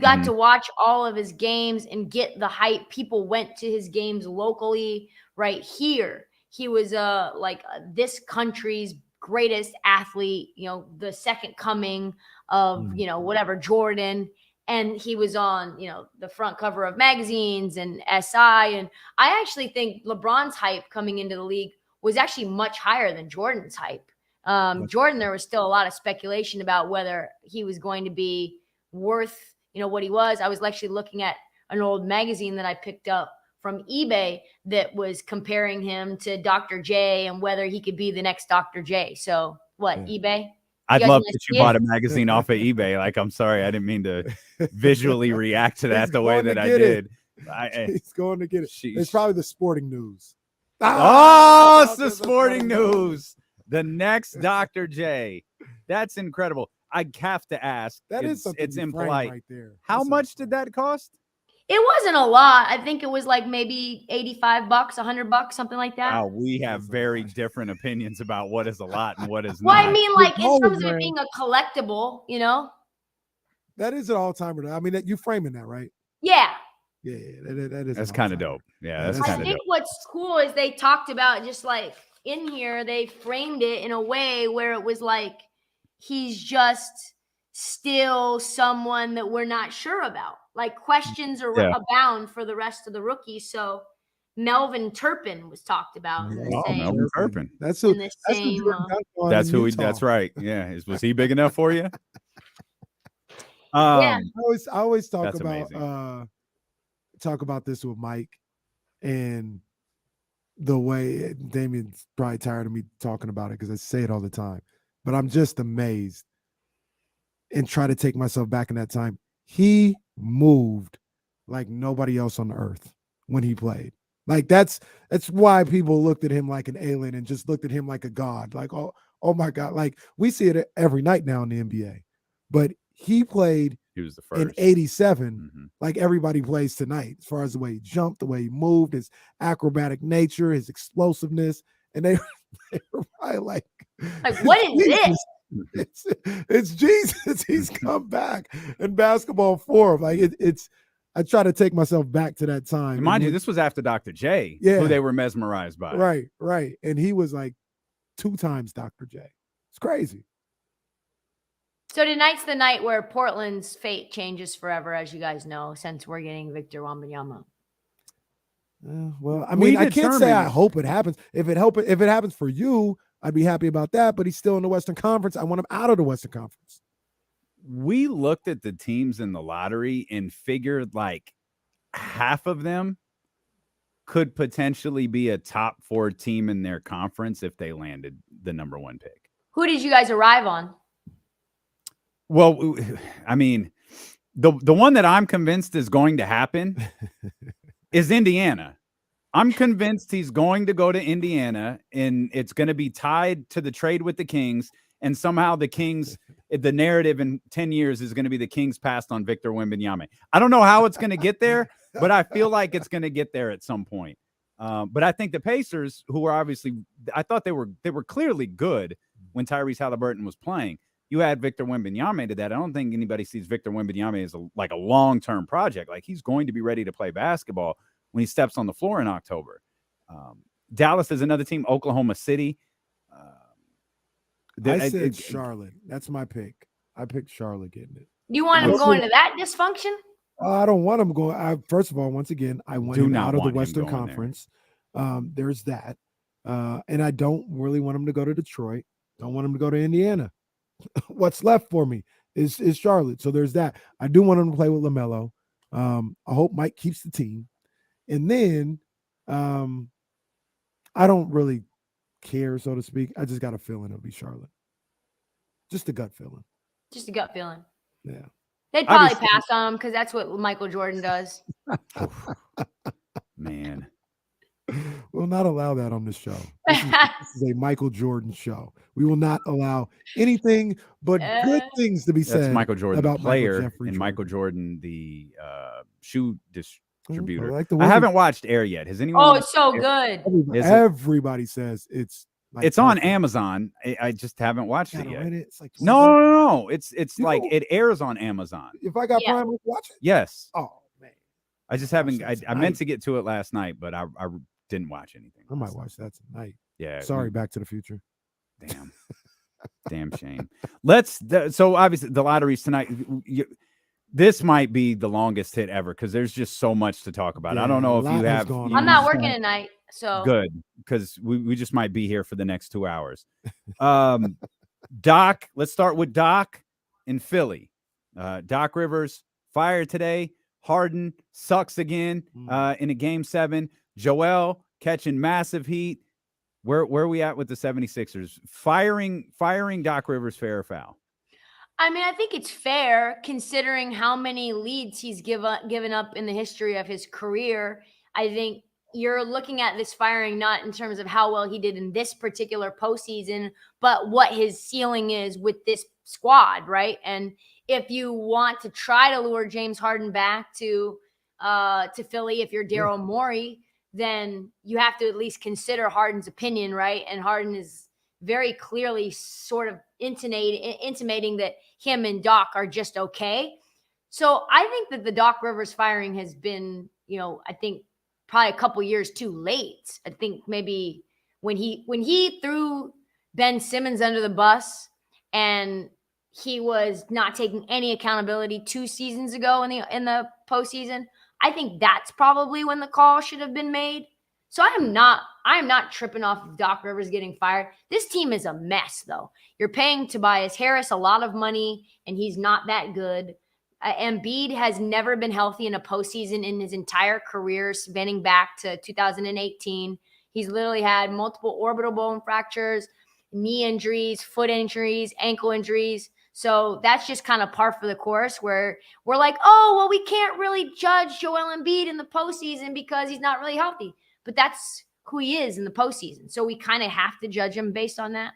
got to watch all of his games and get the hype. People went to his games locally right here. He was this country's greatest athlete, the second coming of, whatever, Jordan. And he was on, the front cover of magazines and SI. And I actually think LeBron's hype coming into the league was actually much higher than Jordan's hype. Jordan, there was still a lot of speculation about whether he was going to be worth, what he was. I was actually looking at an old magazine that I picked up from eBay that was comparing him to Dr. J and whether he could be the next Dr. J. So what, eBay? I'd love that you bought a magazine off of eBay. Like, I'm sorry, I didn't mean to visually react to that the way that I did. He's going to get it. It's probably the Sporting News. Oh, it's the Sporting News. The next Dr. J. That's incredible. I have to ask. It's impolite. Right there. How much did that cost? It wasn't a lot. I think it was like maybe $85, $100, something like that. Wow, we have very different opinions about what is a lot and what is well, not. I mean, like in terms of it being a collectible, That is an all-timer. I mean, you framing that, right? Yeah. Yeah, that is. That's kind of dope. Yeah, that's kind of dope. I think what's cool is they talked about just like in here, they framed it in a way where it was like he's just still someone that we're not sure about. Like questions are abound for the rest of the rookies. So Melvin Turpin was talked about. Melvin Turpin. That's right. Yeah. Was he big enough for you? I always talk about this with Mike, and the way Damien's probably tired of me talking about it because I say it all the time, but I'm just amazed and try to take myself back in that time. He moved like nobody else on the earth when he played. Like that's why people looked at him like an alien and just looked at him like a god. Like, oh my God. Like we see it every night now in the NBA, but he played. He was the first in 87, like everybody plays tonight, as far as the way he jumped, the way he moved, his acrobatic nature, his explosiveness. And they were probably like what is this? It's Jesus. He's come back in basketball form. Like I try to take myself back to that time. And mind you, this was after Dr. J, who they were mesmerized by. Right. And he was like 2 times Dr. J. It's crazy. So tonight's the night where Portland's fate changes forever, as you guys know, since we're getting Victor Wembanyama. Well, I mean, I can't say I hope it happens. If it happens for you, I'd be happy about that. But he's still in the Western Conference. I want him out of the Western Conference. We looked at the teams in the lottery and figured like half of them could potentially be a top 4 team in their conference if they landed the number 1 pick. Who did you guys arrive on? Well, I mean, the one that I'm convinced is going to happen is Indiana. I'm convinced he's going to go to Indiana, and it's going to be tied to the trade with the Kings, and somehow the Kings the narrative in 10 years is going to be the Kings passed on Victor Wembanyama. I don't know how it's going to get there, but I feel like it's going to get there at some point. But I think the Pacers, who were obviously, I thought they were clearly good when Tyrese Halliburton was playing. You add Victor Wembanyama to that. I don't think anybody sees Victor Wembanyama as a long-term project. Like, he's going to be ready to play basketball when he steps on the floor in October. Dallas is another team. Oklahoma City. I said Charlotte. That's my pick. I picked Charlotte getting it. You want him going to that dysfunction? I don't want him going. First of all, once again, I want him out of the Western Conference. There's that. And I don't really want him to go to Detroit. Don't want him to go to Indiana. What's left for me is Charlotte. So there's that. I do want him to play with LaMelo. I hope Mike keeps the team. And then I don't really care, so to speak. I just got a feeling it'll be Charlotte. Just a gut feeling. Just a gut feeling. Yeah. They'd probably pass on him because that's what Michael Jordan does. Man. We'll not allow that on this show. This is a Michael Jordan show. We will not allow anything but good things to be said. That's Michael Jordan, about the player, Michael and Michael Jordan, the shoe distributor. Like I haven't watched Air yet. Has anyone? Oh, it's so good. Everybody says it's. Like it's on Amazon. I just haven't watched it yet. It's like no. It's like it airs on Amazon. If I got Prime, I'll watch it. Yes. Oh man. I just haven't. I meant to get to it last night, but I didn't watch anything. I might watch that tonight. Yeah. Sorry, Back to the Future. Damn. Damn shame. So obviously the lotteries tonight. This might be the longest hit ever because there's just so much to talk about. Yeah, I don't know if you have. I'm not working tonight, so good because we just might be here for the next 2 hours. Doc, let's start with Doc in Philly. Doc Rivers fired today. Harden sucks again in a game 7. Joel catching massive heat. Where are we at with the 76ers? Firing Doc Rivers, fair or foul? I mean, I think it's fair considering how many leads he's given up in the history of his career. I think you're looking at this firing not in terms of how well he did in this particular postseason, but what his ceiling is with this squad, right? And if you want to try to lure James Harden back to Philly, if you're Daryl Morey, then you have to at least consider Harden's opinion, right? And Harden is very clearly sort of intimating that him and Doc are just okay. So I think that the Doc Rivers firing has been, I think probably a couple years too late. I think maybe when he threw Ben Simmons under the bus and he was not taking any accountability 2 seasons ago in the postseason, I think that's probably when the call should have been made. So I am not tripping off of Doc Rivers getting fired. This team is a mess, though. You're paying Tobias Harris a lot of money, and he's not that good. Embiid has never been healthy in a postseason in his entire career, spanning back to 2018. He's literally had multiple orbital bone fractures, knee injuries, foot injuries, ankle injuries. So that's just kind of par for the course where we're like, oh, well, we can't really judge Joel Embiid in the postseason because he's not really healthy. But that's who he is in the postseason. So we kind of have to judge him based on that.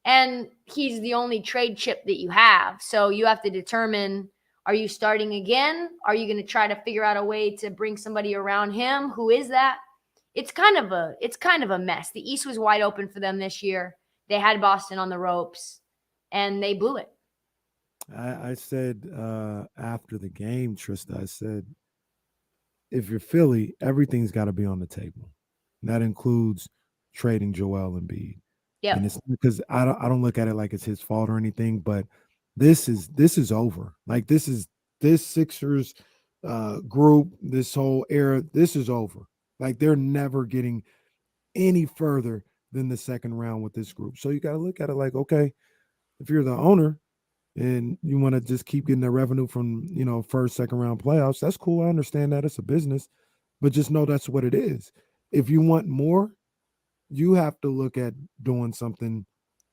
And he's the only trade chip that you have. So you have to determine, are you starting again? Are you going to try to figure out a way to bring somebody around him? Who is that? It's kind of a mess. The East was wide open for them this year. They had Boston on the ropes and they blew it. I said after the game, Trysta, I said, if you're Philly, everything's got to be on the table. And that includes trading Joel Embiid. Yeah, and it's because I don't look at it like it's his fault or anything, but this is over. Like this Sixers group, this whole era, this is over. Like they're never getting any further than the second round with this group. So you got to look at it like, okay, if you're the owner and you want to just keep getting the revenue from, first, second round playoffs, that's cool. I understand that it's a business, but just know that's what it is. If you want more, you have to look at doing something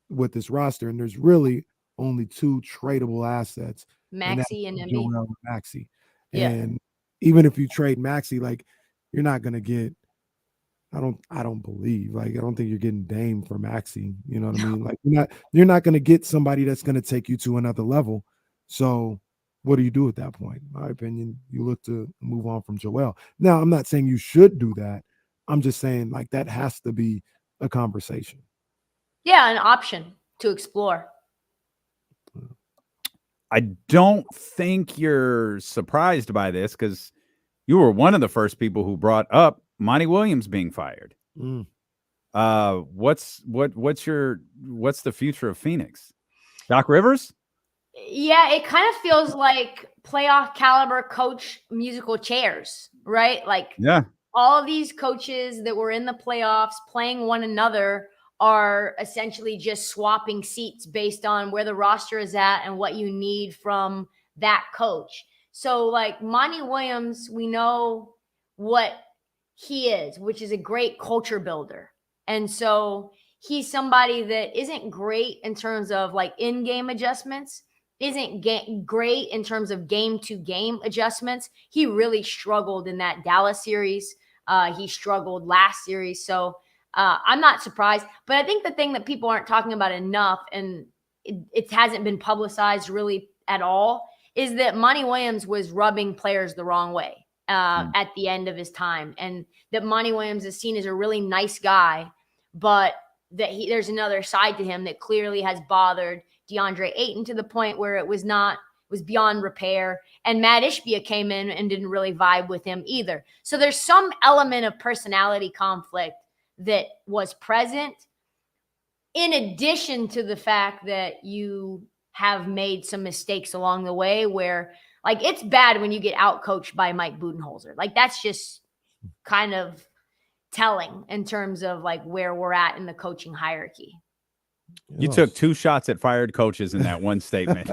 with this roster. And there's really only 2 tradable assets. Maxey and Embiid. Maxey. Yeah. And even if you trade Maxey, like you're not going to get, I don't believe. Like, I don't think you're getting Dame for Maxey. You know what I mean? Like, you're not going to get somebody that's going to take you to another level. So what do you do at that point? In my opinion, you look to move on from Joel. Now, I'm not saying you should do that. I'm just saying, like, that has to be a conversation. Yeah, an option to explore. I don't think you're surprised by this because you were one of the first people who brought up Monty Williams being fired. What's the future of Phoenix? Doc Rivers? Yeah, it kind of feels like playoff caliber coach musical chairs, right? Like, yeah, all of these coaches that were in the playoffs playing one another are essentially just swapping seats based on where the roster is at and what you need from that coach. So, like, Monty Williams, we know what he is, which is a great culture builder. And so he's somebody that isn't great in terms of like in-game adjustments, isn't great in terms of game-to-game adjustments. He really struggled in that Dallas series. He struggled last series. So I'm not surprised. But I think the thing that people aren't talking about enough, and it hasn't been publicized really at all, is that Monty Williams was rubbing players the wrong way at the end of his time. And that Monty Williams is seen as a really nice guy, but that there's another side to him that clearly has bothered DeAndre Ayton to the point where it was beyond repair. And Matt Ishbia came in and didn't really vibe with him either. So there's some element of personality conflict that was present, in addition to the fact that you have made some mistakes along the way where, like, it's bad when you get outcoached by Mike Budenholzer. Like, that's just kind of telling in terms of like where we're at in the coaching hierarchy. You took 2 shots at fired coaches in that one statement.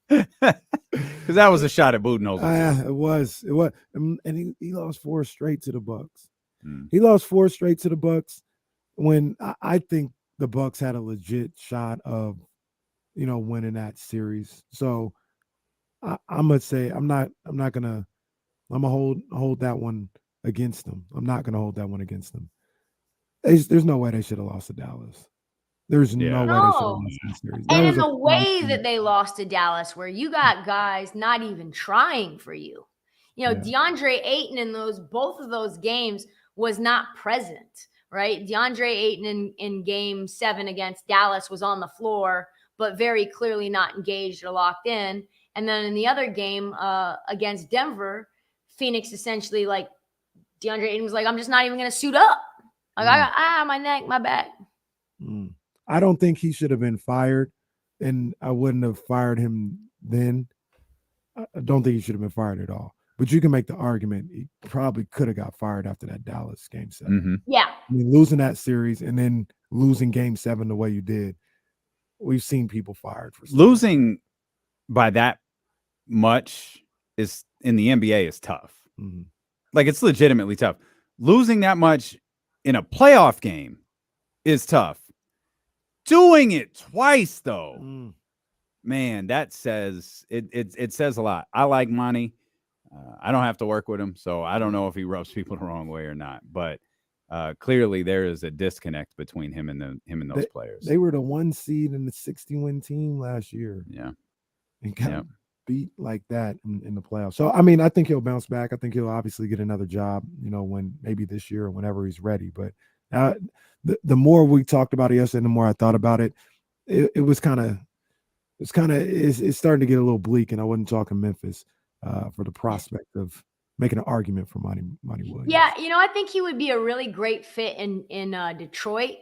Because that was a shot at Budenholzer. It was. And he lost 4 straight to the Bucks. He lost 4 straight to the Bucks when I think the Bucks had a legit shot of, winning that series. So I'm gonna say I'm gonna hold that one against them. I'm not gonna hold that one against them. There's no way they should have lost to Dallas. There's no way they should have lost that series. And in the way that they lost to Dallas, where you got guys not even trying for you. DeAndre Ayton in both of those games was not present, right? DeAndre Ayton in game 7 against Dallas was on the floor, but very clearly not engaged or locked in. And then in the other game against Denver, Phoenix essentially, like, DeAndre Ayton was like, I'm just not even going to suit up. Like, I got my neck, my back. I don't think he should have been fired, and I wouldn't have fired him then. I don't think he should have been fired at all. But you can make the argument he probably could have got fired after that Dallas game 7. Yeah. I mean, losing that series and then losing game 7 the way you did, we've seen people fired for losing by that much is in the NBA is tough. Like, it's legitimately tough. Losing that much in a playoff game is tough. Doing it twice, though, man, that says it says a lot. I like Monty. I don't have to work with him, so I don't know if he rubs people the wrong way or not. But clearly, there is a disconnect between him and those players. They were the 1 seed in the 60-win team last year. Yeah, and got beat like that in the playoffs. So I mean, I think he'll bounce back. I think he'll obviously get another job, when maybe this year or whenever he's ready. But the more we talked about it yesterday, the more I thought about it. It's starting to get a little bleak, and I wasn't talking Memphis for the prospect of making an argument for Monty Williams. Yeah, I think he would be a really great fit in Detroit,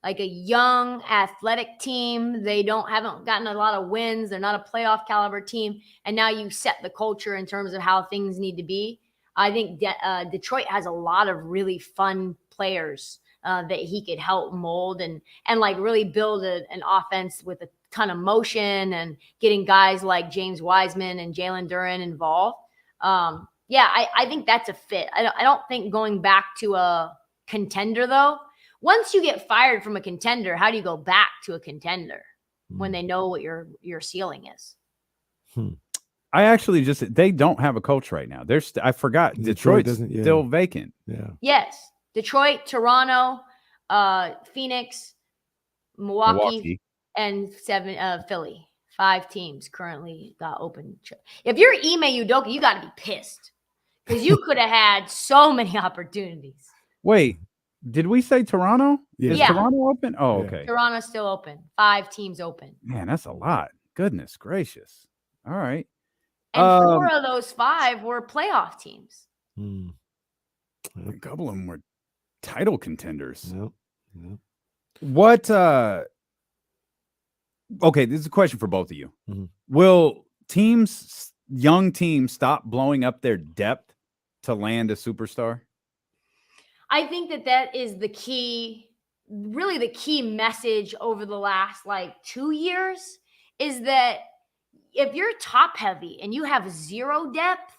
like a young athletic team. They haven't gotten a lot of wins. They're not a playoff caliber team, and now you set the culture in terms of how things need to be. I think Detroit has a lot of really fun players that he could help mold and like really build an offense with a ton of motion and getting guys like James Wiseman and Jalen Duren involved. I think that's a fit. I don't think going back to a contender, though. Once you get fired from a contender, how do you go back to a contender when they know what your ceiling is? I actually they don't have a coach right now. I forgot Detroit's still vacant. Yeah. Yes. Detroit, Toronto, Phoenix, Milwaukee, and Philly. 5 teams currently got open. If you're Ime Udoka, you got to be pissed because you could have had so many opportunities. Wait, did we say Toronto? Is Yeah. Toronto open? Oh, Yeah. okay. Toronto's still open. 5 teams open. Man, that's a lot. Goodness gracious. All right. And 4 of those 5 were playoff teams. A couple of them were title contenders. Yep. What okay, this is a question for both of you. Mhm. Will young teams stop blowing up their depth to land a superstar? I think that is the key, really the key message over the last 2 years is that if you're top heavy and you have 0 depth,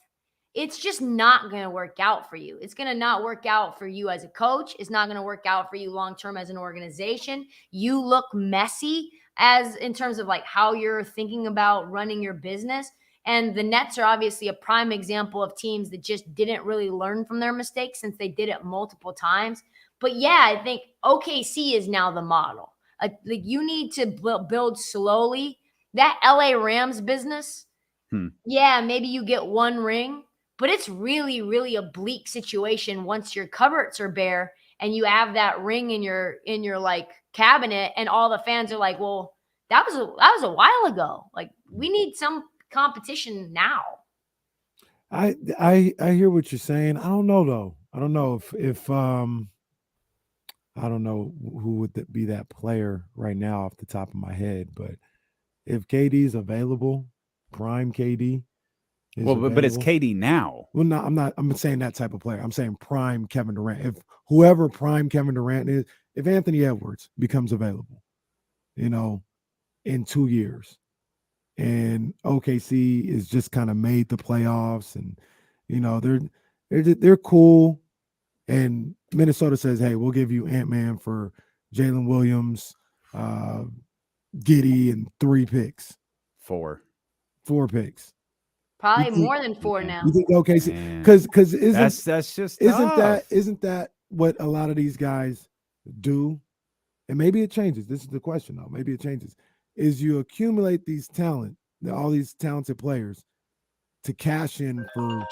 it's just not going to work out for you. It's going to not work out for you as a coach. It's not going to work out for you long-term as an organization. You look messy in terms of how you're thinking about running your business. And the Nets are obviously a prime example of teams that just didn't really learn from their mistakes since they did it multiple times. But yeah, I think OKC is now the model. You need to build slowly. That LA Rams business, yeah, maybe you get 1 ring, but it's really, really a bleak situation once your cupboards are bare and you have that ring in your cabinet, and all the fans are like, "Well, that was a while ago. We need some competition now." I hear what you're saying. I don't know though. I don't know if I don't know who would be that player right now off the top of my head, but if KD's available, prime KD. But it's KD now. Well, no, I'm saying that type of player. I'm saying prime Kevin Durant. If whoever prime Kevin Durant is, if Anthony Edwards becomes available, in 2 years, and OKC is just kind of made the playoffs, and they're cool, and Minnesota says, "Hey, we'll give you Ant-Man for Jalen Williams, Giddey, and 3 picks." 4 picks. Probably more than 4 now. You think OKC? Because that's just tough. isn't that what a lot of these guys do? And maybe it changes. This is the question, though. Maybe it changes. Is you accumulate all these talented players to cash in for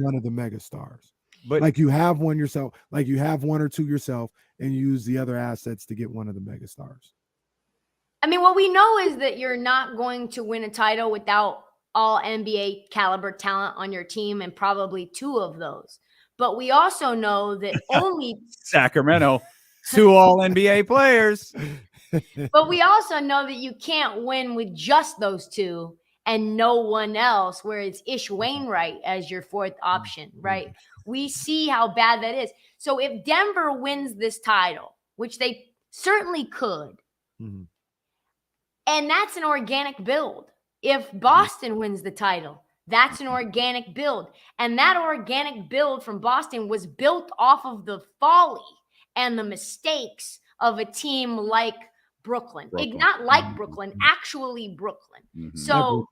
one of the mega stars. But you have one yourself, you have 1 or 2 yourself, and you use the other assets to get one of the mega stars. I mean, what we know is that you're not going to win a title without all NBA caliber talent on your team, and probably 2 of those. But we also know that only Sacramento, 2 all NBA players. But we also know that you can't win with just those 2 and no one else, where it's Ish Wainwright as your 4th option, right? We see how bad that is. So if Denver wins this title, which they certainly could, and that's an organic build. If Boston wins the title, that's an organic build. And that organic build from Boston was built off of the folly and the mistakes of a team like Brooklyn. Not like Brooklyn, actually Brooklyn. So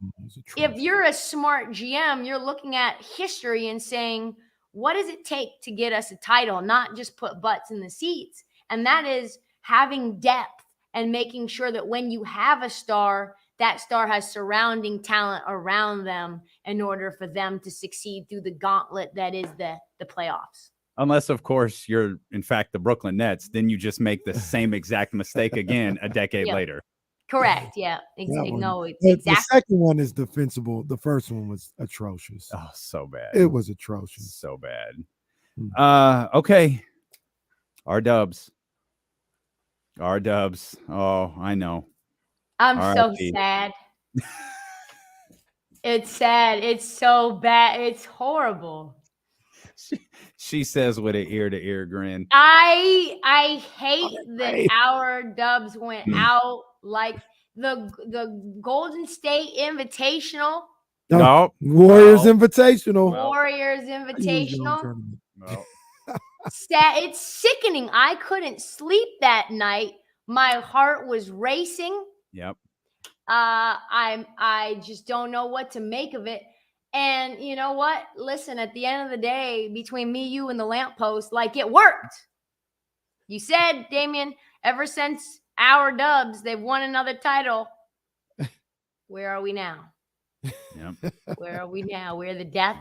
if you're a smart GM, you're looking at history and saying, what does it take to get us a title? Not just put butts in the seats. And that is having depth and making sure that when you have a star, that star has surrounding talent around them in order for them to succeed through the gauntlet that is the playoffs. Unless, of course, you're, in fact, the Brooklyn Nets. Then you just make the same exact mistake again a decade later. Correct. Yeah. The Exactly. second one is defensible. The first one was atrocious. Oh, so bad. It was atrocious. So bad. Okay. Our dubs. Oh, I know. I'm so sad. It's sad. It's so bad. It's horrible. She says with an ear-to-ear grin. I hate that our dubs went out like the Golden State Invitational. No. Warriors Invitational. Warriors Invitational. No. It's sickening. I couldn't sleep that night. My heart was racing. Yep. I just don't know what to make of it. And you know what? Listen, at the end of the day, between me, you, and the lamppost, it worked. You said, Damian, ever since our Dubs, they've won another title. Where are we now? Yep. Where are we now? We're the death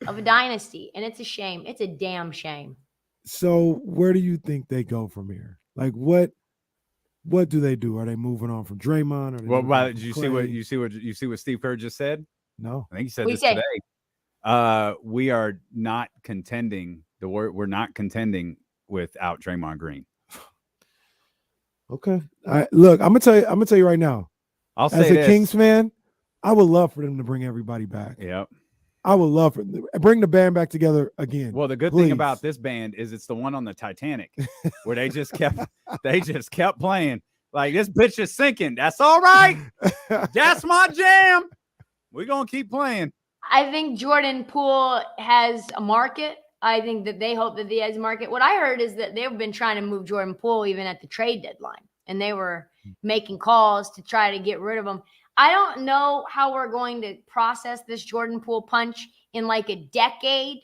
of a dynasty, and it's a shame. It's a damn shame. So where do you think they go from here? Like what do they do? Are they moving on from Draymond? Or Did you see what Steve Kerr just said? No, I think he said What'd this he say? today. We are not contending. We're not contending without Draymond Green. Okay. Look, I'm gonna tell you right now. I'll say as a this. Kings fan, I would love for them to bring everybody back. Yep. I would love for bring the band back together again. Well, the good thing about this band is it's the one on the Titanic where they just kept playing. Like, this bitch is sinking. That's all right. That's my jam. We're gonna keep playing. I think Jordan Poole has a market. I think that they hope that he has a market. What I heard is that they've been trying to move Jordan Poole even at the trade deadline, and they were making calls to try to get rid of him. I don't know how we're going to process this Jordan Poole punch in like a decade,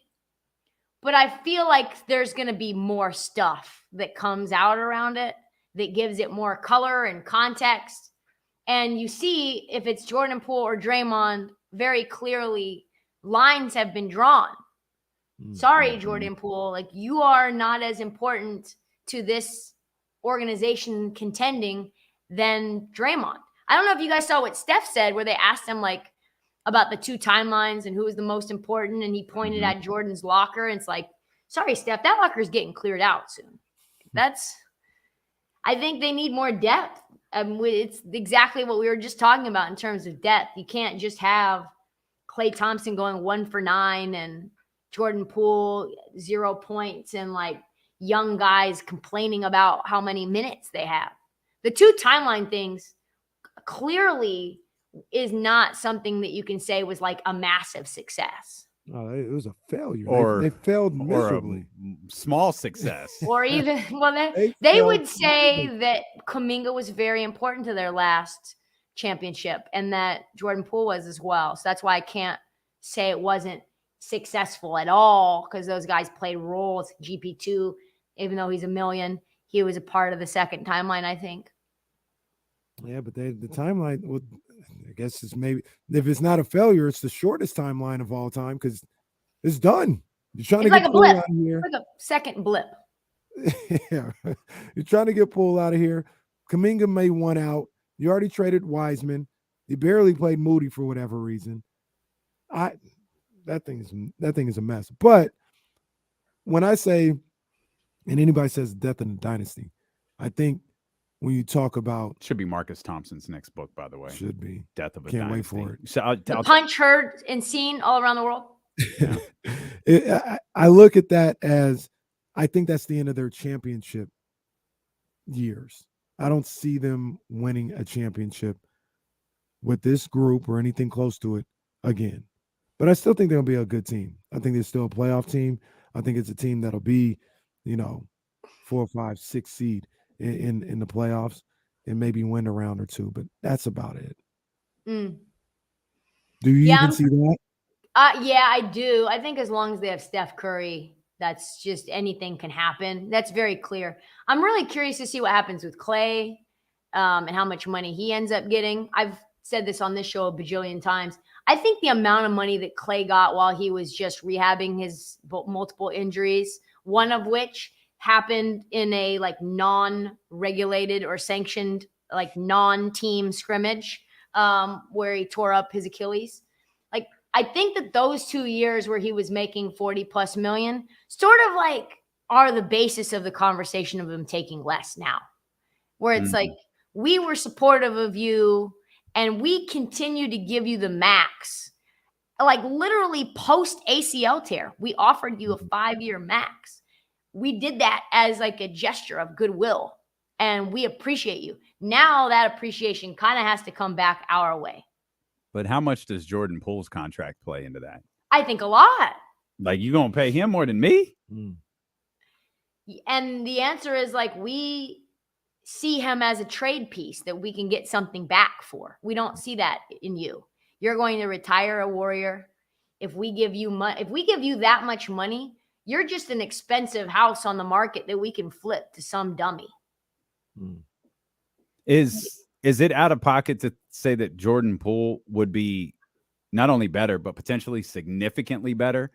but I feel like there's going to be more stuff that comes out around it that gives it more color and context. And you see, if it's Jordan Poole or Draymond, very clearly lines have been drawn. Sorry, Jordan Poole, like, you are not as important to this organization contending than Draymond. I don't know if you guys saw what Steph said, where they asked him like about the two timelines and who was the most important, and he pointed at Jordan's locker. And it's like, sorry, Steph, that locker is getting cleared out soon. I think they need more depth. It's exactly what we were just talking about in terms of depth. You can't just have Klay Thompson going 1 for 9 and Jordan Poole 0 points and like young guys complaining about how many minutes they have. The two timeline things clearly is not something that you can say was like a massive success. Oh, it was a failure. Or they failed miserably. Or a small success. Or even, well, they would say that Kuminga was very important to their last championship and that Jordan Poole was as well. So that's why I can't say it wasn't successful at all, because those guys played roles. GP2, even though he's $1 million, he was a part of the second timeline, I think. Yeah, but the timeline, well, I guess it's maybe, if it's not a failure, it's the shortest timeline of all time because it's done. You're trying to like get a Poole blip. out of here. It's like a second blip. Yeah, you're trying to get Poole out of here. Kuminga may want out. You already traded Wiseman. You barely played Moody for whatever reason. That thing is a mess. But when I say, and anybody says death in the dynasty, I think when you talk about, should be Marcus Thompson's next book, by the way. Should be Death of a Can't Dynasty. wait for it. So The punch heard and seen all around the world. I look at that as, I think that's the end of their championship years. I don't see them winning a championship with this group or anything close to it again. But I still think they'll be a good team. I think they're still a playoff team. I think it's a team that'll be, 4, 5, 6 seed in the playoffs and maybe win a round or two. But that's about it. Do you even see that? Yeah, I do. I think as long as they have Steph Curry, that's just anything can happen. That's very clear. I'm really curious to see what happens with Klay and how much money he ends up getting. I've said this on this show a bajillion times. I think the amount of money that Klay got while he was just rehabbing his multiple injuries, one of which happened in a like non-regulated or sanctioned like non-team scrimmage where he tore up his Achilles. Like, I think that those 2 years where he was making 40+ million sort of like are the basis of the conversation of him taking less now, where it's like, we were supportive of you and we continue to give you the max, like literally post ACL tear. We offered you a 5-year max. We did that as like a gesture of goodwill and we appreciate you. Now that appreciation kind of has to come back our way. But how much does Jordan Poole's contract play into that? I think a lot. Like, you gonna pay him more than me? And the answer is like, we see him as a trade piece that we can get something back for. We don't see that in you. You're going to retire a Warrior. If we give you that much money, you're just an expensive house on the market that we can flip to some dummy. Is it out of pocket to say that Jordan Poole would be not only better, but potentially significantly better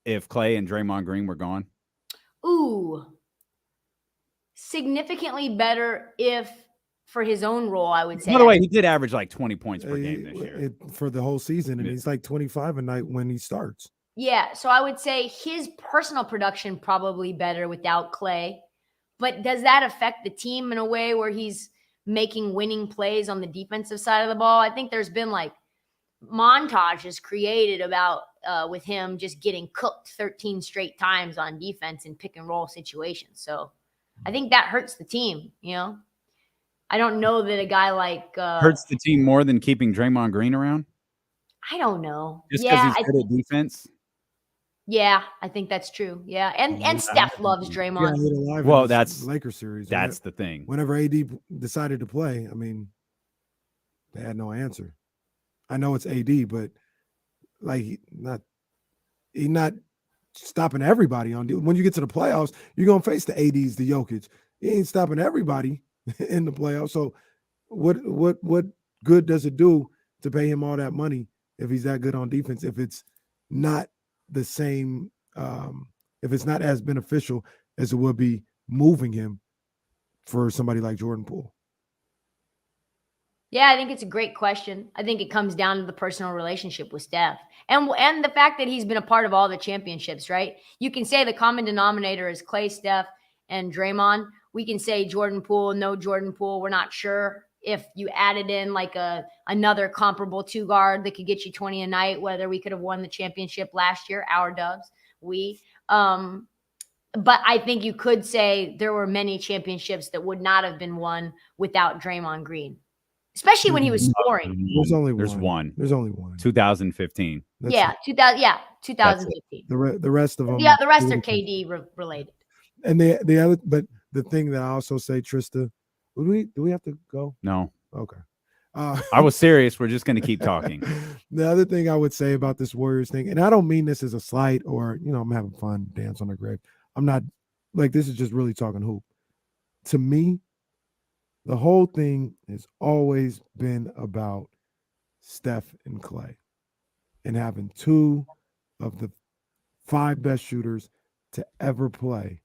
if Klay and Draymond Green were gone? Ooh, significantly better if for his own role, I would say. By the way, he did average like 20 points per game this year. For the whole season, and he's like 25 a night when he starts. Yeah, so I would say his personal production probably better without Klay. But does that affect the team in a way where he's making winning plays on the defensive side of the ball? I think there's been like montages created about with him just getting cooked 13 straight times on defense in pick and roll situations. So I think that hurts the team, you know? I don't know that a guy like hurts the team more than keeping Draymond Green around? I don't know. Just because he's good at defense? Yeah, I think that's true. Yeah, and Steph loves Draymond. Well, that's the Lakers series. That's the thing. Whenever AD decided to play, I mean, they had no answer. I know it's AD, but like he's not stopping everybody on. When you get to the playoffs, you're gonna face the ADs, the Jokic. He ain't stopping everybody in the playoffs. So, what good does it do to pay him all that money if he's that good on defense? If it's not the same, if it's not as beneficial as it would be moving him for somebody like Jordan Poole? Yeah, I think it's a great question. I think it comes down to the personal relationship with Steph and the fact that he's been a part of all the championships, right? You can say the common denominator is Klay, Steph, and Draymond. We can say Jordan Poole, no Jordan Poole. We're not sure if you added in like another comparable two guard that could get you 20 a night, whether we could have won the championship last year, our Dubs, but I think you could say there were many championships that would not have been won without Draymond Green, especially when he was scoring. There's only one. There's only one. 2015. Yeah, 2015. The rest of them. Yeah, the rest are KD related. And the other, but the thing that I also say, Trysta, do we have to go? No. Okay. I was serious. We're just going to keep talking. The other thing I would say about this Warriors thing, and I don't mean this as a slight or, I'm having fun, dance on the grave. I'm not like, this is just really talking hoop. To me, the whole thing has always been about Steph and Klay and having two of the 5 best shooters to ever play,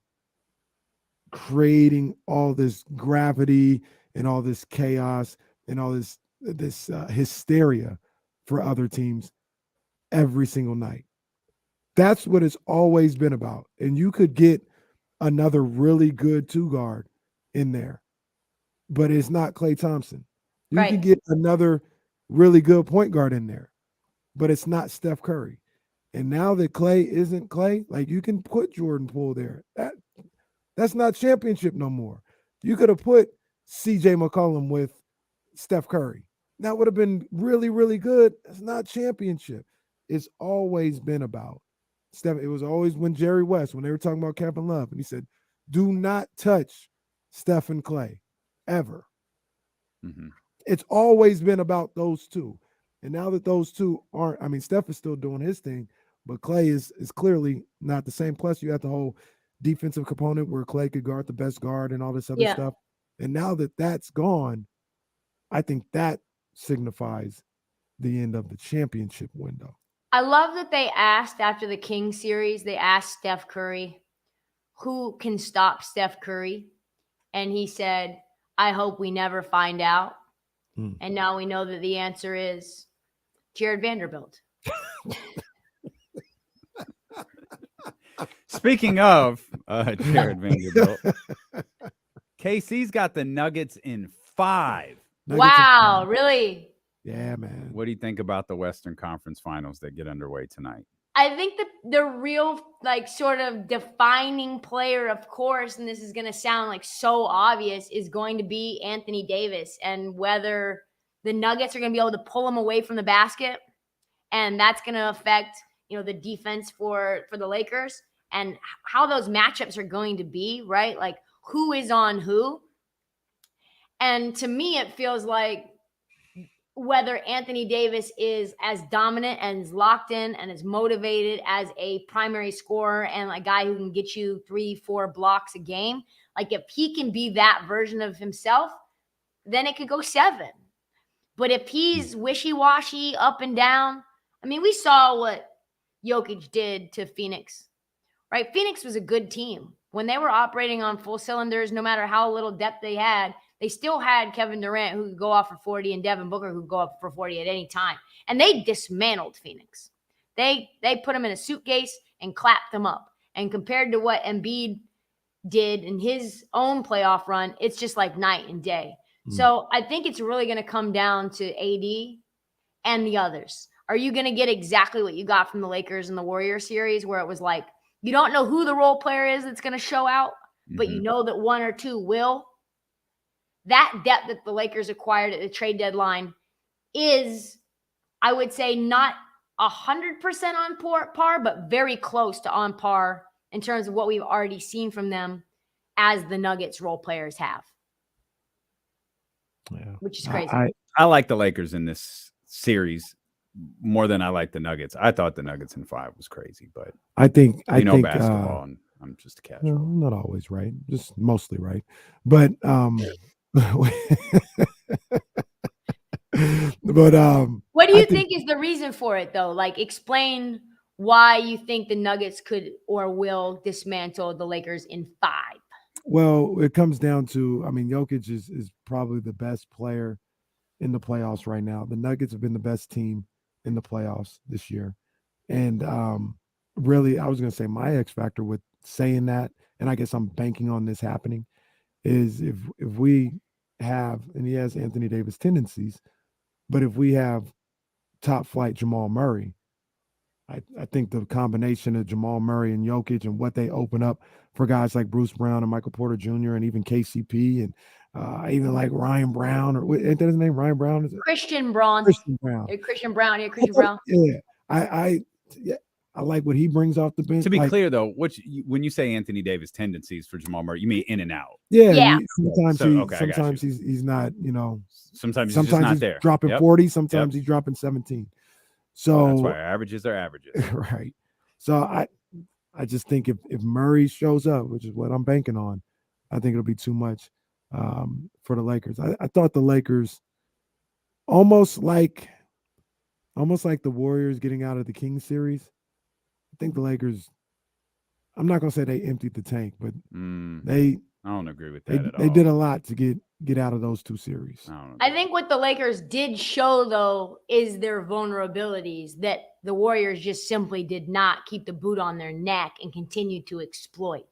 creating all this gravity and all this chaos and all this hysteria for other teams every single night. That's what it's always been about. And you could get another really good 2-guard in there, but it's not Klay Thompson. You can get another really good point guard in there, but it's not Steph Curry. And now that Klay isn't Klay, like, you can put Jordan Poole there. That's not championship no more. You could have put CJ McCollum with Steph Curry. That would have been really, really good. It's not championship. It's always been about Steph. It was always when Jerry West, when they were talking about Kevin Love, and he said, do not touch Steph and Klay ever. Mm-hmm. It's always been about those two. And now that those two aren't, I mean, Steph is still doing his thing, but Klay is clearly not the same. Plus, you have the whole defensive component where Klay could guard the best guard and all this other stuff. And now that that's gone, I think that signifies the end of the championship window. I love that they asked after the King series, they asked Steph Curry, who can stop Steph Curry? And he said, I hope we never find out. And now we know that the answer is Jared Vanderbilt. Speaking of Jared Vanderbilt, KC's got the Nuggets in 5. Wow, really? Yeah, man. What do you think about the Western Conference Finals that get underway tonight? I think the real, like, sort of defining player, of course, and this is going to sound like so obvious, is going to be Anthony Davis, and whether the Nuggets are going to be able to pull him away from the basket, and that's going to affect, the defense for the Lakers, and how those matchups are going to be, right? Like, who is on who? And to me, it feels like whether Anthony Davis is as dominant and as locked in and as motivated as a primary scorer and a guy who can get you 3-4 blocks a game. Like if he can be that version of himself, then it could go 7. But if he's wishy-washy, up and down, I mean, we saw what Jokic did to Phoenix, right? Phoenix was a good team. When they were operating on full cylinders, no matter how little depth they had, they still had Kevin Durant who could go off for 40 and Devin Booker who could go up for 40 at any time. And they dismantled Phoenix. They put them in a suitcase and clapped them up. And compared to what Embiid did in his own playoff run, it's just like night and day. So I think it's really going to come down to AD and the others. Are you going to get exactly what you got from the Lakers and the Warriors series where it was like, you don't know who the role player is that's going to show out, but you know that 1 or 2 will? That depth that the Lakers acquired at the trade deadline is, I would say, not 100% on par, but very close to on par in terms of what we've already seen from them as the Nuggets role players have. Yeah. Which is crazy. I like the Lakers in this series more than I like the Nuggets. I thought the Nuggets in 5 was crazy, but I think basketball, and I'm just a casual. I'm not always right, just mostly right. But what do you think is the reason for it, though? Like, explain why you think the Nuggets could or will dismantle the Lakers in 5. Well, it comes down to, I mean, Jokic is probably the best player in the playoffs right now. The Nuggets have been the best team in the playoffs this year. And really, I was going to say my X factor with saying that, and I guess I'm banking on this happening, is if we have, and he has Anthony Davis tendencies, but if we have top flight Jamal Murray, I think the combination of Jamal Murray and Jokic and what they open up for guys like Bruce Brown and Michael Porter Jr. and even KCP and even like Ryan Brown, or ain't that his name? Ryan Brown? Is it? Christian Braun. Christian Brown. Christian Brown. Yeah, Christian Brown. Yeah. I like what he brings off the bench. To be clear, though, when you say Anthony Davis tendencies for Jamal Murray, you mean in and out. Yeah. Sometimes he's not, sometimes he's just not there. Dropping 40, sometimes he's dropping 17. So that's why averages are averages. Right. So I just think if Murray shows up, which is what I'm banking on, I think it'll be too much for the Lakers. I thought the Lakers almost like the Warriors getting out of the Kings series. I think the Lakers, I'm not going to say they emptied the tank, but I don't agree with that at all. They did a lot to get out of those 2 series. I think what the Lakers did show, though, is their vulnerabilities that the Warriors just simply did not keep the boot on their neck and continue to exploit.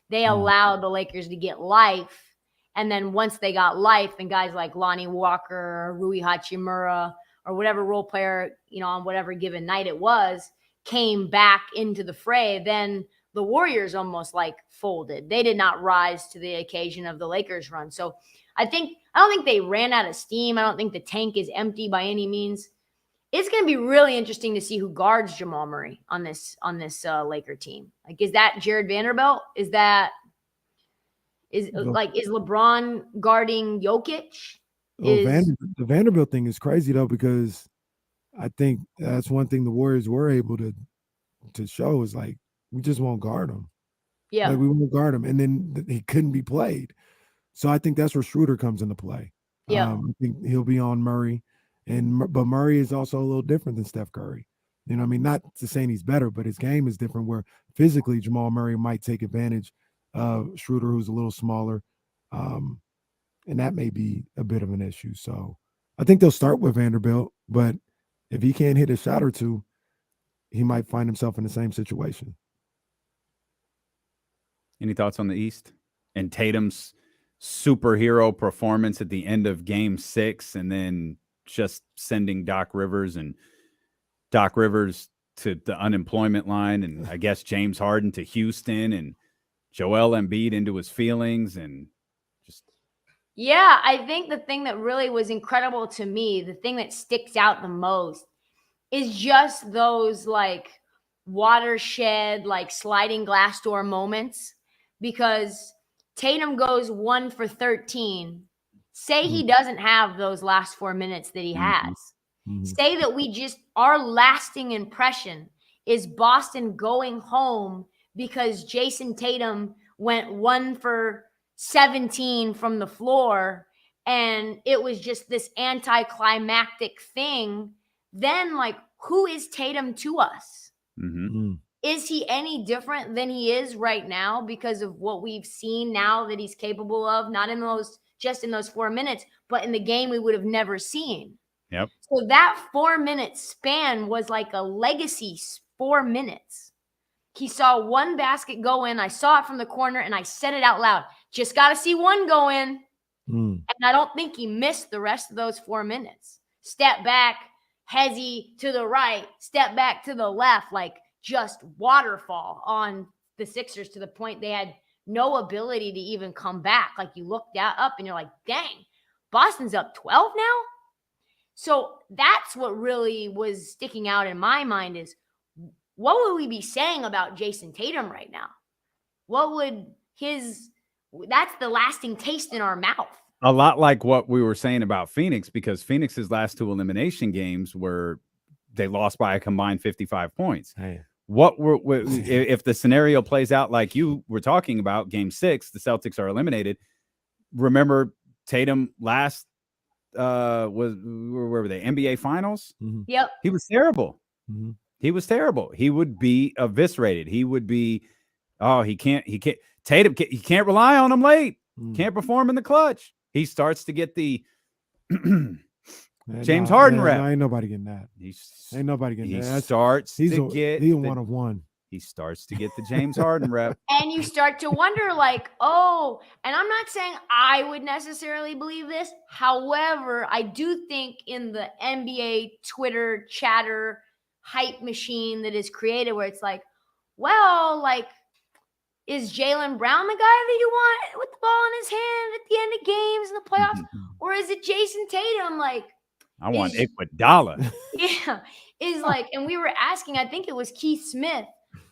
They allowed the Lakers to get life, and then once they got life, and guys like Lonnie Walker or Rui Hachimura or whatever role player, on whatever given night it was, came back into the fray, then the Warriors almost like folded. They did not rise to the occasion of the Lakers run. So I don't think they ran out of steam. I don't think the tank is empty by any means. It's going to be really interesting to see who guards Jamal Murray on this Laker team. Like, is that Jared Vanderbilt? Is LeBron guarding Jokic? The Vanderbilt thing is crazy though, because I think that's one thing the Warriors were able to show is like, we just won't guard him. Yeah. Like we won't guard him. And then he couldn't be played. So I think that's where Schroeder comes into play. Yeah. I think he'll be on Murray. But Murray is also a little different than Steph Curry. You know what I mean? Not to saying he's better, but his game is different where physically Jamal Murray might take advantage of Schroeder, who's a little smaller. And that may be a bit of an issue. So I think they'll start with Vanderbilt, but if he can't hit a shot or two, he might find himself in the same situation. Any thoughts on the East and Tatum's superhero performance at the end of Game 6, and then just sending Doc Rivers to the unemployment line, and I guess James Harden to Houston, and Joel Embiid into his feelings, and just. Yeah, I think the thing that really was incredible to me, the thing that sticks out the most, is just those like watershed, like sliding glass door moments, because Tatum goes 1 for 13, Say he doesn't have those last 4 minutes that he has. Say that our lasting impression is Boston going home because Jason Tatum went 1 for 17 from the floor and it was just this anticlimactic thing. Then, like, who is Tatum to us? Is he any different than he is right now because of what we've seen now that he's capable of? Not in just in those 4 minutes, but in the game we would have never seen. Yep. So that 4 minute span was like a legacy 4 minutes. He saw one basket go in. I saw it from the corner and I said it out loud. Just got to see one go in. And I don't think he missed the rest of those 4 minutes. Step back, hezzy to the right, step back to the left, like just waterfall on the Sixers to the point they had no ability to even come back. Like you look up and you're like, dang, Boston's up 12 now? So that's what really was sticking out in my mind is what would we be saying about Jason Tatum right now? That's the lasting taste in our mouth. A lot like what we were saying about Phoenix, because Phoenix's last 2 elimination games were they lost by a combined 55 points. Hey. If the scenario plays out like you were talking about, game 6, the Celtics are eliminated. Remember Tatum last where were they? NBA Finals? Yep. He was terrible. He was terrible. He would be eviscerated. He would be, he can't Tatum, he can't rely on him late. Can't perform in the clutch. He starts to get the James Harden rep. Ain't nobody getting that. Ain't nobody getting that. He's a one of one. He starts to get the James Harden rep. And you start to wonder, like, and I'm not saying I would necessarily believe this. However, I do think in the NBA Twitter chatter hype machine that is created where it's like, well, like, is Jaylen Brown the guy that you want with the ball in his hand at the end of games in the playoffs? Or is it Jason Tatum? Like, I want Iguodala. Yeah. Is like, and we were asking, I think it was Keith Smith,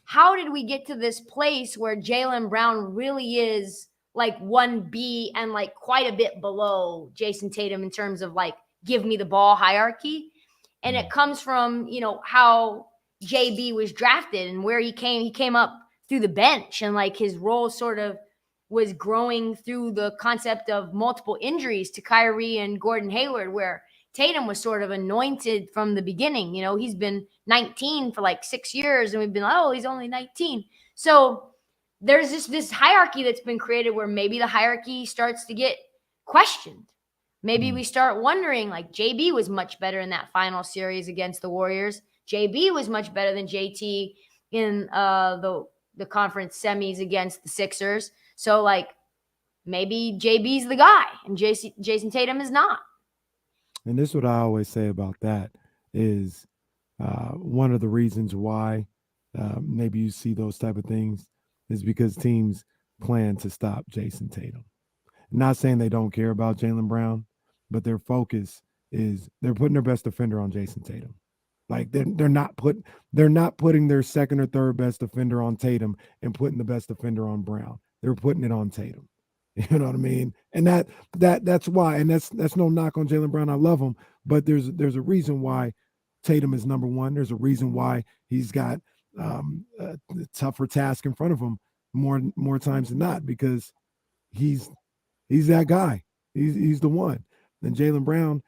how did we get to this place where Jaylen Brown really is like 1B and like quite a bit below Jason Tatum in terms of like, give me the ball hierarchy? And it comes from, how JB was drafted and where he came up through the bench and like his role sort of was growing through the concept of multiple injuries to Kyrie and Gordon Hayward, where Tatum was sort of anointed from the beginning. He's been 19 for like 6 years and we've been like, he's only 19. So there's this hierarchy that's been created where maybe the hierarchy starts to get questioned. Maybe we start wondering, like, JB was much better in that final series against the Warriors. JB was much better than JT in the conference semis against the Sixers. So, like, maybe JB's the guy and Jason Tatum is not. And this is what I always say about that is one of the reasons why maybe you see those type of things is because teams plan to stop Jason Tatum. Not saying they don't care about Jaylen Brown, but their focus is they're putting their best defender on Jason Tatum. Like they're not putting their second or third best defender on Tatum and putting the best defender on Brown. They're putting it on Tatum. You know what I mean? And that's why. And that's no knock on Jaylen Brown. I love him, but there's a reason why Tatum is number one. There's a reason why he's got a tougher task in front of him more times than not, because he's that guy. He's the one. And Jaylen Brown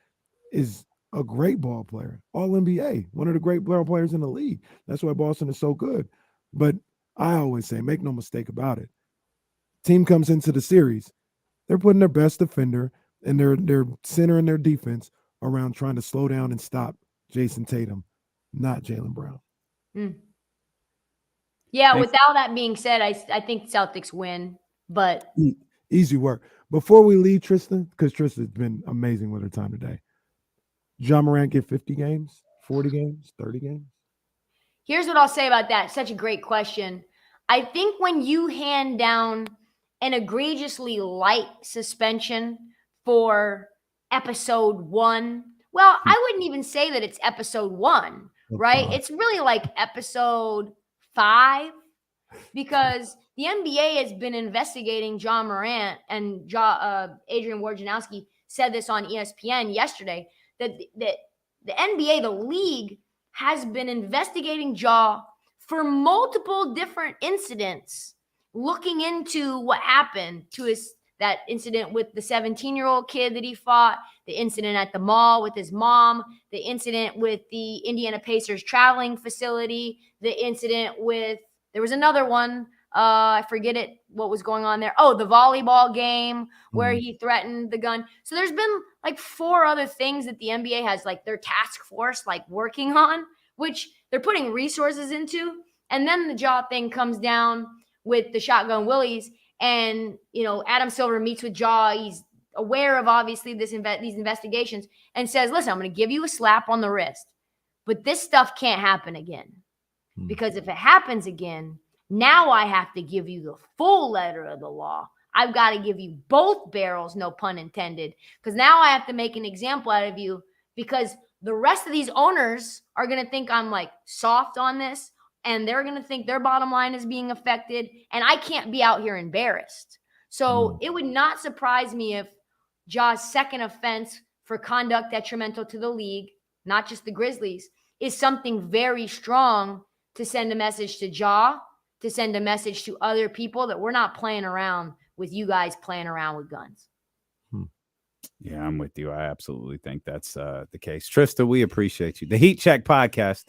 is a great ball player, all NBA, one of the great ball players in the league. That's why Boston is so good. But I always say, make no mistake about it. Team comes into the series, they're putting their best defender and their center and their defense around trying to slow down and stop Jason Tatum, not Jaylen Brown. Yeah, with all that being said, I think Celtics win, but easy work. Before we leave Trysta, because Trysta's been amazing with her time today, Ja Morant get 50 games, 40 games, 30 games? Here's what I'll say about that. Such a great question. I think when you hand down an egregiously light suspension for episode 1, well, I wouldn't even say that it's episode 1, right? It's really like episode 5, because the NBA has been investigating Ja Morant and Adrian Wojnarowski said this on ESPN yesterday, that the NBA, the league, has been investigating Ja for multiple different incidents, looking into what happened to that incident with the 17-year-old kid that he fought, the incident at the mall with his mom, the incident with the Indiana Pacers traveling facility, the incident with, there was another one, I forget it, what was going on there. Oh, the volleyball game where he threatened the gun. So there's been like 4 other things that the NBA has like their task force like working on, which they're putting resources into. And then the Ja thing comes down with the shotgun Willies, and Adam Silver meets with Ja. He's aware of obviously these investigations and says, listen, I'm going to give you a slap on the wrist, but this stuff can't happen again, because if it happens again, now I have to give you the full letter of the law. I've got to give you both barrels, no pun intended, because now I have to make an example out of you, because the rest of these owners are going to think I'm like soft on this, and they're going to think their bottom line is being affected, and I can't be out here embarrassed. So it would not surprise me if Ja's second offense for conduct detrimental to the league, not just the Grizzlies, is something very strong to send a message to Ja, to send a message to other people that we're not playing around with you guys playing around with guns. Yeah, I'm with you. I absolutely think that's the case. Trysta, we appreciate you. The Heat Check Podcast,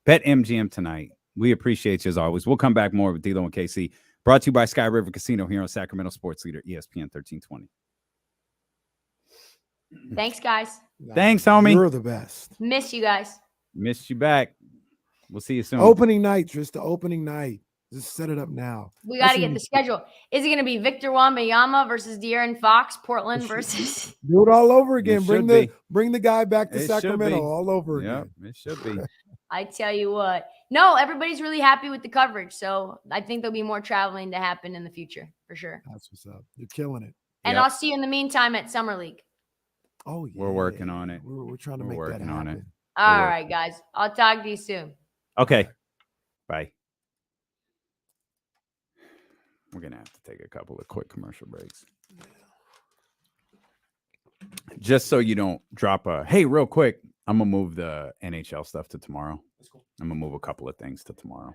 Bet MGM tonight. We appreciate you as always. We'll come back more with D'Lo and KC. Brought to you by Sky River Casino here on Sacramento Sports Leader, ESPN 1320. Thanks, guys. Thanks, homie. You're the best. Miss you guys. Missed you back. We'll see you soon. Opening night, Trysta. Opening night. Just set it up now. We got to get the schedule. Is it going to be Victor Wembanyama versus De'Aaron Fox, Portland versus? Do it all over again. It Bring the guy back to It Sacramento should be. all over again. Yep, it should be. I tell you what. No, everybody's really happy with the coverage. So I think there'll be more traveling to happen in the future for sure. That's what's up. You're killing it. And Yep. I'll see you in the meantime at Summer League. Oh, yeah. We're working on it. We're trying to We're make that working on it. happen. All right, guys. I'll talk to you soon. Okay. Bye. We're going to have to take a couple of quick commercial breaks. Just so you don't drop hey, real quick, I'm going to move the NHL stuff to tomorrow. I'm going to move a couple of things to tomorrow.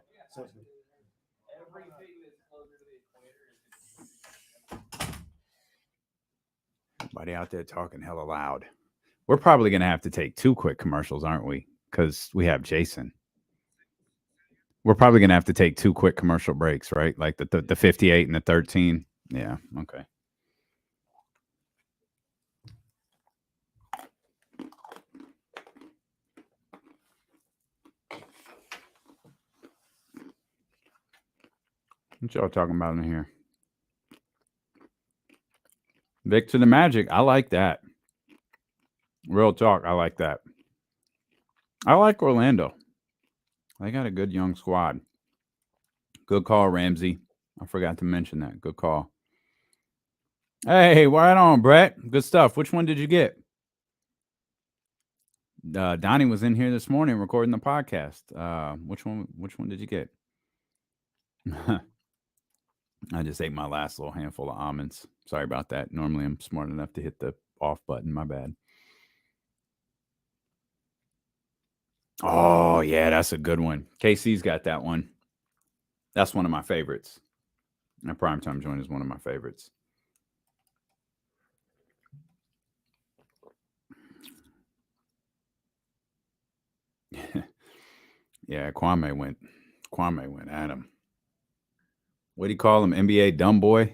Everybody out there talking hella loud. We're probably going to have to take 2 quick commercials, aren't we? Because we have Jason. We're probably going to have to take 2 quick commercial breaks, right? Like the 58 and the 13. Yeah, okay. What y'all talking about in here? Vic to the Magic. I like that. Real talk. I like that. I like Orlando. They got a good young squad. Good call, Ramsey. I forgot to mention that. Good call. Hey, right on, Brett. Good stuff. Which one did you get? Donnie was in here this morning recording the podcast. Which one did you get? I just ate my last little handful of almonds. Sorry about that. Normally I'm smart enough to hit the off button. My bad. Oh, yeah, that's a good one. KC's got that one. That's one of my favorites. A primetime joint is one of my favorites. Yeah, Kwame went at him. What do you call him? NBA dumb boy?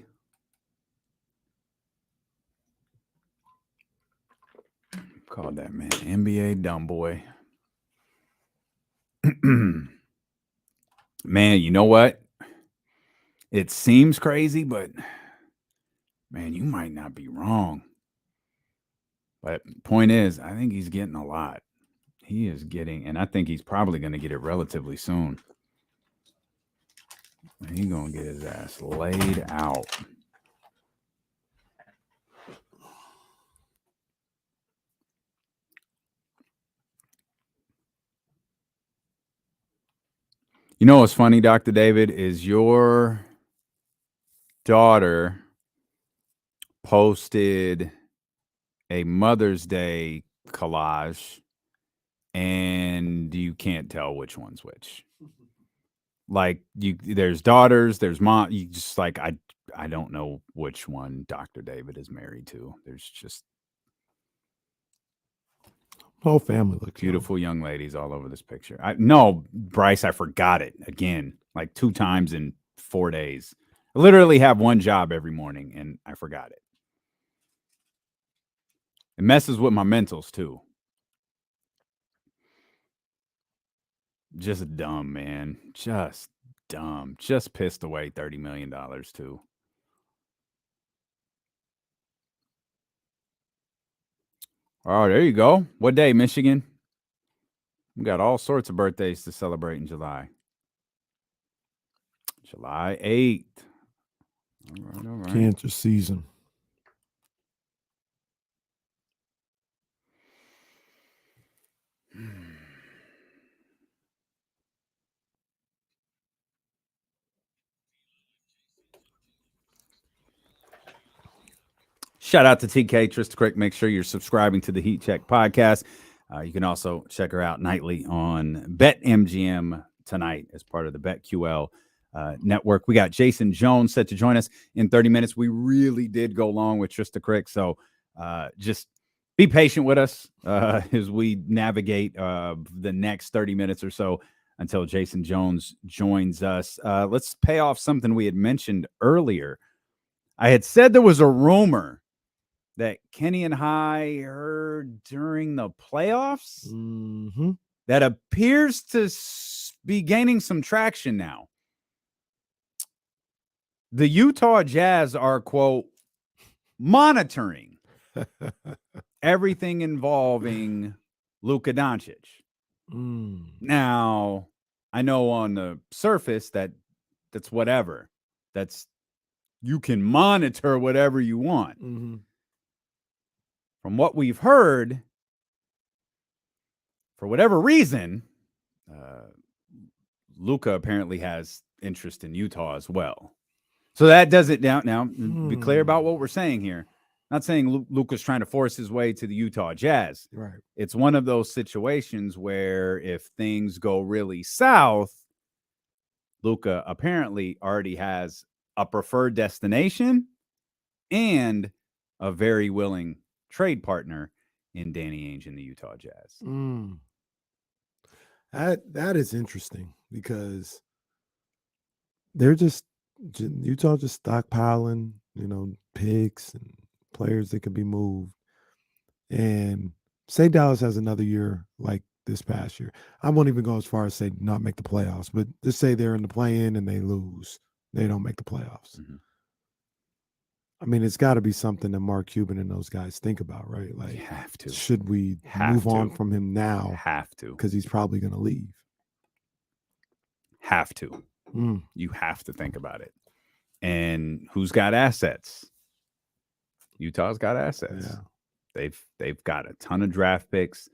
Called that man NBA dumb boy. Man, you know what? It seems crazy, but man, you might not be wrong. But point is, I think he's getting a lot. He is getting, and I think he's probably going to get it relatively soon. He's going to get his ass laid out. You know what's funny, Dr. David, is your daughter posted a Mother's Day collage, and you can't tell which one's which. Like there's daughters, there's mom. You just like I don't know which one Dr. David is married to. There's just whole family looks beautiful young ladies all over this picture. No, Bryce, I forgot it again, like 2 times in 4 days. I literally have one job every morning, and I forgot it. It messes with my mentals too. Just dumb, man. Just dumb. Just pissed away $30 million too. Oh, there you go. What day, Michigan? We got all sorts of birthdays to celebrate in July. July 8th. All right. Cancer season. Shout out to TK, Trysta Krick. Make sure you're subscribing to the Heat Check podcast. You can also check her out nightly on BetMGM tonight as part of the BetQL network. We got Jason Jones set to join us in 30 minutes. We really did go long with Trysta Krick, so just be patient with us as we navigate the next 30 minutes or so until Jason Jones joins us. Let's pay off something we had mentioned earlier. I had said there was a rumor that Kenny and I heard during the playoffs that appears to be gaining some traction now. The Utah Jazz are, quote, monitoring everything involving Luka Doncic. Now, I know on the surface that's whatever. You can monitor whatever you want. From what we've heard, for whatever reason, Luka apparently has interest in Utah as well. So that does it down. Now, be clear about what we're saying here. Not saying Luka's trying to force his way to the Utah Jazz. Right. It's one of those situations where if things go really south, Luka apparently already has a preferred destination and a very willing trade partner in Danny Ainge and the Utah Jazz. That is interesting because they're Utah just stockpiling, picks and players that can be moved. And say Dallas has another year like this past year. I won't even go as far as say not make the playoffs, but just say they're in the play-in and they lose. They don't make the playoffs. I mean, it's got to be something that Mark Cuban and those guys think about, right? Like, You have to. should we move on from him now? Have to. Because he's probably going to leave. Have to. You have to think about it. And who's got assets? Utah's got assets. Yeah. They've got a ton of draft picks.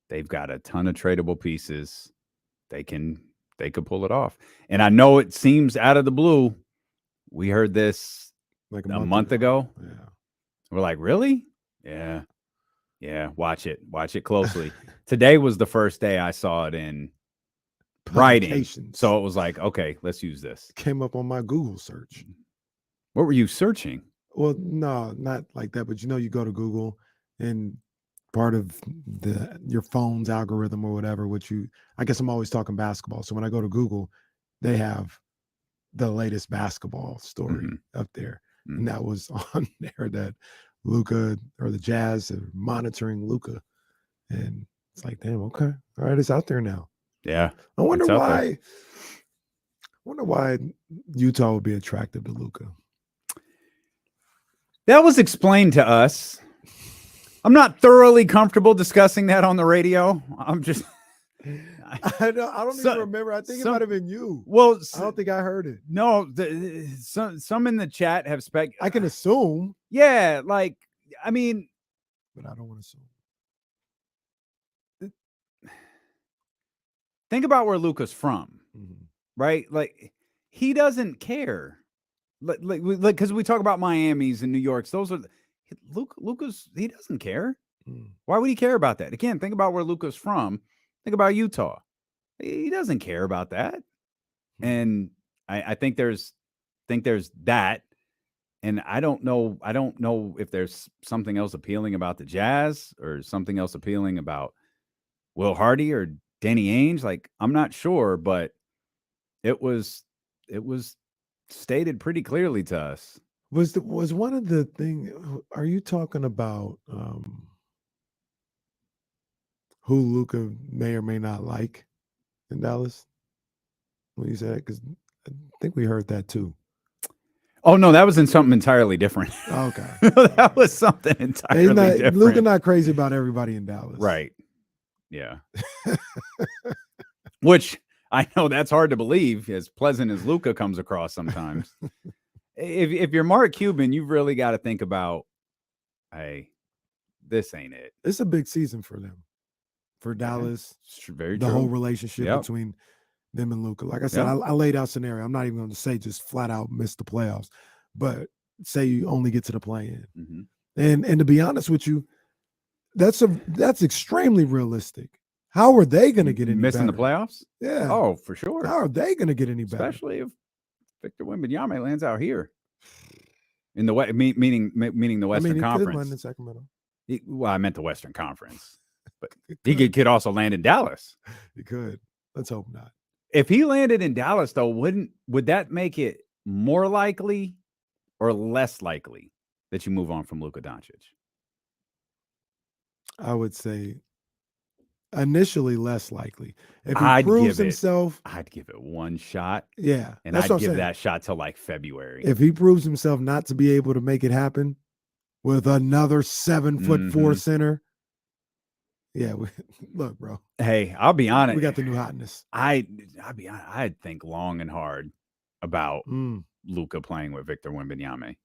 They've got a ton of tradable pieces. They could pull it off. And I know it seems out of the blue. We heard this like a month ago. Yeah. We're like, really? Yeah. Watch it closely. Today was the first day I saw it in writing. So it was like, okay, let's use this. Came up on my Google search. What were you searching? Well, no, not like that. But you go to Google and part of your phone's algorithm or whatever, I guess I'm always talking basketball. So when I go to Google, they have the latest basketball story up there. And that was on there that Luka or the Jazz are monitoring Luka. And it's like, damn, okay. All right, it's out there now. Yeah. I wonder why Utah would be attractive to Luka. That was explained to us. I'm not thoroughly comfortable discussing that on the radio. I'm just I don't even remember. I think it might have been you. Well, I don't think I heard it. No, some in the chat have I can assume. Yeah, like I mean, but I don't want to assume. Think about where Luka's from, right? Like he doesn't care. Like because we talk about Miami's and New York's. Luka's he doesn't care. Why would he care about that? Again, think about where Luka's from. Think about Utah. He doesn't care about that. And I think there's that. And I don't know if there's something else appealing about the Jazz or something else appealing about Will Hardy or Danny Ainge. Like, I'm not sure, but it was stated pretty clearly to us. Was one of the thing? Are you talking about who Luka may or may not like in Dallas? When you said, because I think we heard that too. Oh no, that was in something entirely different. Okay, that was something entirely different. Luka not crazy about everybody in Dallas, right? Yeah. Which I know that's hard to believe, as pleasant as Luka comes across sometimes. If you're Mark Cuban, you've really got to think about, hey, this ain't it. It's a big season for them, for Dallas. Very the true. whole relationship between them and Luka. Like I said, I laid out scenario. I'm not even going to say just flat out miss the playoffs, but say you only get to the play-in. And to be honest with you, that's extremely realistic. How are they going to get any missing better? the playoffs? Yeah. Oh, for sure. How are they going to get any better? Especially if Victor Wembanyama lands out here in the meaning the Western Conference. He could land in Sacramento. Well, I meant the Western Conference, but he could also land in Dallas. He could. Let's hope not. If he landed in Dallas, though, would that make it more likely or less likely that you move on from Luka Doncic? I would say initially less likely. If he proves himself, I'd give it one shot. Yeah. And I'd give that shot till like February. If he proves himself not to be able to make it happen with another 7'4" center. Yeah, look, bro. Hey, I'll be honest. We got the new hotness. I'd be honest. I'd think long and hard about Luka playing with Victor Wembanyama.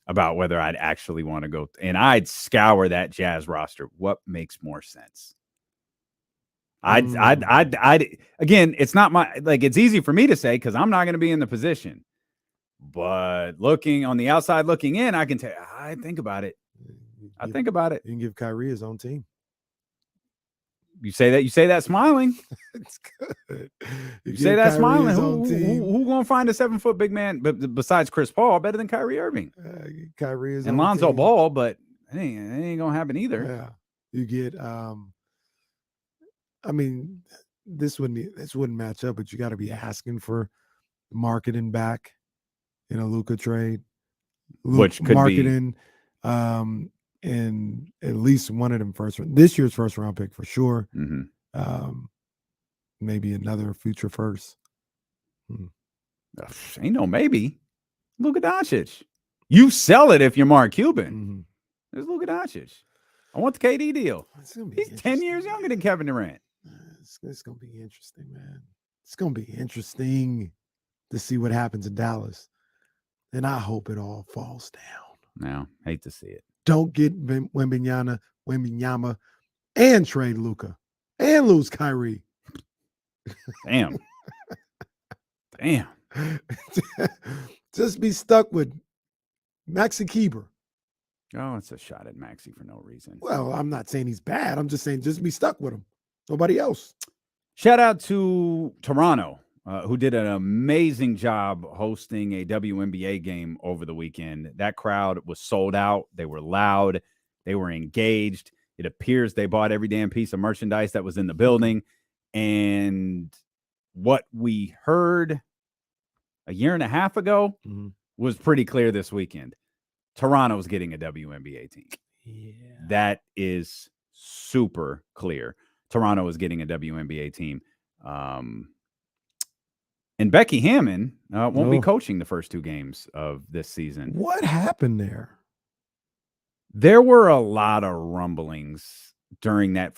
About whether I'd actually want to go, and I'd scour that Jazz roster. What makes more sense? I'd again, it's not my, like, it's easy for me to say because I'm not going to be in the position. But looking on the outside, looking in, I can tell. I think about it. I think about it. You can give Kyrie his own team. You say that smiling. It's good. You say that smiling. Who gonna find a 7-foot big man besides Chris Paul better than Kyrie Irving? Kyrie is and Lonzo Ball, but it ain't gonna happen either. Yeah, you get. I mean, this wouldn't match up, but you got to be asking for marketing back in a Luka trade, which could marketing, and at least one of them this year's first round pick for sure. Maybe another future first. Ain't no maybe. Luka Doncic. You sell it if you're Mark Cuban. There's Luka Doncic. I want the KD deal. He's 10 years younger than Kevin Durant. It's going to be interesting, man. It's going to be interesting to see what happens in Dallas. And I hope it all falls down. No, hate to see it. Don't get Wembanyama, and trade Luka, and lose Kyrie. Damn. Just be stuck with Maxi Kleber. Oh, it's a shot at Maxi for no reason. Well, I'm not saying he's bad. I'm just saying just be stuck with him. Nobody else. Shout out to Toronto, who did an amazing job hosting a WNBA game over the weekend. That crowd was sold out. They were loud. They were engaged. It appears they bought every damn piece of merchandise that was in the building. And what we heard a year and a half ago was pretty clear this weekend. Toronto's getting a WNBA team. Yeah. That is super clear. Toronto is getting a WNBA team. And Becky Hammon won't be coaching the first two games of this season. What happened there? There were a lot of rumblings during that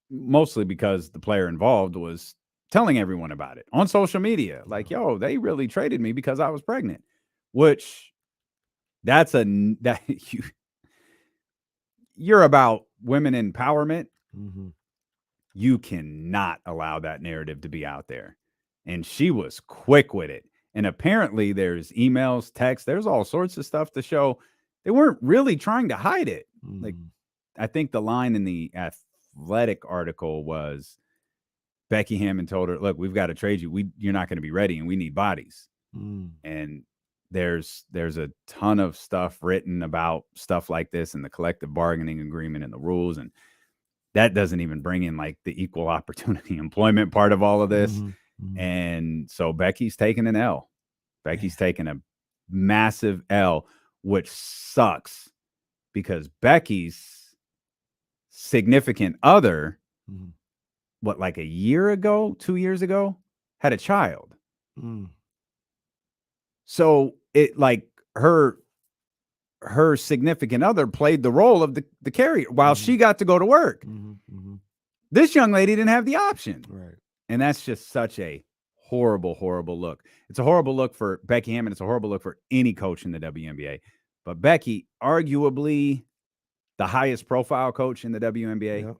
mostly because the player involved was telling everyone about it on social media. Like, yo, they really traded me because I was pregnant, which you're about women empowerment. You cannot allow that narrative to be out there. And she was quick with it. And apparently there's emails, texts, there's all sorts of stuff to show they weren't really trying to hide it. Like, I think the line in the Athletic article was Becky Hammond told her, look, we've got to trade you. You're not going to be ready, and we need bodies. And there's a ton of stuff written about stuff like this and the collective bargaining agreement and the rules. And that doesn't even bring in like the equal opportunity employment part of all of this. And so Becky's taking an L. Becky's taking a massive L, which sucks because Becky's significant other, what, like a year ago, 2 years ago, had a child. So it like her significant other played the role of the carrier while she got to go to work. This young lady didn't have the option. Right. And that's just such a horrible, horrible look. It's a horrible look for Becky Hammond. It's a horrible look for any coach in the WNBA. But Becky, arguably the highest profile coach in the WNBA,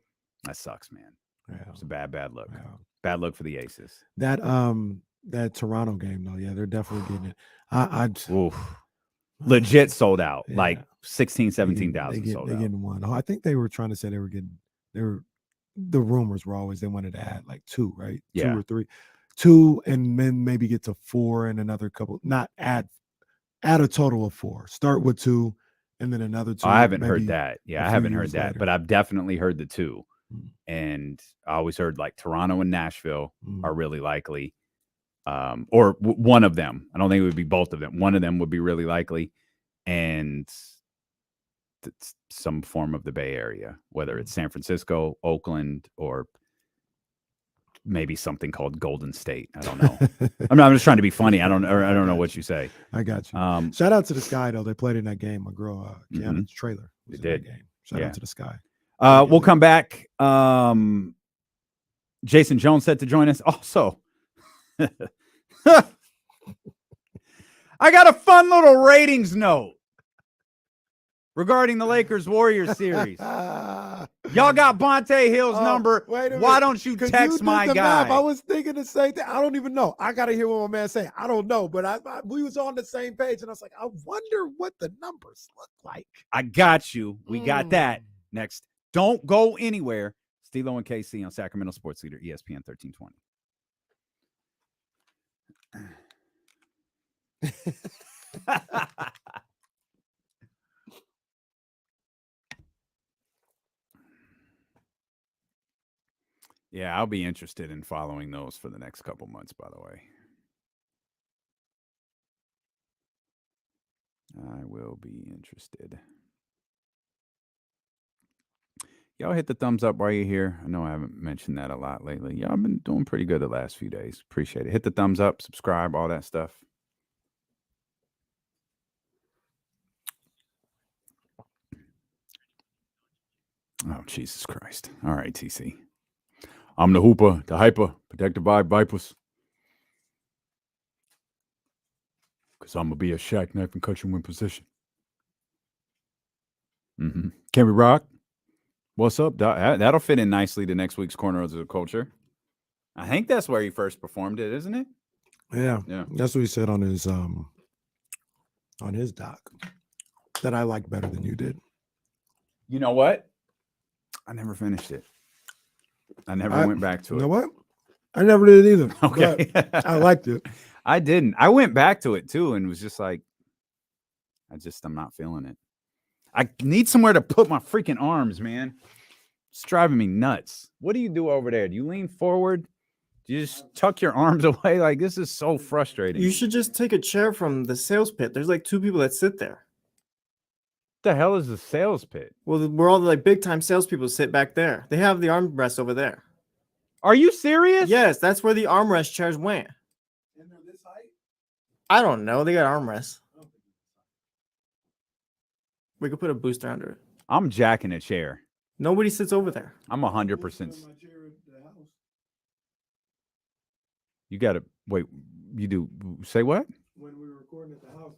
that sucks, man. It's a bad look. Bad look for the Aces. That Toronto game, though, they're definitely getting it. Legit sold out, like 16, 17,000 sold out. They're getting one. I think they were trying to say the rumors were always they wanted to add like 2, right? Yeah. 2 or 3. 2 and then maybe get to 4 and another couple, not add a total of 4. Start with 2 and then another 2. I haven't heard that. Yeah, I haven't heard that, later. but I've definitely heard the 2. And I always heard like Toronto and Nashville are really likely. Or one of them. I don't think it would be both of them. One of them would be really likely. And some form of the Bay Area, whether it's San Francisco, Oakland, or maybe something called Golden State. I don't know. I'm just trying to be funny. I don't know what you say. I got you. Shout out to the Sky though. They played in that game. My girl, Kiana's trailer. They did. That game. Shout out to the Sky. We'll come back. Jason Jones set to join us. Also, I got a fun little ratings note regarding the Lakers-Warriors series. Y'all got Bonte Hill's number. Why don't you text my guy? I was thinking the same thing. I don't even know. I got to hear what my man saying. I don't know, but we was on the same page, and I was like, I wonder what the numbers look like. I got you. We got that next. Don't go anywhere. Stilo and KC on Sacramento Sports Leader, ESPN 1320. Yeah, I'll be interested in following those for the next couple months, by the way. I will be interested. Y'all hit the thumbs up while you're here. I know I haven't mentioned that a lot lately. Y'all been doing pretty good the last few days. Appreciate it. Hit the thumbs up, subscribe, all that stuff. Oh, Jesus Christ. All right, TC. I'm the hooper, the hyper, protected by Vipers. Because I'm going to be a Shaq knife and cut you in position. Can we rock? What's up, Doc? That'll fit in nicely to next week's Corner of the Culture. I think that's where he first performed it, isn't it? Yeah. That's what he said on his doc that I like better than you did. You know what? I never finished it. I never went back to it. You know what? I never did either. Okay. I liked it. I didn't. I went back to it too and was just like, I'm not feeling it. I need somewhere to put my freaking arms, man. It's driving me nuts. What do you do over there? Do you lean forward? Do you just tuck your arms away? Like, this is so frustrating. You should just take a chair from the sales pit. There's like 2 people that sit there. What the hell is the sales pit? Well, we're all the like big time salespeople sit back there. They have the armrest over there. Are you serious? Yes, that's where the armrest chairs went. And they're this height? I don't know. They got armrests. We could put a booster under it. I'm jacking a chair. Nobody sits over there. I'm 100%. You got to wait. You do say what? When we were recording at the house,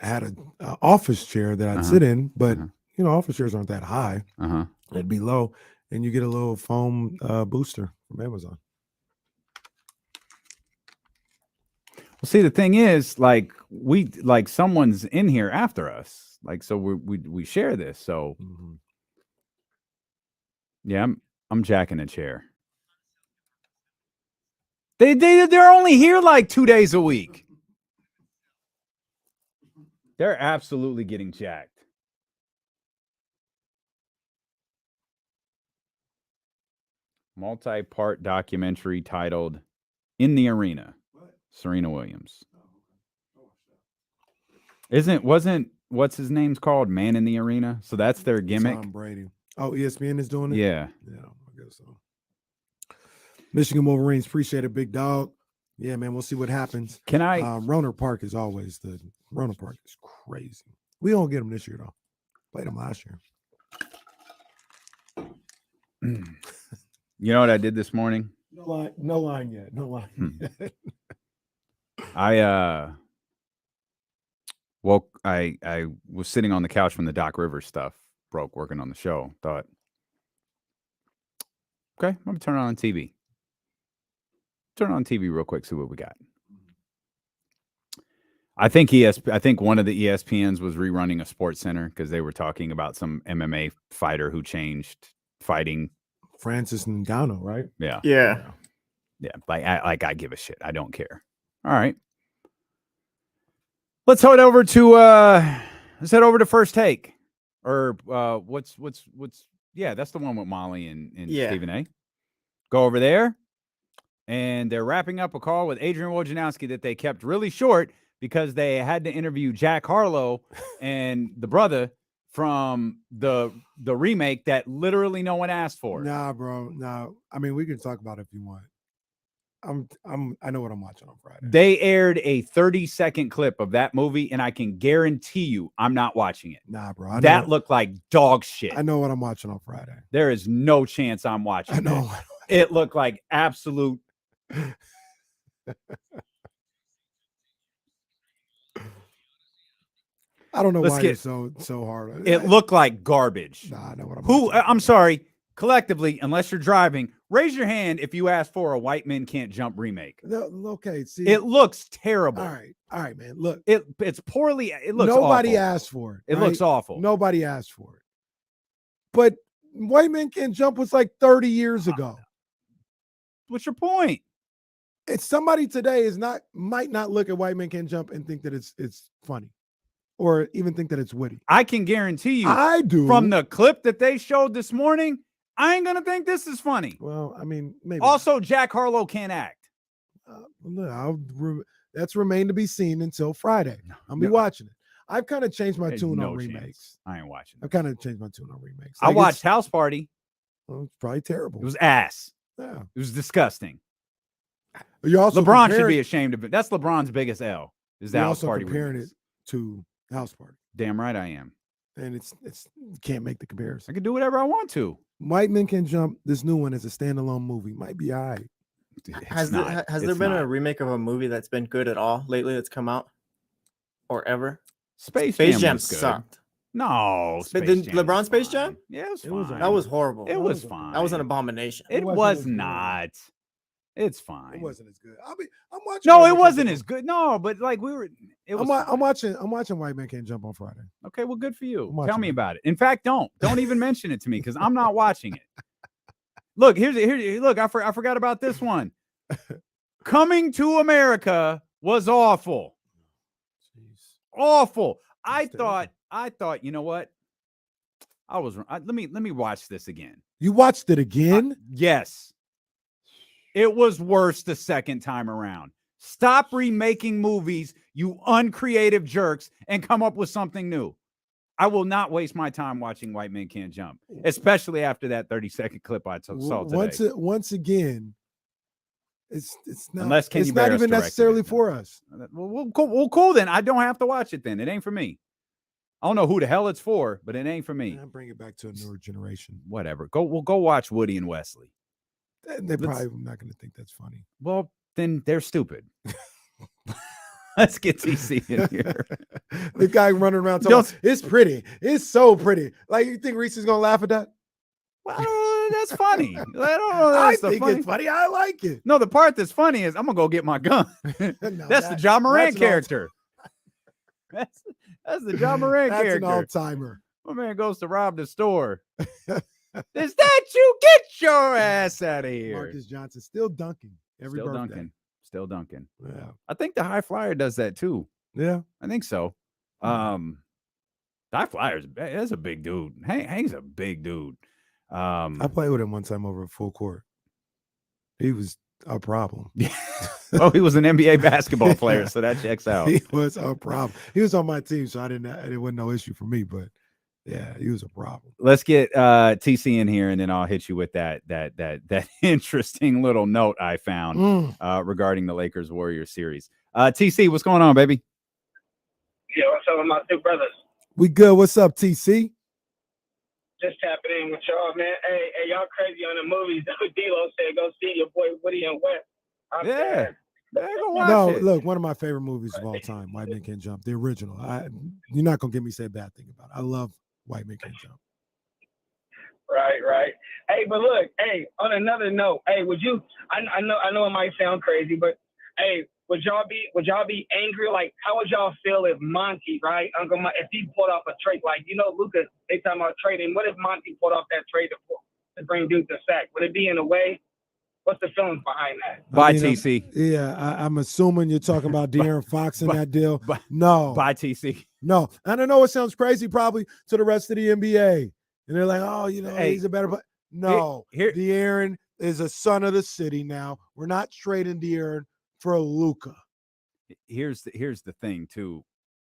I had an office chair that I'd sit in, but you know, office chairs aren't that high. It'd be low, and you get a little foam booster from Amazon. Well, see, the thing is, like someone's in here after us. this. Like, so we share this. So yeah, I'm jacking a chair. They're only here like 2 days a week. They're absolutely getting jacked. Multi-part documentary titled "In the Arena." Serena Williams. Wasn't what's his name's called Man in the Arena? So that's their gimmick. Tom Brady. Oh, ESPN is doing it? Yeah. Yeah, I guess so. Michigan Wolverines, appreciate it, big dog. Yeah, man, we'll see what happens. Can I? Roner Park is always Roner Park is crazy. We don't get them this year though. Played them last year. You know what I did this morning? No line yet. Yet. I was sitting on the couch when the Doc Rivers stuff broke, working on the show. Thought, okay, I'm gonna turn it on TV. Turn it on TV real quick, see what we got. I think one of the ESPNs was rerunning a Sports Center because they were talking about some MMA fighter who changed fighting. Francis Ngannou, right? Yeah. Like I give a shit. I don't care. All right. Let's head over to First Take, or what's that's the one with Molly and Stephen A. Go over there, and they're wrapping up a call with Adrian Wojnarowski that they kept really short because they had to interview Jack Harlow and the brother from the remake that literally no one asked for. Nah, bro. Nah. I mean, we can talk about it if you want. I know what I'm watching on Friday. They aired a 30-second clip of that movie, and I can guarantee you I'm not watching it. Nah, bro. That looked like dog shit. I know what I'm watching on Friday. There is no chance I'm watching it. I know. It looked like absolute. I don't know why it's so hard. It looked like garbage. Nah, I know what I'm watching. I'm sorry. Collectively, unless you're driving, raise your hand if you asked for a White Men Can't Jump remake. No, okay, see, it looks terrible. All right, man. Look, it's poorly. It looks. Nobody awful. asked for it. It right? looks awful. Nobody asked for it. But White Men Can't Jump was like 30 years ago. What's your point? It's somebody today might not look at White Men Can't Jump and think that it's funny, or even think that it's witty. I can guarantee you. I do. From the clip that they showed this morning, I ain't gonna think this is funny. Well, I mean, maybe. Also, Jack Harlow can't act. That's remain to be seen until Friday. I'll be watching it. I've kind of changed my tune on remakes. I ain't watching. I've kind of changed my tune on remakes. I watched House Party. Well, it's probably terrible. It was ass. Yeah, it was disgusting. You also LeBron should be ashamed of it. That's LeBron's biggest L. Is the House Party comparing it to House Party? Damn right I am. And it's you can't make the comparison. I can do whatever I want to. White Men Can Jump. This new one is a standalone movie. Might be all right. Has there been a remake of a movie that's been good at all lately that's come out, or ever? Space Jam sucked. No, LeBron Space Jam? Yeah, it was fine. That was horrible. It was fine. That was an abomination. It was not. It's fine. It wasn't as good. I'm watching. No, it wasn't as good. No, but like we were. I'm watching White Men Can't Jump on Friday. Okay, well, good for you. Tell me about it. In fact, don't even mention it to me because I'm not watching it. Look, look. I forgot about this one. Coming to America was awful. Jeez. Awful. I thought. You know what? Let me watch this again. You watched it again? Yes. It was worse the second time around. Stop remaking movies, you uncreative jerks, and come up with something new. I will not waste my time watching White Men Can't Jump, especially after that 30-second clip I saw today. Once again, it's not. Unless it's not even necessarily for us. Well, cool then. I don't have to watch it then. It ain't for me. I don't know who the hell it's for, but it ain't for me. I bring it back to a newer generation. Whatever. We'll go watch Woody and Wesley. They're probably not going to think that's funny. Well, then they're stupid. Let's get TC in here. The guy running around talking, it's pretty. It's so pretty. Like, you think Reese is going to laugh at that? Well, that's funny. I don't know. I think it's funny. I like it. No, the part that's funny is I'm going to go get my gun. That's the John Morant character. That's the John Moran That's character. an all-timer. My man goes to rob the store. Is that you? Get your ass out of here. Marcus Johnson still dunking every birthday. Still dunking. Yeah. I think the high flyer does that too. Yeah. I think so. The high flyer's that's a big dude. Hank's a big dude. I played with him one time over at full court. He was a problem. Oh, he was an NBA basketball player, so that checks out. He was a problem. He was on my team, so it wasn't no issue for me, but yeah, he was a problem. Let's get TC in here, and then I'll hit you with that interesting little note I found regarding the Lakers Warriors series. TC, what's going on, baby? Yeah, what's up with my two brothers? We good. What's up, TC? Just tapping in with y'all, man. Hey, y'all crazy on the movies. D-Lo said go see your boy Woody and West. Yeah. Go watch No, it. look, one of my favorite movies of all time, White Men Can't Jump, the original. You're not gonna get me to say a bad thing about it. I love White Men Can't Jump. Right. Hey, but look, hey, on another note, hey, would you? I know it might sound crazy, but hey, would y'all be angry? Like, how would y'all feel if Monty, right, Uncle Monty, if he pulled off a trade, like, Luka, they talking about trading. What if Monty pulled off that trade to bring Duke to sack? Would it be in a way? What's the feelings behind that? Bye, TC. I'm assuming you're talking about De'Aaron Fox in that deal. No. Bye, TC. No. And I know it sounds crazy probably to the rest of the NBA. And they're like, oh, he's a better player. No. De'Aaron is a son of the city now. We're not trading De'Aaron for Luka. Here's the thing, too.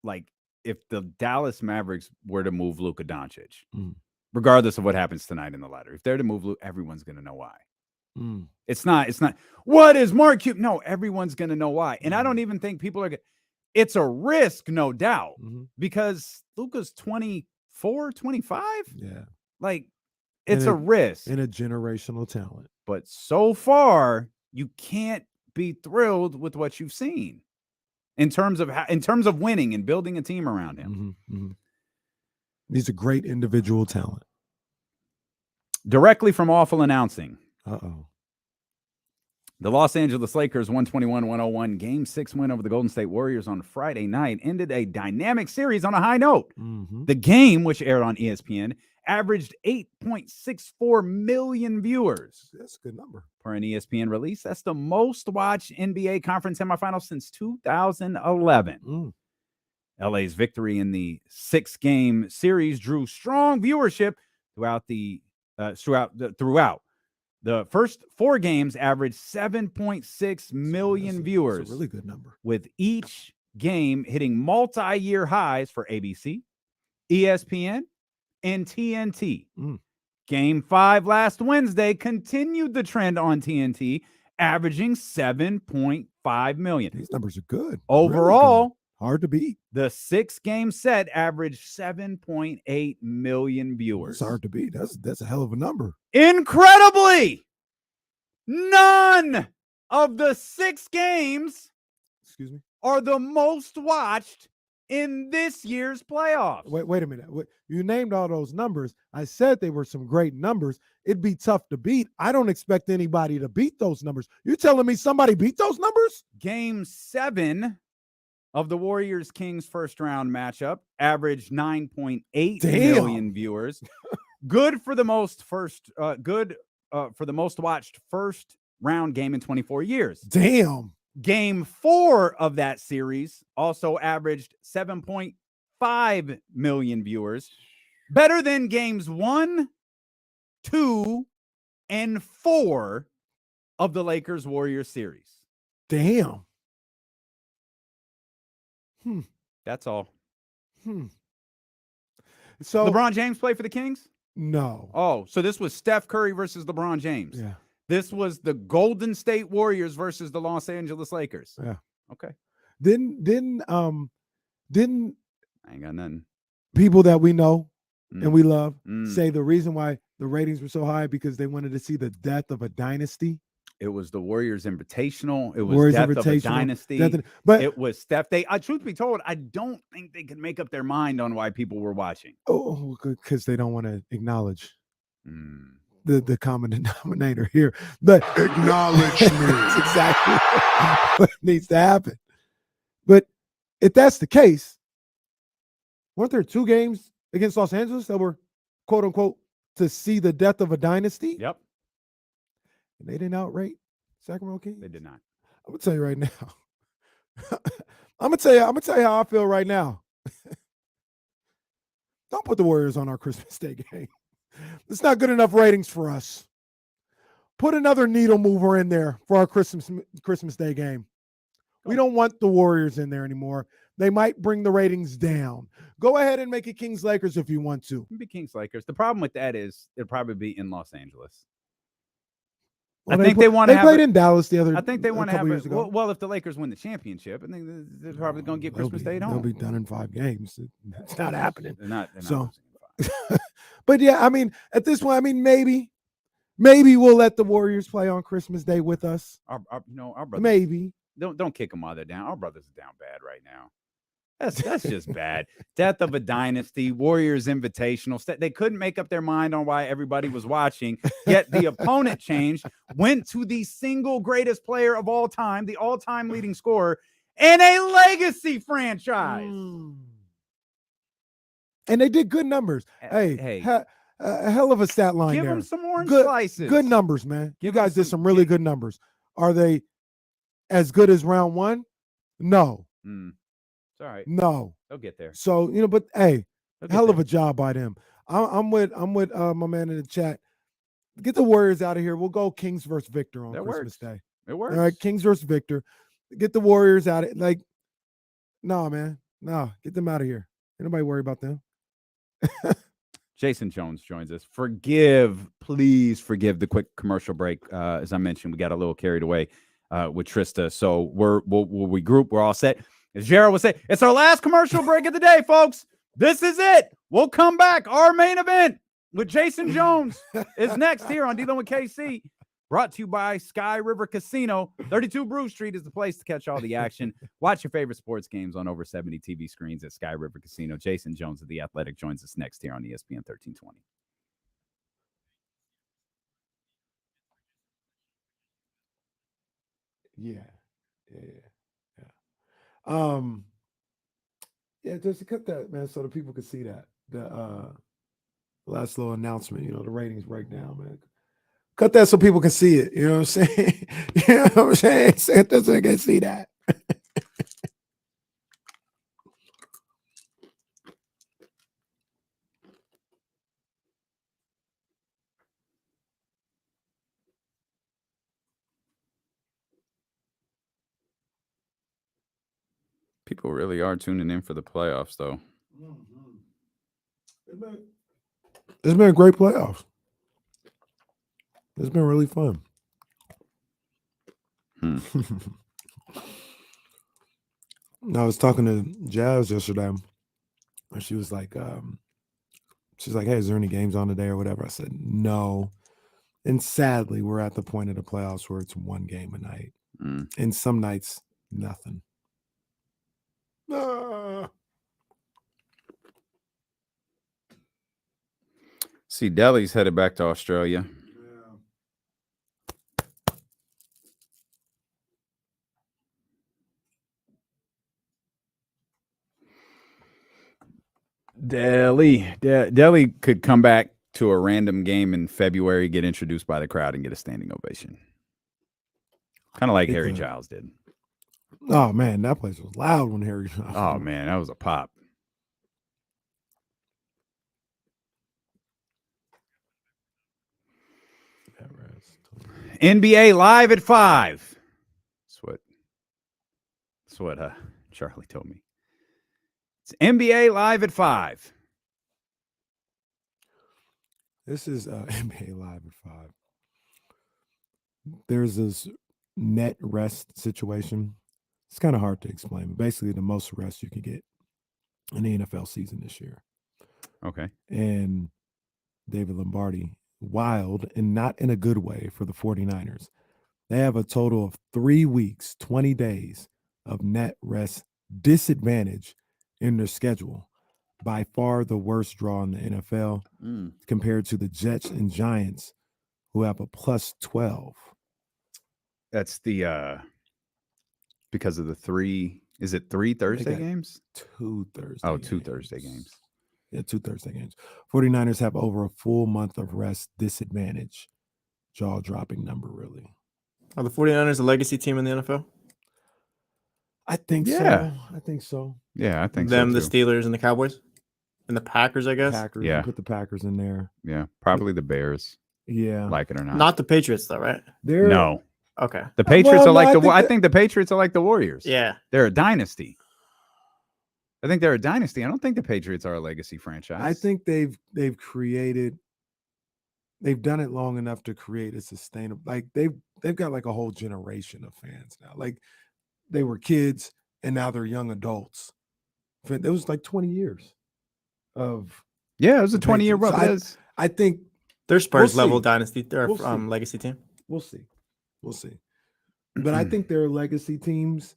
Like, if the Dallas Mavericks were to move Luka Doncic, regardless of what happens tonight in the ladder, if they're to move Luka, everyone's going to know why. It's not, what is Mark Cuban? No, everyone's going to know why. And I don't even think people are, it's a risk, no doubt, because Luka's 24, 25. Yeah. Like, it's a risk. And a generational talent. But so far, you can't be thrilled with what you've seen in terms of winning and building a team around him. He's a great individual talent. Directly from Awful Announcing. Uh-oh. The Los Angeles Lakers 121-101 Game 6 win over the Golden State Warriors on Friday night ended a dynamic series on a high note. The game, which aired on ESPN, averaged 8.64 million viewers. That's a good number. Per an ESPN release, that's the most watched NBA conference semifinal since 2011. LA's victory in the 6-game series drew strong viewership throughout. The first 4 games averaged 7.6 million viewers. That's a really good number. With each game hitting multi-year highs for ABC, ESPN, and TNT. Game 5 last Wednesday continued the trend on TNT, averaging 7.5 million. These numbers are good. Overall, really good. Hard to beat. The 6-game set averaged 7.8 million viewers. It's hard to beat. That's a hell of a number. Incredibly, none of the 6 games are the most watched in this year's playoffs. Wait a minute. You named all those numbers. I said they were some great numbers. It'd be tough to beat. I don't expect anybody to beat those numbers. You're telling me somebody beat those numbers? Game 7 of the Warriors-Kings first round matchup averaged 9.8 million viewers. Good for the most watched first round game in 24 years. Damn. Game 4 of that series also averaged 7.5 million viewers. Better than games 1, 2, and 4 of the Lakers-Warriors series. Damn. That's all. So LeBron James played for the Kings? No. Oh, so this was Steph Curry versus LeBron James. Yeah. This was the Golden State Warriors versus the Los Angeles Lakers. Yeah. Okay. Didn't I ain't got nothing. People that we know and we love say the reason why the ratings were so high because they wanted to see the death of a dynasty? It was the Warriors Invitational. It was death of a dynasty. But it was Steph. Truth be told, I don't think they could make up their mind on why people were watching. Oh, because they don't want to acknowledge the common denominator here. But Acknowledge me. That's exactly what needs to happen. But if that's the case, Weren't there 2 games against Los Angeles that were, quote unquote, to see the death of a dynasty? Yep. And they didn't outrate Sacramento Kings. They did not. I'm gonna tell you right now. I'm gonna tell you how I feel right now. Don't put the Warriors on our Christmas Day game. It's not good enough ratings for us. Put another needle mover in there for our Christmas Day game. We don't want the Warriors in there anymore. They might bring the ratings down. Go ahead and make it Kings Lakers if you want to. It'd be Kings Lakers. The problem with that is it'll probably be in Los Angeles. Well, I think they want to have. They played in Dallas the other. I think they want to have years ago. well, if the Lakers win the championship, I think they're probably going to get Christmas Day at home. They'll be done in 5 games. It's not happening. They're not So, but yeah, I mean, at this point, I mean, maybe we'll let the Warriors play on Christmas Day with us. Our brothers. Maybe. Don't kick them while they're down. Our brothers are down bad right now. That's just bad. Death of a dynasty, Warriors Invitational. They couldn't make up their mind on why everybody was watching, yet the opponent changed, went to the single greatest player of all time, the all-time leading scorer, and a legacy franchise. And they did good numbers. Hey. A hell of a stat line Give there. them some orange good, slices. Good numbers, man. You guys did some really good numbers. Are they as good as round 1? No. It's all right. No. They'll get there. So, but hey, hell of a job by them. I'm with my man in the chat. Get the Warriors out of here. We'll go Kings versus Victor on Christmas Day. It works. All right, Kings versus Victor. Get the Warriors out of it. No, man. No, get them out of here. Ain't nobody worry about them. Jason Jones joins us. Please forgive the quick commercial break. As I mentioned, we got a little carried away with Trysta. So we'll regroup. We're all set. As Gerald would say, it's our last commercial break of the day, folks. This is it. We'll come back. Our main event with Jason Jones is next here on D-Lo and KC. Brought to you by Sky River Casino. 32 Brew Street is the place to catch all the action. Watch your favorite sports games on over 70 TV screens at Sky River Casino. Jason Jones of The Athletic joins us next here on ESPN 1320. Yeah. Just to cut that, man, so the people could see that. The last little announcement, the ratings breakdown, man. Cut that so people can see it. You know what I'm saying? You know what I'm saying? Say it so they can see that. People really are tuning in for the playoffs, though. It's been a great playoffs. It's been really fun. I was talking to Jazz yesterday, and she was like, hey, is there any games on today or whatever? I said, no. And sadly, we're at the point of the playoffs where it's 1 game a night. And some nights, nothing. See, Delhi's headed back to Australia. Delhi could come back to a random game in February, get introduced by the crowd, and get a standing ovation. Kind of like Harry Giles did. Oh, man, that place was loud when Harry Giles. Oh, man, that was a pop. NBA live at 5. That's what Charlie told me. It's NBA live at 5. This is NBA live at 5. There's this net rest situation. It's kind of hard to explain, but basically the most rest you can get in the NFL season this year. Okay. And David Lombardi, wild and not in a good way for the 49ers. They have a total of 3 weeks, 20 days of net rest disadvantage in their schedule. By far the worst draw in the NFL compared to the Jets and Giants, who have a +12. That's the because of the 3 Is it 3 Thursday got games? 2 Thursday. Oh, 2 Thursday games. Yeah, 2 Thursday games. 49ers have over a full month of rest disadvantage. Jaw-dropping number, really. Are the 49ers a legacy team in the NFL? I think Yeah. so. I think so. Yeah, I think Them, so the too. Steelers, and the Cowboys? And the Packers, I guess? Packers. Yeah. Put the Packers in there. Yeah, probably the Bears. Yeah. Like it or not. Not the Patriots, though, right? They're No. Okay. The Patriots Well, are like no, I think the Patriots are like the Warriors. Yeah. They're a dynasty. I think they're a dynasty. I don't think the Patriots are a legacy franchise. I think they've done it long enough to create a sustainable, like they've got like a whole generation of fans now. Like they were kids and now they're young adults. It was like 20 years of it was a 20-year run. So I think they're Spurs We'll level see. dynasty or We'll see. legacy team. we'll see. But I think their legacy teams,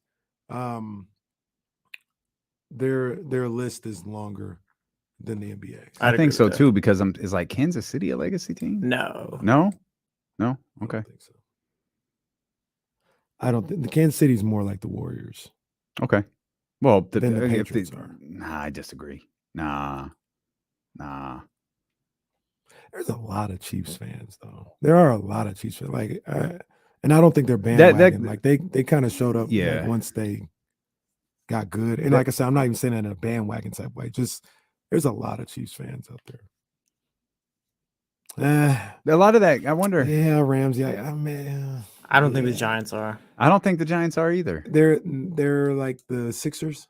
their list is longer than the NBA. I think so too, because is like Kansas City a legacy team? No. No? I Okay. don't think so. I don't think the Kansas City's more like the Warriors. Okay. Well, Than the Patriots are. Nah, I disagree. Nah. There's a lot of Chiefs fans, though. There are a lot of Chiefs fans. Like, and I don't think they're bandwagon. Like they kind of showed up. Yeah. Like, once they got good. And like I said, I'm not even saying that in a bandwagon type way. Just there's a lot of Chiefs fans out there. A lot of that. I wonder. Yeah, Rams. Yeah, man. I don't think the Giants are. I don't think the Giants are either. They're like the Sixers.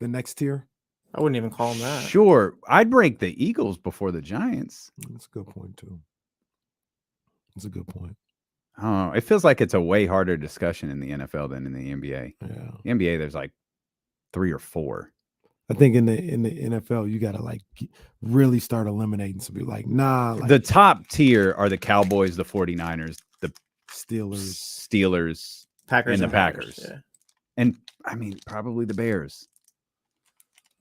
The next tier. I wouldn't even call them that. Sure, I'd rank the Eagles before the Giants. That's a good point too. That's a good point. I don't know. It feels like it's a way harder discussion in the NFL than in the NBA. Yeah. The NBA, there's like 3 or 4. I think in the NFL, you got to like really start eliminating some people. Like, nah. Like, The top tier are the Cowboys, the 49ers, the Steelers, Packers and the Packers. Yeah. And I mean, probably the Bears.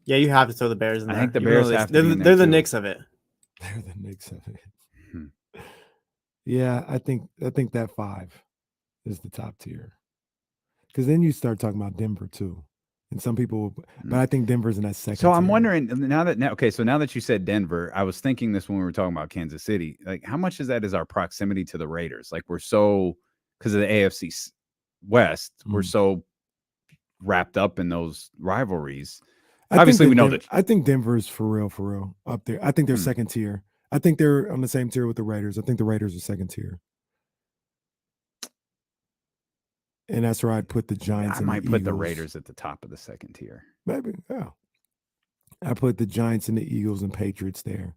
Yeah, you have to throw the Bears in there. I think the Even Bears though have to be in they're there the too. Knicks of it. they're the Knicks of it. Yeah, I think that 5 is the top tier. Because then you start talking about Denver too. And some people, but I think Denver's in that second. So I'm tier. wondering now that you said Denver, I was thinking this when we were talking about Kansas City. Like, how much is that is our proximity to the Raiders? Like, we're so, because of the AFC West, we're so wrapped up in those rivalries. Obviously, we know that. I think Denver's for real up there. I think they're second tier. I think they're on the same tier with the Raiders. I think the Raiders are second tier. And that's where I'd put the Giants. I might put the Eagles. Raiders at the top of the second tier. Maybe, yeah. I put the Giants and the Eagles and Patriots there.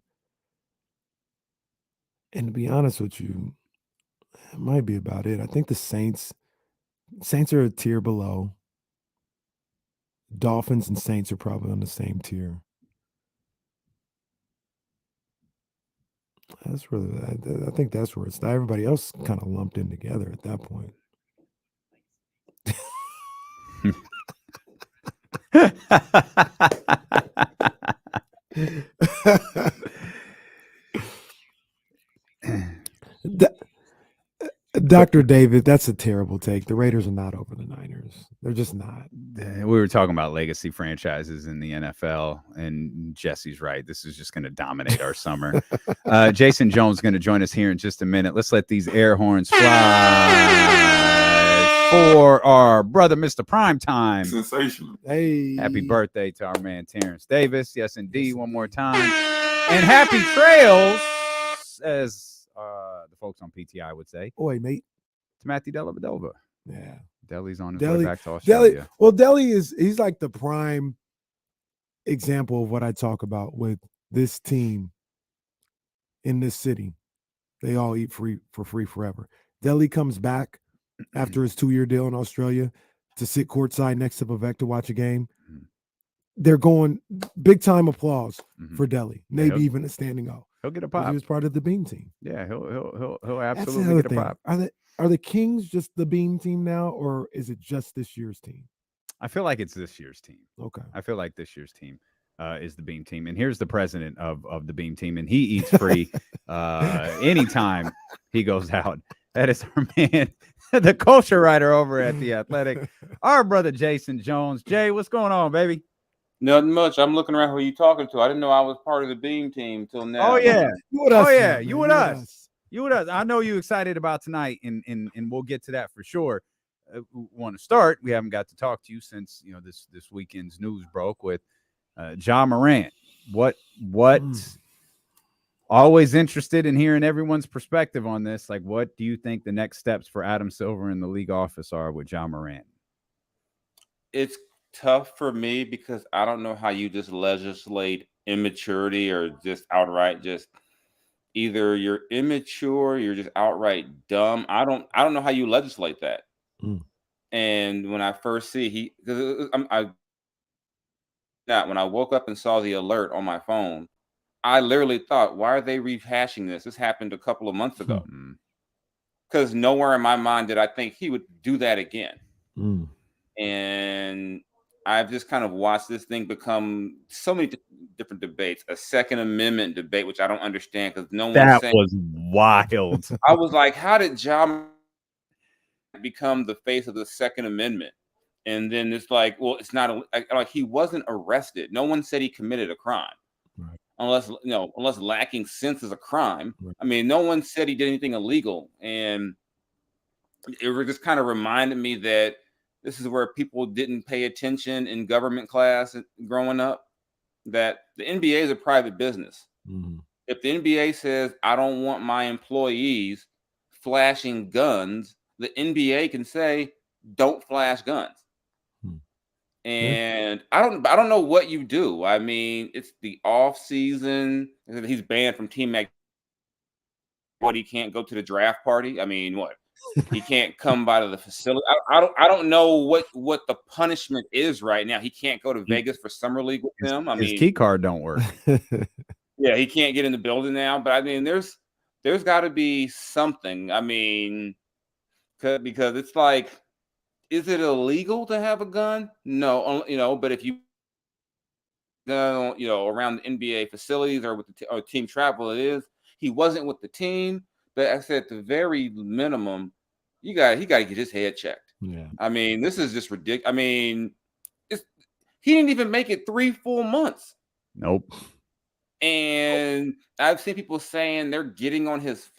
And to be honest with you, it might be about it. I think the Saints are a tier below. Dolphins and Saints are probably on the same tier. That's really, I think that's where it's. Everybody else kind of lumped in together at that point. Dr. David, that's a terrible take. The Raiders are not over the Niners. They're just not. We were talking about legacy franchises in the NFL, and Jesse's right. This is just going to dominate our summer. Jason Jones is going to join us here in just a minute. Let's let these air horns fly for our brother, Mr. Primetime. Sensational. Hey. Happy birthday to our man, Terrence Davis. Yes, indeed. One more time. And happy trails, as the folks on PTI would say. Boy, mate. To Matthew Dellavedova. Yeah. Deli's on his way back to Australia. Australia. Deli he's like the prime example of what I talk about with this team in this city. They all eat free for free forever. Deli comes back after his 2-year deal in Australia to sit courtside next to Vivek to watch a game. They're going big time applause for Deli, maybe even a standing O. He'll get a pop. He was part of the Beam team. Yeah, he'll That's absolutely the get a thing. pop. Are the Kings just the Beam team now, or is it just this year's team? I feel like it's this year's team. Okay. I feel like this year's team. is the Beam Team. And here's the president of the Beam Team, and he eats free anytime he goes out. That is our man, the culture writer over at The Athletic, our brother Jason Jones. Jay, what's going on, baby? Nothing much. I'm looking around who you talking to. I didn't know I was part of the Beam Team till now. Oh, yeah. You with us, Oh, yeah. man, You with us. You with us. I know you're excited about tonight, and we'll get to that for sure. We want to start. We haven't got to talk to you since, you know, this weekend's news broke with Ja Morant. What always interested in hearing everyone's perspective on this. Like, what do you think the next steps for Adam Silver in the league office are with Ja Morant? It's tough for me because I don't know how you just legislate immaturity or just outright just either you're immature, you're just outright dumb. I don't know how you legislate that. And when I first see when I woke up and saw the alert on my phone, I literally thought, why are they rehashing this? This happened a couple of months ago. Because nowhere in my mind did I think he would do that again. And I've just kind of watched this thing become so many different debates. A Second Amendment debate, which I don't understand because no one was wild. I was like, how did Ja become the face of the Second Amendment? And then it's like, well, it's not like he wasn't arrested. No one said he committed a crime. Right. Unless lacking sense is a crime. Right. I mean, no one said he did anything illegal. And it just kind of reminded me that this is where people didn't pay attention in government class growing up, that the NBA is a private business. If the NBA says, I don't want my employees flashing guns, the NBA can say, don't flash guns. And I don't know what you do. I mean, it's the off season. He's banned from team activity. What, he can't go to the draft party? I mean, what? He can't come by to the facility. I don't know what the punishment is right now. He can't go to Vegas for summer league with him. I mean, his key card don't work. Yeah, he can't get in the building now. But I mean, there's got to be something. I mean, because it's like, is it illegal to have a gun? No, but if you around the NBA facilities or with the team travel, it is. He wasn't with the team, but I said at the very minimum, he got to get his head checked. Yeah. I mean, this is just ridiculous. I mean, he didn't even make it 3 full months. Nope. And I've seen people saying they're getting on his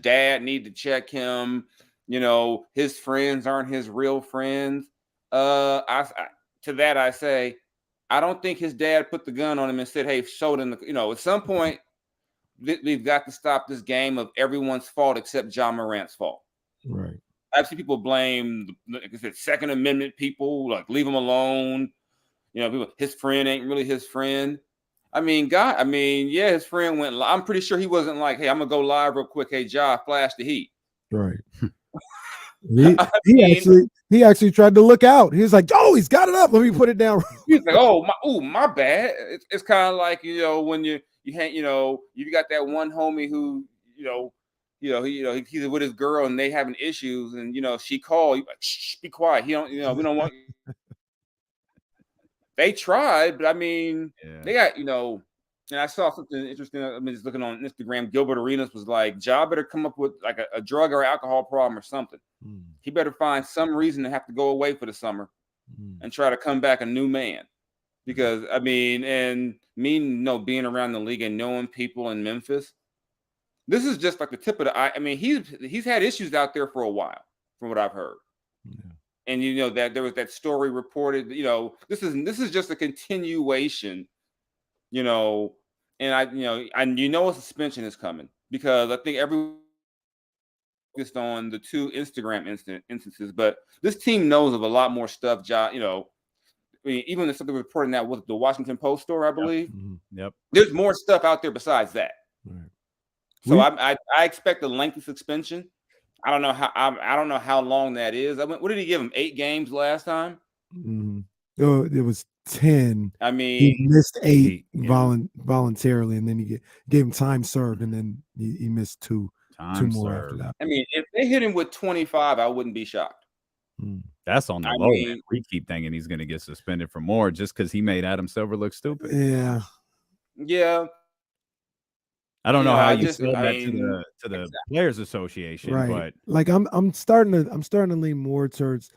dad need to check him. His friends aren't his real friends. To that I say, I don't think his dad put the gun on him and said, "Hey, show them." At some point, we've got to stop this game of everyone's fault except Ja Morant's fault. Right. I've seen people blame, like I said, Second Amendment people, like leave him alone. People, his friend ain't really his friend. I mean, yeah, his friend went. I'm pretty sure he wasn't like, "Hey, I'm gonna go live real quick. Hey, Ja, flash the heat." Right. He actually tried to look out. He was like, "Oh, he's got it up. Let me put it down." He's like, my bad." It's kind of like when you got that one homie who he's with his girl and they having issues, and she called. You like, "Shh, be quiet." We don't want. They tried, but I mean, they got And I saw something interesting. I mean, just looking on Instagram, Gilbert Arenas was like, Ja better come up with like a drug or alcohol problem or something. He better find some reason to have to go away for the summer and try to come back a new man. Because, I mean, and me, being around the league and knowing people in Memphis, this is just like the tip of the eye. I mean, he's had issues out there for a while, from what I've heard. Yeah. And, that there was that story reported, this is just a continuation. And a suspension is coming because I think everyone focused on the 2 Instagram instances, but this team knows of a lot more stuff. I mean, even the something reporting that with the Washington Post story, I believe. Yep. There's more stuff out there besides that. Right. So I expect a lengthy suspension. I don't know how long that is. What did he give him? 8 games last time? Oh, it was 10. I mean, he missed 8 voluntarily, and then he gave him time served, and then he missed 2 more after that. I mean, if they hit him with 25, I wouldn't be shocked. That's on the low end. We keep thinking he's going to get suspended for more just because he made Adam Silver look stupid. Yeah. Yeah. I don't know how you said that to the Players Association, Right. but like I'm starting to lean more towards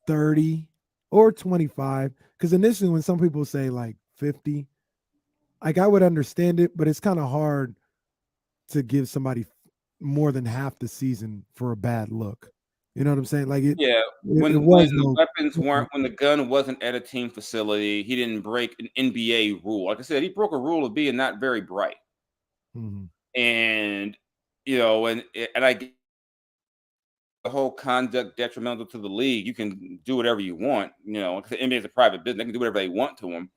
30 or 25. Because initially when some people say like 50, like I would understand it, but it's kind of hard to give somebody more than half the season for a bad look. You know what I'm saying? Like when the weapons weren't, when the gun wasn't at a team facility, he didn't break an NBA rule. Like I said, he broke a rule of being not very bright. Mm-hmm. And and I get the whole conduct detrimental to the league. You can do whatever you want. Because the NBA is a private business, they can do whatever they want to him.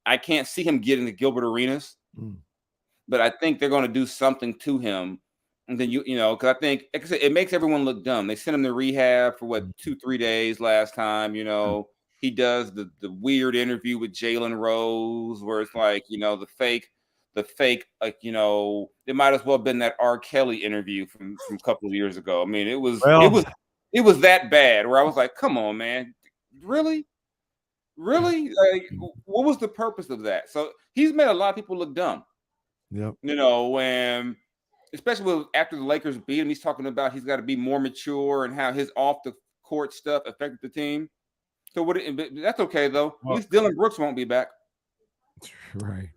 I can't see him getting to Gilbert Arenas, but I think they're going to do something to him. And then because I think, like I said, it makes everyone look dumb. They sent him to rehab for 2-3 days last time. He does the weird interview with Jalen Rose, where it's like the fake, like it might as well have been that R. Kelly interview from a couple of years ago. I mean, it was that bad. Where I was like, come on, man, really? Like, what was the purpose of that? So he's made a lot of people look dumb. Yep. When especially after the Lakers beat him, he's talking about he's got to be more mature and how his off the court stuff affected the team. So that's okay though. At least Dylan Brooks won't be back. Right.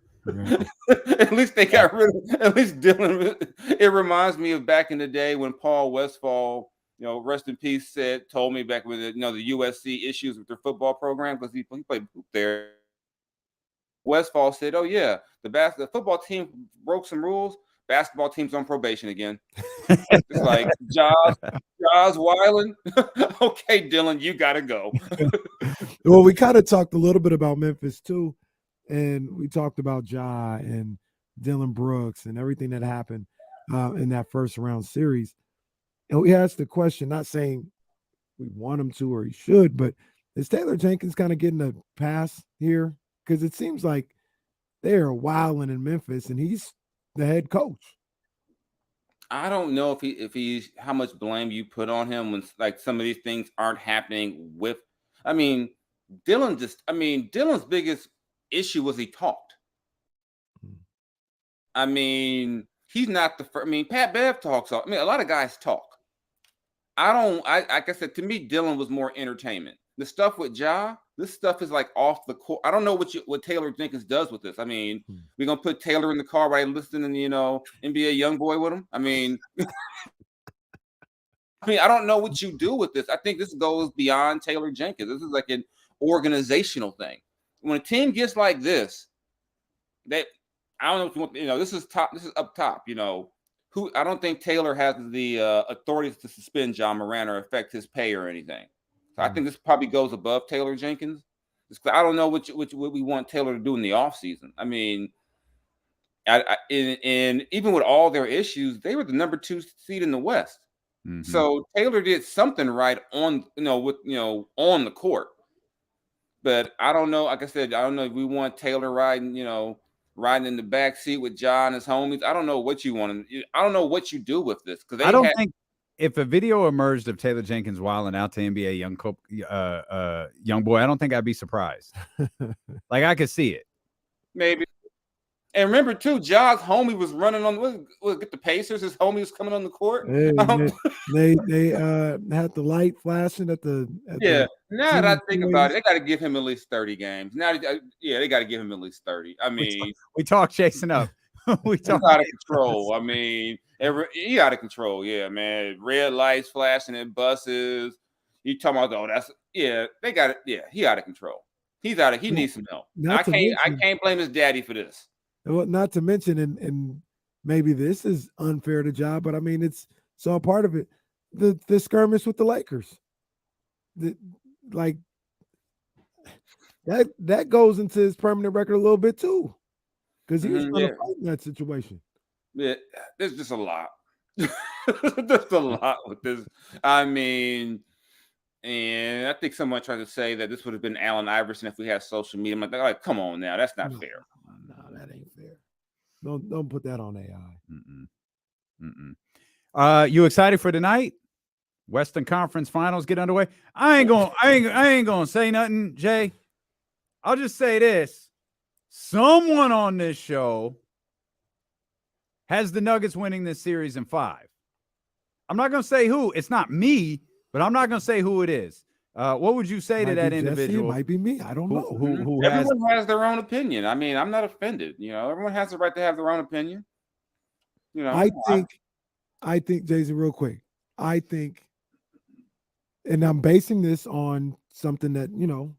At least they got rid of. At least Dylan. It reminds me of back in the day when Paul Westphal, rest in peace, told me back with the USC issues with their football program because he played hoop there. Westphal said, "Oh yeah, the football team broke some rules. Basketball team's on probation again." It's like Jaws Weiland. Okay, Dylan, you gotta go. Well, we kind of talked a little bit about Memphis too, and we talked about Ja and Dylan Brooks and everything that happened in that first round series. And we asked the question, not saying we want him to or he should, but is Taylor Jenkins kind of getting a pass here? Because it seems like they are wilding in Memphis, and he's the head coach. I don't know if he's how much blame you put on him when like some of these things aren't happening with. I mean, Dylan's biggest issue was he talked. I mean, he's not the first. I mean, Pat Bev talks. I mean, a lot of guys talk. Like I said, to me, Dylan was more entertainment. The stuff with Ja, this stuff is like off the court. I don't know what Taylor Jenkins does with this. I mean, we're gonna put Taylor in the car while listening to NBA YoungBoy with him. I mean, I don't know what you do with this. I think this goes beyond Taylor Jenkins. This is like an organizational thing. When a team gets like this, I don't know if you want. This is top. This is up top. I don't think Taylor has the authority to suspend John Moran or affect his pay or anything. So I think this probably goes above Taylor Jenkins. I don't know what we want Taylor to do in the offseason. I mean, and even with all their issues, they were the number 2 seed in the West. Mm-hmm. So Taylor did something right on on the court. But I don't know. Like I said, I don't know if we want Taylor riding in the back seat with John and his homies. I don't know what you want. I don't know what you do with this because I don't think if a video emerged of Taylor Jenkins wilding out to NBA young boy, I don't think I'd be surprised. Like I could see it. Maybe. And remember too, Ja's homie was running on get the Pacers. His homie was coming on the court. They had the light flashing at the. Now that I think about it, they got to give him at least 30 games. Now, they got to give him at least 30. I mean, we talk chasing up. We talk out of control. I mean, he out of control. Yeah, man. Red lights flashing at buses. You talking about they got it. Yeah, he out of control. He's out of. He needs some help. I can't blame his daddy for this. Well, not to mention, and maybe this is unfair to Ja, but I mean, it's all part of it. The skirmish with the Lakers, that goes into his permanent record a little bit too, because he was trying to fight in that situation. Yeah, there's just a lot. There's a lot with this. I mean, and I think someone tried to say that this would have been Allen Iverson if we had social media. I'm like, come on now, that's not fair. No, that ain't fair. Don't put that on AI. You excited for tonight? Western Conference Finals get underway. I ain't gonna say nothing, Jay. I'll just say this: someone on this show has the Nuggets winning this series in 5. I'm not gonna say who. It's not me, but I'm not gonna say who it is. What would you say to that individual? It might be me. I don't know. Who Everyone has their own opinion. I mean, I'm not offended. You know, everyone has the right to have their own opinion. You know, I think, Jason, real quick. I think, and I'm basing this on something that, you know,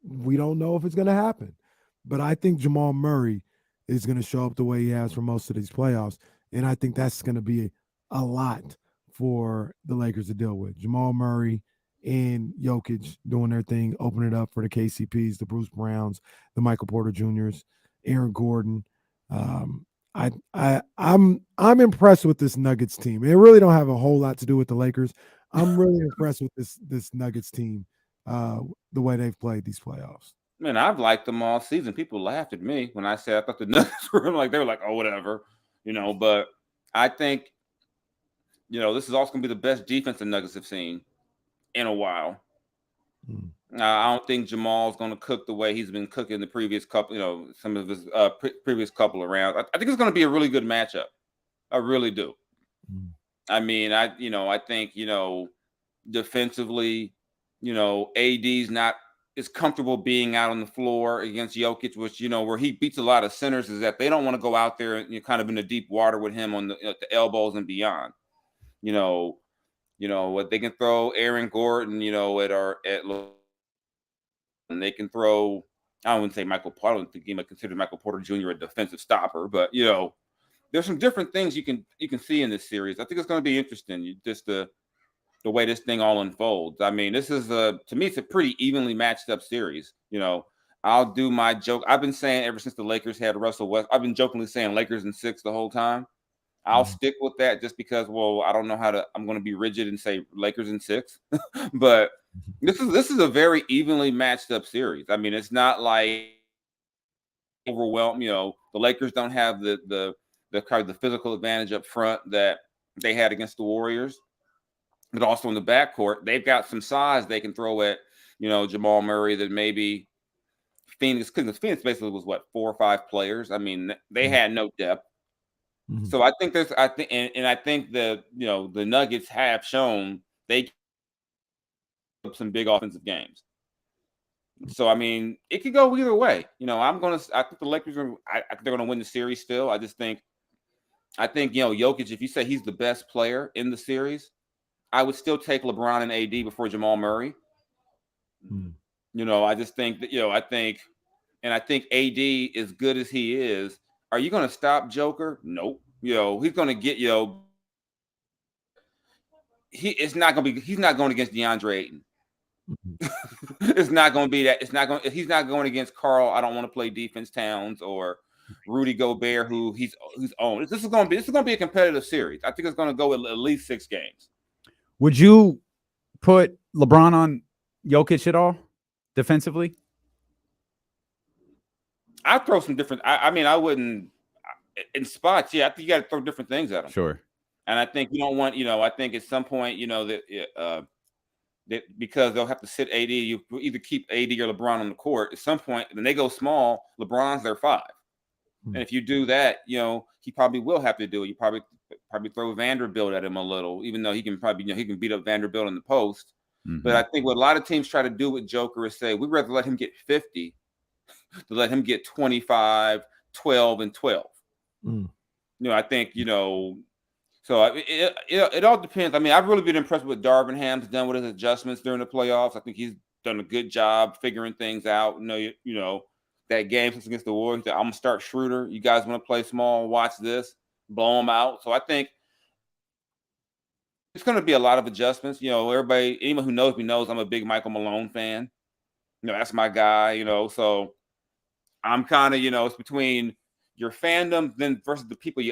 we don't know if it's going to happen, but I think Jamal Murray is going to show up the way he has for most of these playoffs. And I think that's going to be a lot for the Lakers to deal with. Jamal Murray and Jokic doing their thing, opening it up for the KCPs, the Bruce Browns, the Michael Porter Jr.'s, Aaron Gordon. I'm impressed with this Nuggets team. It really don't have a whole lot to do with the Lakers. I'm really impressed with this Nuggets team, the way they've played these playoffs. Man, I've liked them all season. People laughed at me when I said I thought the Nuggets were like, they were like, oh, whatever, you know. But I think, you know, this is also going to be the best defense the Nuggets have seen in a while. I don't think Jamal's going to cook the way he's been cooking the previous couple, you know, some of his previous couple of rounds. I think it's going to be a really good matchup. I really do. I mean, I think, you know, defensively, you know, AD's not as comfortable being out on the floor against Jokic, which, you know, where he beats a lot of centers is that they don't want to go out there and, you know, kind of in the deep water with him on the elbows and beyond. You know what they can throw Aaron Gordon, you know, and they can throw. I wouldn't say Michael Porter. I don't think he might consider Michael Porter Jr. a defensive stopper, but you know, there's some different things you can see in this series. I think it's going to be interesting. Just the way this thing all unfolds. I mean, this is to me, it's a pretty evenly matched up series. You know, I'll do my joke. I've been saying ever since the Lakers had Russell West. I've been jokingly saying Lakers in 6 the whole time. I'll stick with that just because, well, I don't know I'm going to be rigid and say Lakers in 6, but this is a very evenly matched up series. I mean, it's not like overwhelmed. You know, the Lakers don't have the kind of the physical advantage up front that they had against the Warriors, but also in the backcourt, they've got some size they can throw at, you know, Jamal Murray that maybe Phoenix, because Phoenix basically was 4 or 5 players. I mean, they had no depth. So I think I think the, you know, the Nuggets have shown they can some big offensive games. So I mean, it could go either way. You know, I think the Lakers I think they're gonna win the series still. I think, you know, Jokic, if you say he's the best player in the series, I would still take LeBron and AD before Jamal Murray. You know, I just think that, you know, I think AD, as good as he is, are you going to stop Joker? Nope. You know, he's going to get, you know, he's not going against DeAndre Ayton. It's not going to be that. He's not going against Carl. I don't want to play defense Towns or Rudy Gobert, who he's owned. This is going to be a competitive series. I think it's going to go at least 6 games. Would you put LeBron on Jokic at all defensively? I'd throw some different. I mean, I wouldn't in spots. Yeah, I think you got to throw different things at them. Sure. And I think you don't want. You know, I think at some point, you know, that because they'll have to sit AD. You either keep AD or LeBron on the court. At some point, when they go small, LeBron's their 5. And if you do that, you know, he probably will have to do it. You probably throw Vanderbilt at him a little, even though he can probably, you know, he can beat up Vanderbilt in the post. But I think what a lot of teams try to do with Joker is say, we'd rather let him get 50 to let him get 25, 12, and 12. You know, I think, you know, so it all depends. I mean, I've really been impressed with what Darvin Ham's done with his adjustments during the playoffs. I think he's done a good job figuring things out. You know, that game against the Warriors, I'm going to start Schroeder. You guys want to play small, watch this, blow them out. So I think it's going to be a lot of adjustments. You know, anyone who knows me knows I'm a big Michael Malone fan. You know, that's my guy, you know. So I'm kind of, you know, it's between your fandom then versus the people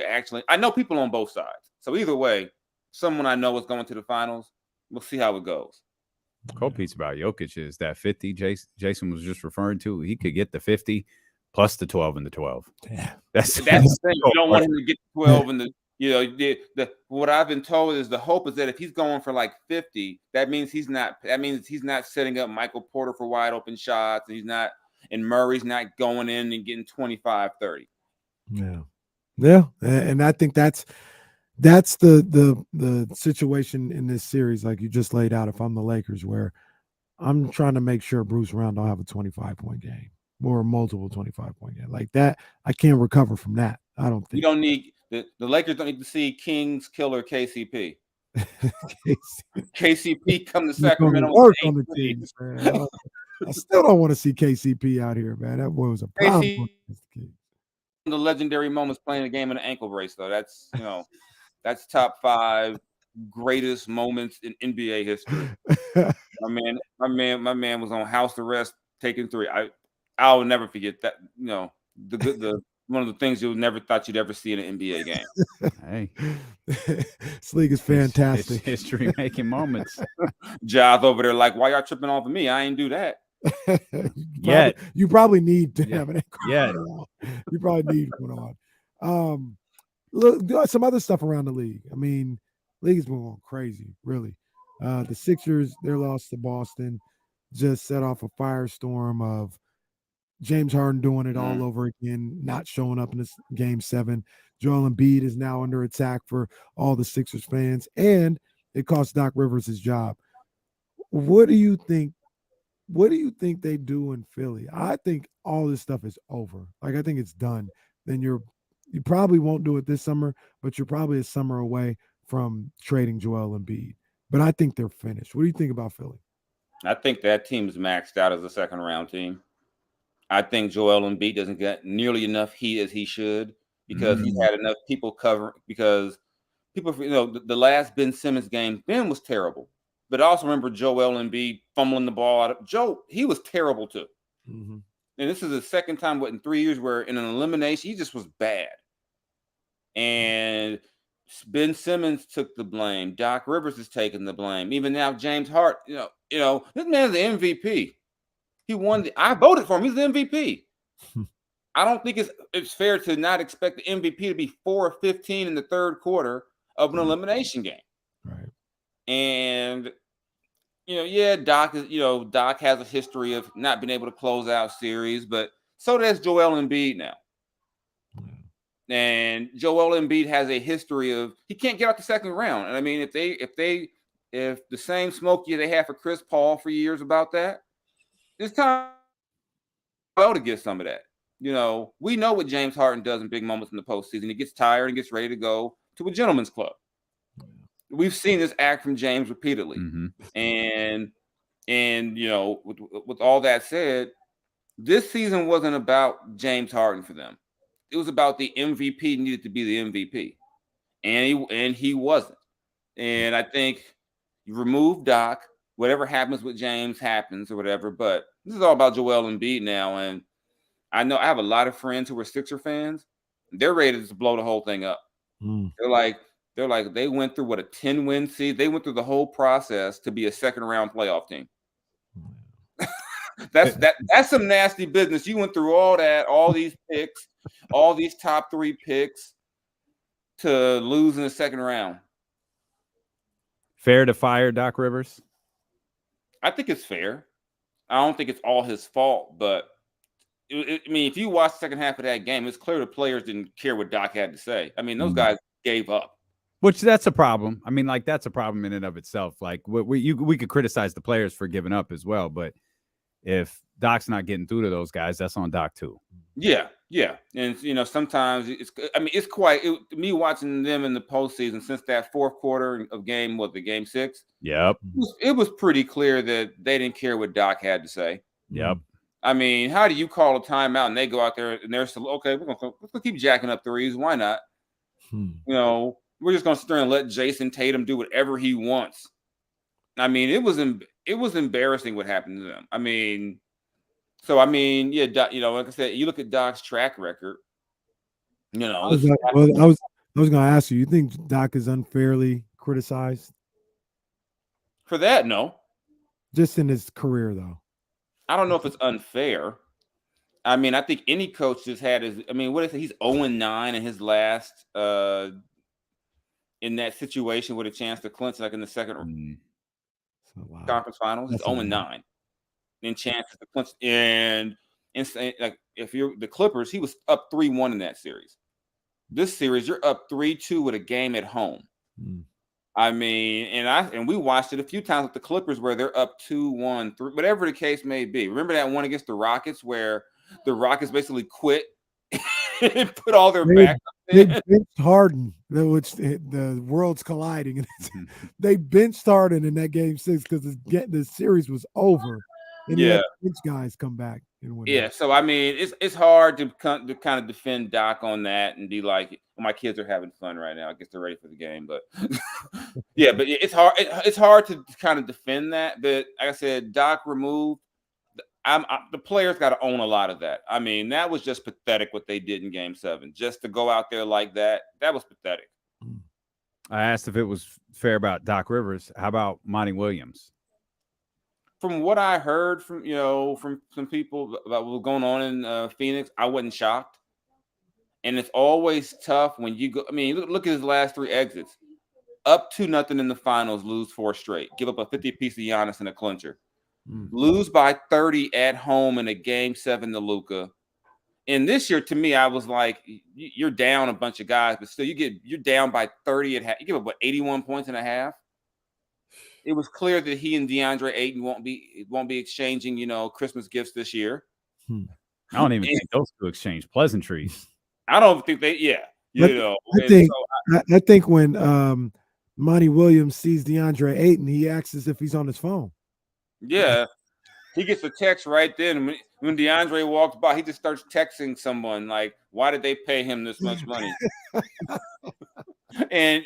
I know people on both sides. So either way, someone I know is going to the finals. We'll see how it goes. Cool piece about Jokic is that 50 Jason was just referring to. He could get the 50 plus the 12 and the 12. Yeah. That's the thing. You don't want him to get 12 and You know, what I've been told is the hope is that if he's going for like 50, that means he's not setting up Michael Porter for wide open shots, and Murray's not going in and getting 25, 30. Yeah. And I think that's the situation in this series, like you just laid out, if I'm the Lakers, where I'm trying to make sure Bruce Brown don't have a 25-point game or multiple 25-point game. Like that, I can't recover from that. I don't think. You don't need the Lakers don't need to see Kings killer KCP. KCP come to Sacramento. Work on the Kings, man. I still don't want to see KCP out here, man. That boy was a problem. The legendary moments playing a game in an ankle brace, though. That's that's top 5 greatest moments in NBA history. my man was on house arrest taking 3. I'll never forget that. You know, the one of the things you never thought you'd ever see in an NBA game. Hey, this league is fantastic. It's history making moments. Jaws over there like, why y'all tripping off of me? I ain't do that. You probably need to have an ankle. Yeah, you probably need one on. Look, some other stuff around the league. I mean, league has been going crazy, really. The Sixers, their loss to Boston, just set off a firestorm of James Harden doing it all over again, not showing up in this game 7. Joel Embiid is now under attack for all the Sixers fans, and it cost Doc Rivers his job. What do you think? What do you think they do in Philly? I think all this stuff is over. Like, I think it's done. Then you probably won't do it this summer, but you're probably a summer away from trading Joel Embiid. But I think they're finished. What do you think about Philly? I think that team is maxed out as a second round team. I think Joel Embiid doesn't get nearly enough heat as he should because he's had enough people cover. Because people, the last Ben Simmons game, Ben was terrible. But I also remember Joel Embiid fumbling the ball out of Joe. He was terrible too. And this is the second time, in 3 years, where in an elimination, he just was bad. And Ben Simmons took the blame. Doc Rivers is taking the blame. Even now, James Harden, this man's the MVP. He won. I voted for him. He's the MVP. I don't think it's fair to not expect the MVP to be 4 of 15 in the third quarter of an elimination game. Right. And Doc has a history of not being able to close out series, but so does Joel Embiid now. And Joel Embiid has a history of he can't get out the second round. And I mean, if the same smoke they had for Chris Paul for years about that, it's time to get some of that. We know what James Harden does in big moments in the postseason. He gets tired and gets ready to go to a gentleman's club. We've seen this act from James repeatedly. And with all that said, this season wasn't about James Harden for them. It was about the MVP needed to be the MVP. And he wasn't. And I think you remove Doc, whatever happens with James happens or whatever, but this is all about Joel Embiid now. And I know I have a lot of friends who are Sixer fans. They're ready to blow the whole thing up. They're like, they went through a 10-win season. They went through the whole process to be a second-round playoff team. That's some nasty business. You went through all that, all these picks, all these top 3 picks to lose in the second round. Fair to fire Doc Rivers? I think it's fair. I don't think it's all his fault, but if you watch the second half of that game, it's clear the players didn't care what Doc had to say. I mean, those guys gave up. Which that's a problem. I mean, like that's a problem in and of itself. Like we could criticize the players for giving up as well, but if Doc's not getting through to those guys, that's on Doc too. Yeah. And sometimes it's quite me watching them in the postseason since that fourth quarter of game 6. Yep. It was pretty clear that they didn't care what Doc had to say. Yep. I mean, how do you call a timeout and they go out there and they're still okay? We're gonna keep jacking up threes. Why not? We're just gonna sit there and let Jason Tatum do whatever he wants. I mean, it was embarrassing what happened to them. I mean, yeah, Doc, like I said, you look at Doc's track record. I was gonna ask you. You think Doc is unfairly criticized for that? No, just in his career though. I don't know if it's unfair. I mean, I think any coach just had his. I mean, what is it? He's 0-9 in his last in that situation with a chance to clinch, like in the second wow. conference finals. He's 0-9 in chances to clinch. And like if you're the Clippers, he was up 3-1 in that series. This series, you're up 3-2 with a game at home. I mean, and we watched it a few times with the Clippers where they're up 2-1, 3, whatever the case may be. Remember that one against the Rockets where the Rockets basically quit and put all their backup in? They benched Harden, which the world's colliding. They benched Harden in that game 6 because the series was over. And yeah, bench guys come back and win. Yeah, so I mean, it's hard to kind of defend Doc on that and be like, well, my kids are having fun right now. I guess they're ready for the game, but yeah, but it's hard. It's hard to kind of defend that. But like I said, Doc removed. The players got to own a lot of that. I mean, that was just pathetic what they did in Game 7. Just to go out there like that was pathetic. I asked if it was fair about Doc Rivers. How about Monty Williams? From what I heard from some people about what was going on in Phoenix, I wasn't shocked. And it's always tough when you go. I mean, look at his last 3 exits. Up 2-0 in the finals, lose 4 straight. Give up a 50-piece of Giannis in a clincher. Lose by 30 at home in a Game 7 to Luka. And this year, to me, I was like, you're down a bunch of guys, but still, you're down by 30 at half. You give up 81 points and a half. It was clear that he and DeAndre Ayton won't be exchanging, Christmas gifts this year. I don't even think those two exchange pleasantries. I don't think they. Yeah, I think when Monty Williams sees DeAndre Ayton, he asks if he's on his phone. Yeah, he gets a text right then. When DeAndre walks by, he just starts texting someone like, "Why did they pay him this much money?" And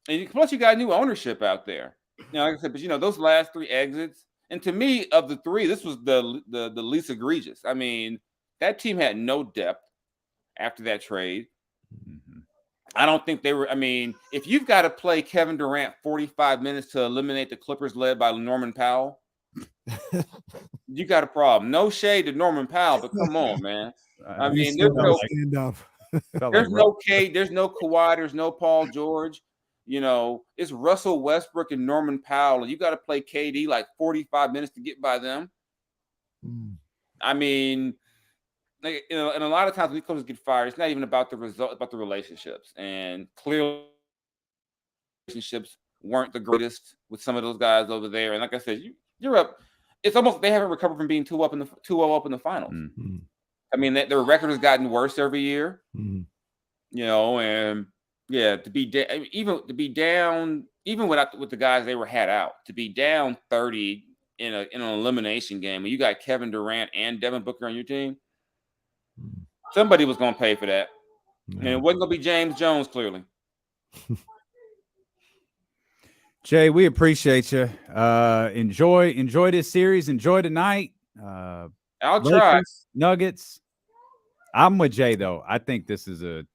and plus you got new ownership out there. Like I said, but those last 3 exits, and to me, of the 3, this was the least egregious. I mean, that team had no depth after that trade. I don't think they were. I mean, if you've got to play Kevin Durant 45 minutes to eliminate the Clippers led by Norman Powell, you got a problem. No shade to Norman Powell, but come on, man. I mean, there's no Kawhi, there's no Paul George. It's Russell Westbrook and Norman Powell, and you got to play KD like 45 minutes to get by them. I mean, and a lot of times when coaches get fired, it's not even about the result, about the relationships. And clearly, relationships weren't the greatest with some of those guys over there. And like I said, you're up. It's almost they haven't recovered from being 2-0 up in the finals. I mean, their record has gotten worse every year. And yeah, to be down, even with the guys they had out, to be down 30 in an elimination game, and you got Kevin Durant and Devin Booker on your team, somebody was going to pay for that, and it wasn't going to be James Jones, clearly. Jay, we appreciate you. Enjoy this series. Enjoy tonight. I'll try. Nuggets. I'm with Jay though. I think this is an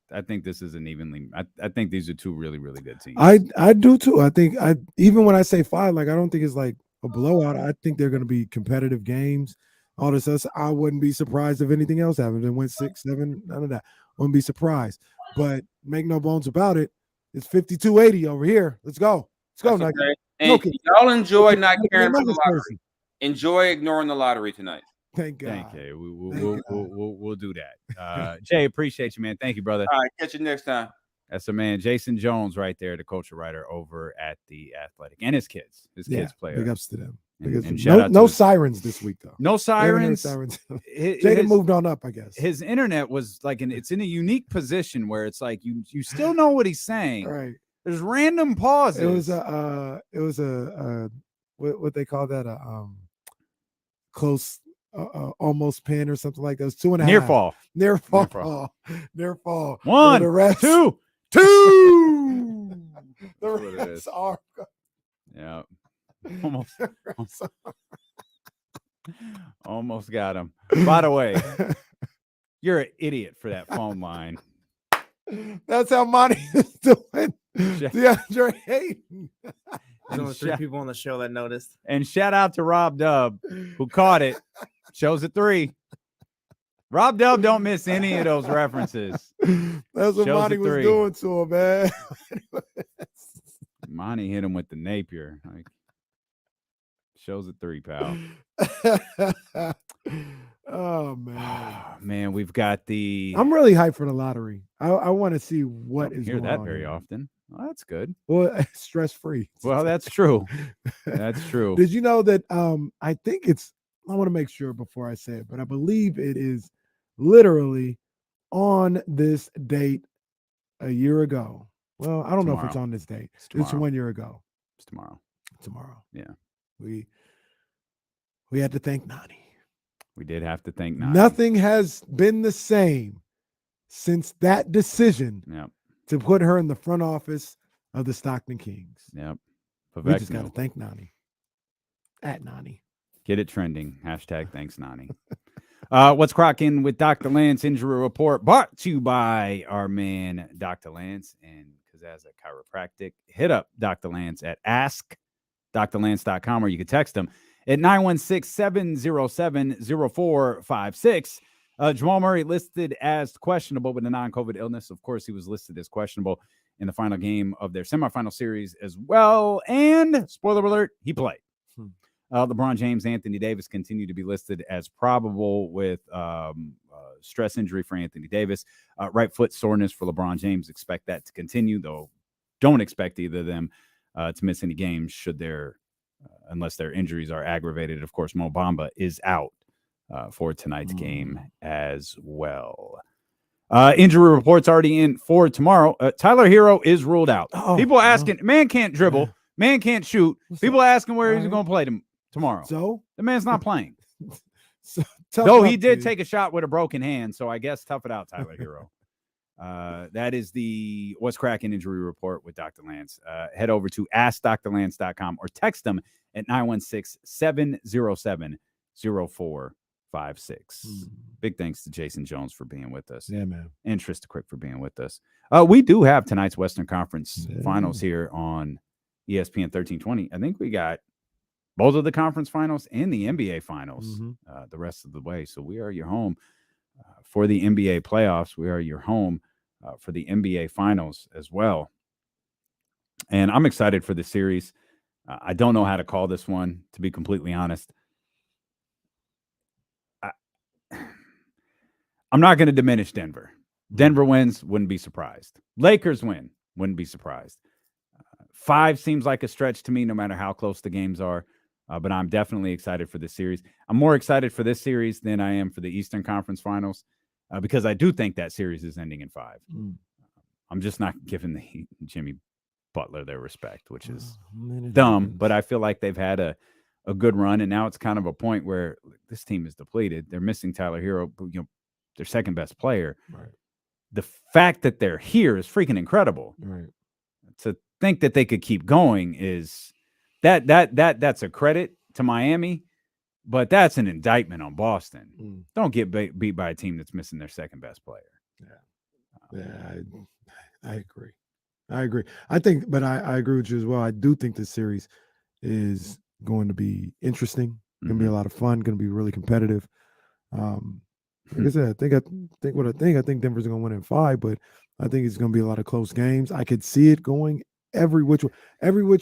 evenly. I think these are 2 really, really good teams. I do too. I think even when I say 5, like I don't think it's like a blowout. I think they're going to be competitive games. All this else, I wouldn't be surprised if anything else happened. It went 6, 7, none of that. Wouldn't be surprised. But make no bones about it. It's 52-80 over here. Let's go. Let's go, okay. And y'all enjoy not caring about the lottery. Enjoy ignoring the lottery tonight. Thank God. Thank you. We'll do that. Jay, appreciate you, man. Thank you, brother. All right, catch you next time. That's a man, Jason Jones, right there, the culture writer over at The Athletic, and his kids. Kids play. Big ups to them. And no sirens this week though. No sirens. Jaden moved on up, I guess. His internet was like, it's in a unique position where it's like you still know what he's saying. Right. There's random pauses. It was a what they call that, a close almost pin or something like that. It was 2.5. Near fall. 1, 2. The refs are. Yeah. Almost got him. By the way, you're an idiot for that phone line. That's how Monty is doing. DeAndre Ayton. There's only 3 people on the show that noticed. And shout out to Rob Dub, who caught it. Shows a 3. Rob Dub don't miss any of those references. That's what Shows Monty a was three. doing to him, man. Monty hit him with the Napier. Like, shows a 3, pal. Oh man, man, we've got the. I'm really hyped for the lottery. I want to see what don't is hear going that on very here. often. Well, that's good. Well, stress free. Well, that's true. That's true. Did you know that? I think it's. I want to make sure before I say it, but I believe it is literally on this date a year ago. Well, I don't know if it's on this date. It's 1 year ago. It's tomorrow. Tomorrow. Yeah. We had to thank Nani. We did have to thank Nani. Nothing has been the same since that decision to put her in the front office of the Stockton Kings. Yep. We just got to thank Nani. At Nani. Get it trending. Hashtag thanks, Nani. What's cracking with Dr. Lance injury report brought to you by our man, Dr. Lance and Kazaza Chiropractic. Hit up Dr. Lance at askdrlance.com or you can text him at 916-707-0456. Jamal Murray listed as questionable with a non-COVID illness. Of course, he was listed as questionable in the final game of their semifinal series as well. And spoiler alert, he played. LeBron James, Anthony Davis continue to be listed as probable with stress injury for Anthony Davis. Right foot soreness for LeBron James. Expect that to continue, though don't expect either of them to miss any games should unless their injuries are aggravated. Of course, Mo Bamba is out for tonight's game as well. Injury reports already in for tomorrow. Tyler Hero is ruled out. People asking, man can't dribble, man can't shoot. People asking where he's going to play tomorrow. So the man's not playing. So though he did take a shot with a broken hand, so I guess tough it out, Tyler Hero. That is the What's Cracking injury report with Dr. Lance. Head over to askdrlance.com or text them at 916-707-0456. Big thanks to Jason Jones for being with us. Yeah, man. And Trysta Krick for being with us. We do have tonight's Western Conference Finals here on ESPN 1320. I think we got both of the conference finals and the NBA finals the rest of the way. So we are your home for the NBA playoffs. We are your home for the NBA finals as well. And I'm excited for the series. I don't know how to call this one, to be completely honest. I'm not going to diminish Denver. Denver wins, wouldn't be surprised. Lakers win, wouldn't be surprised. 5 seems like a stretch to me, no matter how close the games are. But I'm definitely excited for this series. I'm more excited for this series than I am for the Eastern Conference Finals because I do think that series is ending in 5. I'm just not giving the Jimmy Butler their respect, which is dumb. But I feel like they've had a good run, and now it's kind of a point where this team is depleted. They're missing Tyler Hero, their second best player. Right. The fact that they're here is freaking incredible. Right. To think that they could keep going is that's a credit to Miami, but that's an indictment on Boston. Don't get beat by a team that's missing their second best player. I agree. I think, but I agree with you as well. I do think this series is going to be interesting. Going to be a lot of fun. Going to be really competitive. Like I said, I think Denver's going to win in 5, but I think it's going to be a lot of close games. I could see it going every which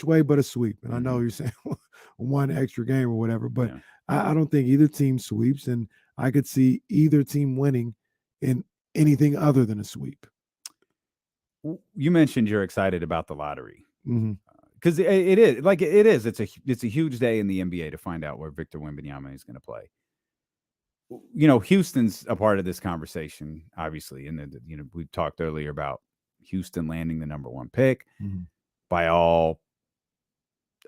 way but a sweep. And I know you're saying one extra game or whatever, but I don't think either team sweeps, and I could see either team winning in anything other than a sweep. You mentioned you're excited about the lottery because it is. It's a huge day in the NBA to find out where Victor Wembanyama is going to play. Houston's a part of this conversation, obviously, and we talked earlier about Houston landing the number 1 pick. By all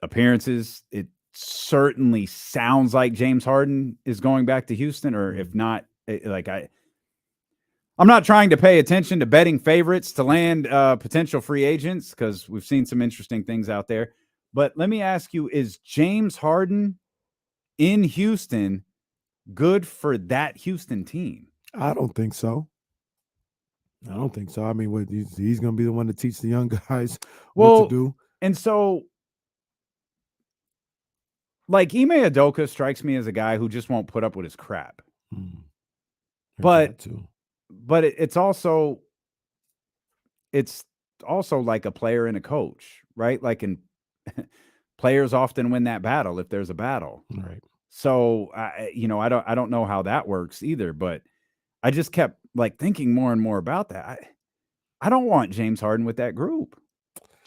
appearances, it certainly sounds like James Harden is going back to Houston, or if not, I'm not trying to pay attention to betting favorites to land potential free agents because we've seen some interesting things out there. But let me ask you, is James Harden in Houston good for that Houston team? I don't think so. I mean, he's going to be the one to teach the young guys what to do. And so, like, Ime Udoka strikes me as a guy who just won't put up with his crap. But it's also like a player and a coach, right? Like players often win that battle if there's a battle. Right. So I don't know how that works either, but I just kept like thinking more and more about that. I don't want James Harden with that group.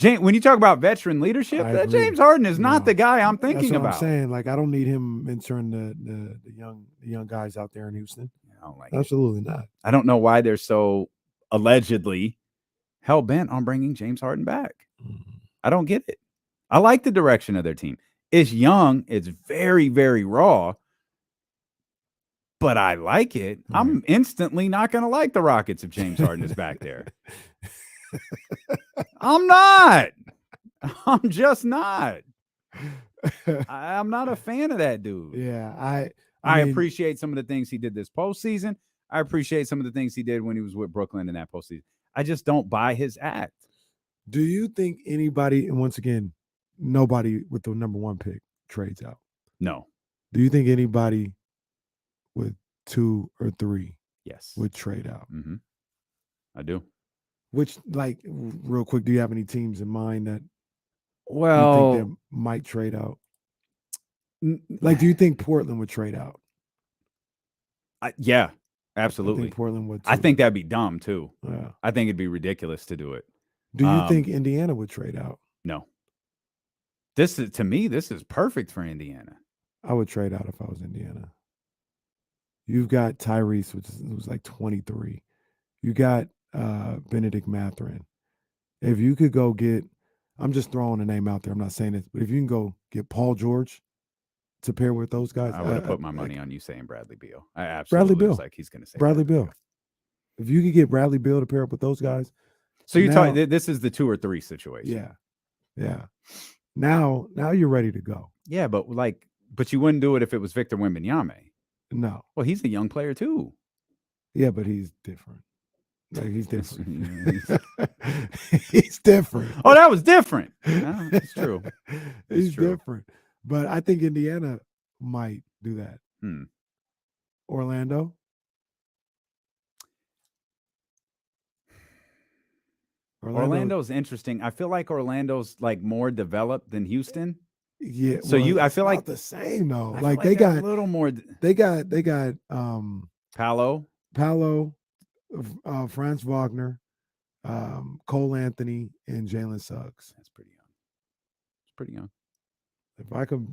When you talk about veteran leadership, James Harden is not the guy I'm thinking that's what about. I'm saying. Like, I don't need him mentoring the young guys out there in Houston. I don't like Absolutely not. I don't know why they're so allegedly hell bent on bringing James Harden back. I don't get it. I like the direction of their team. It's young. It's very, very raw. But I like it. Right. I'm instantly not going to like the Rockets if James Harden is back there. I'm not. I'm just not. I'm not a fan of that dude. Yeah, I appreciate some of the things he did this postseason. I appreciate some of the things he did when he was with Brooklyn in that postseason. I just don't buy his act. Do you think anybody, and once again, nobody with the number 1 pick trades out? No. Do you think anybody with 2 or 3 would trade out? Mm-hmm. I do. Which, like, real quick, do you have any teams in mind that you think that might trade out? Like, do you think Portland would trade out? Yeah, absolutely. I think Portland would too. I think that'd be dumb too. Yeah. I think it'd be ridiculous to do it. Do you think Indiana would trade out? No. To me, this is perfect for Indiana. I would trade out if I was Indiana. You've got Tyrese, who's like 23. You got Benedict Mathurin. If you could go get, I'm just throwing a name out there. I'm not saying it, but if you can go get Paul George to pair with those guys, I would have put my money on you saying Bradley Beal. I absolutely Bradley Beal. Like he's going to say Bradley Beal. If you could get Bradley Beal to pair up with those guys. So you're talking, this is the 2 or 3 situation. Yeah. Now you're ready to go. Yeah, but you wouldn't do it if it was Victor Wembanyama. No. Well, he's a young player too. Yeah, but he's different. Like, he's different. He's different. Oh, that was different. No, it's true. He's different. But I think Indiana might do that. Orlando? Orlando's interesting. I feel like Orlando's like more developed than Houston. Yeah. So I feel like the same though. Like they got a little more. They got Paolo, Franz Wagner, Cole Anthony, and Jalen Suggs. That's pretty young. It's pretty young. If I could,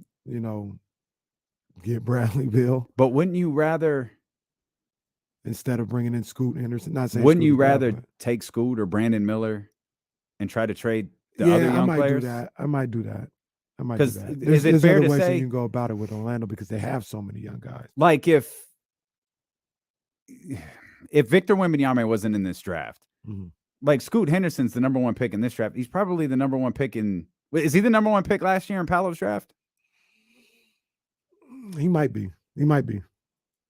get Bradley Beal. But wouldn't you rather, instead of bringing in Scoot Henderson, not saying wouldn't you rather take Scoot or Brandon Miller and try to trade the other young players? I might do that. Because is it fair to say you can go about it with Orlando because they have so many young guys? Like if Victor Wembanyama wasn't in this draft, like Scoot Henderson's the number 1 pick in this draft. He's probably the number 1 pick in. Is he the number 1 pick last year in Paolo's draft? He might be.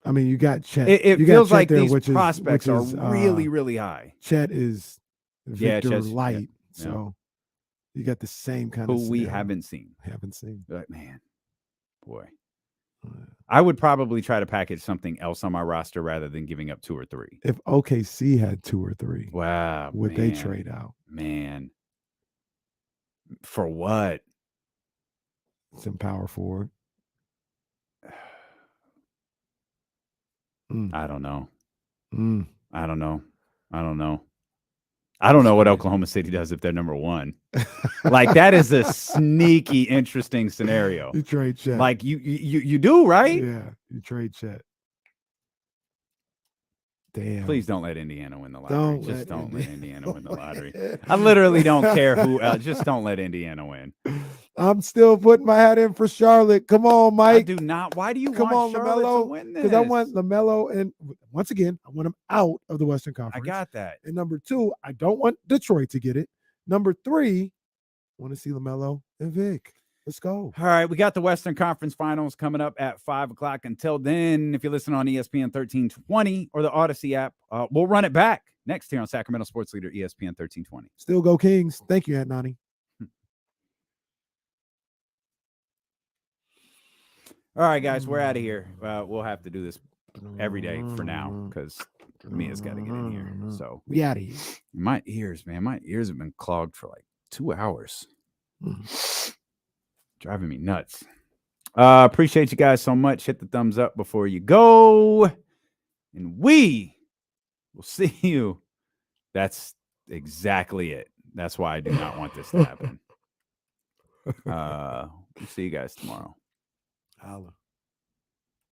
I mean, you got Chet. It you feels got like Chet there, these prospects are really, really high. Chet is Victor Chet's light, so you got the same kind of who we scenario. haven't seen. But man, boy, I would probably try to package something else on my roster rather than giving up 2 or 3. If OKC had 2 or 3, wow, would they trade out? Man, for what? Some power forward. I don't know. I don't know. I don't know what Oklahoma City does if they're number 1. Like, that is a sneaky, interesting scenario. You trade Chet. Like, you do, right? Yeah, you trade Chet. Damn. Please don't let Indiana win the lottery. Just don't let Indiana win the lottery. I literally don't care who else. Just don't let Indiana win. I'm still putting my hat in for Charlotte. Come on, Mike. I do not. Why do you want Charlotte to win this? Because I want LaMelo, and once again, I want him out of the Western Conference. I got that. And number 2, I don't want Detroit to get it. Number 3, I want to see LaMelo and Vic. Let's go. All right, we got the Western Conference Finals coming up at 5 o'clock. Until then, if you listen on ESPN 1320 or the Odyssey app, we'll run it back next here on Sacramento Sports Leader ESPN 1320. Still go Kings. Thank you, Aunt Nani. All right, guys, we're out of here. We'll have to do this every day for now because Mia's got to get in here. So we out of here. My ears, man, my ears have been clogged for like 2 hours. Driving me nuts. Appreciate you guys so much. Hit the thumbs up before you go. And we will see you. That's exactly it. That's why I do not want this to happen. We'll see you guys tomorrow. Holla.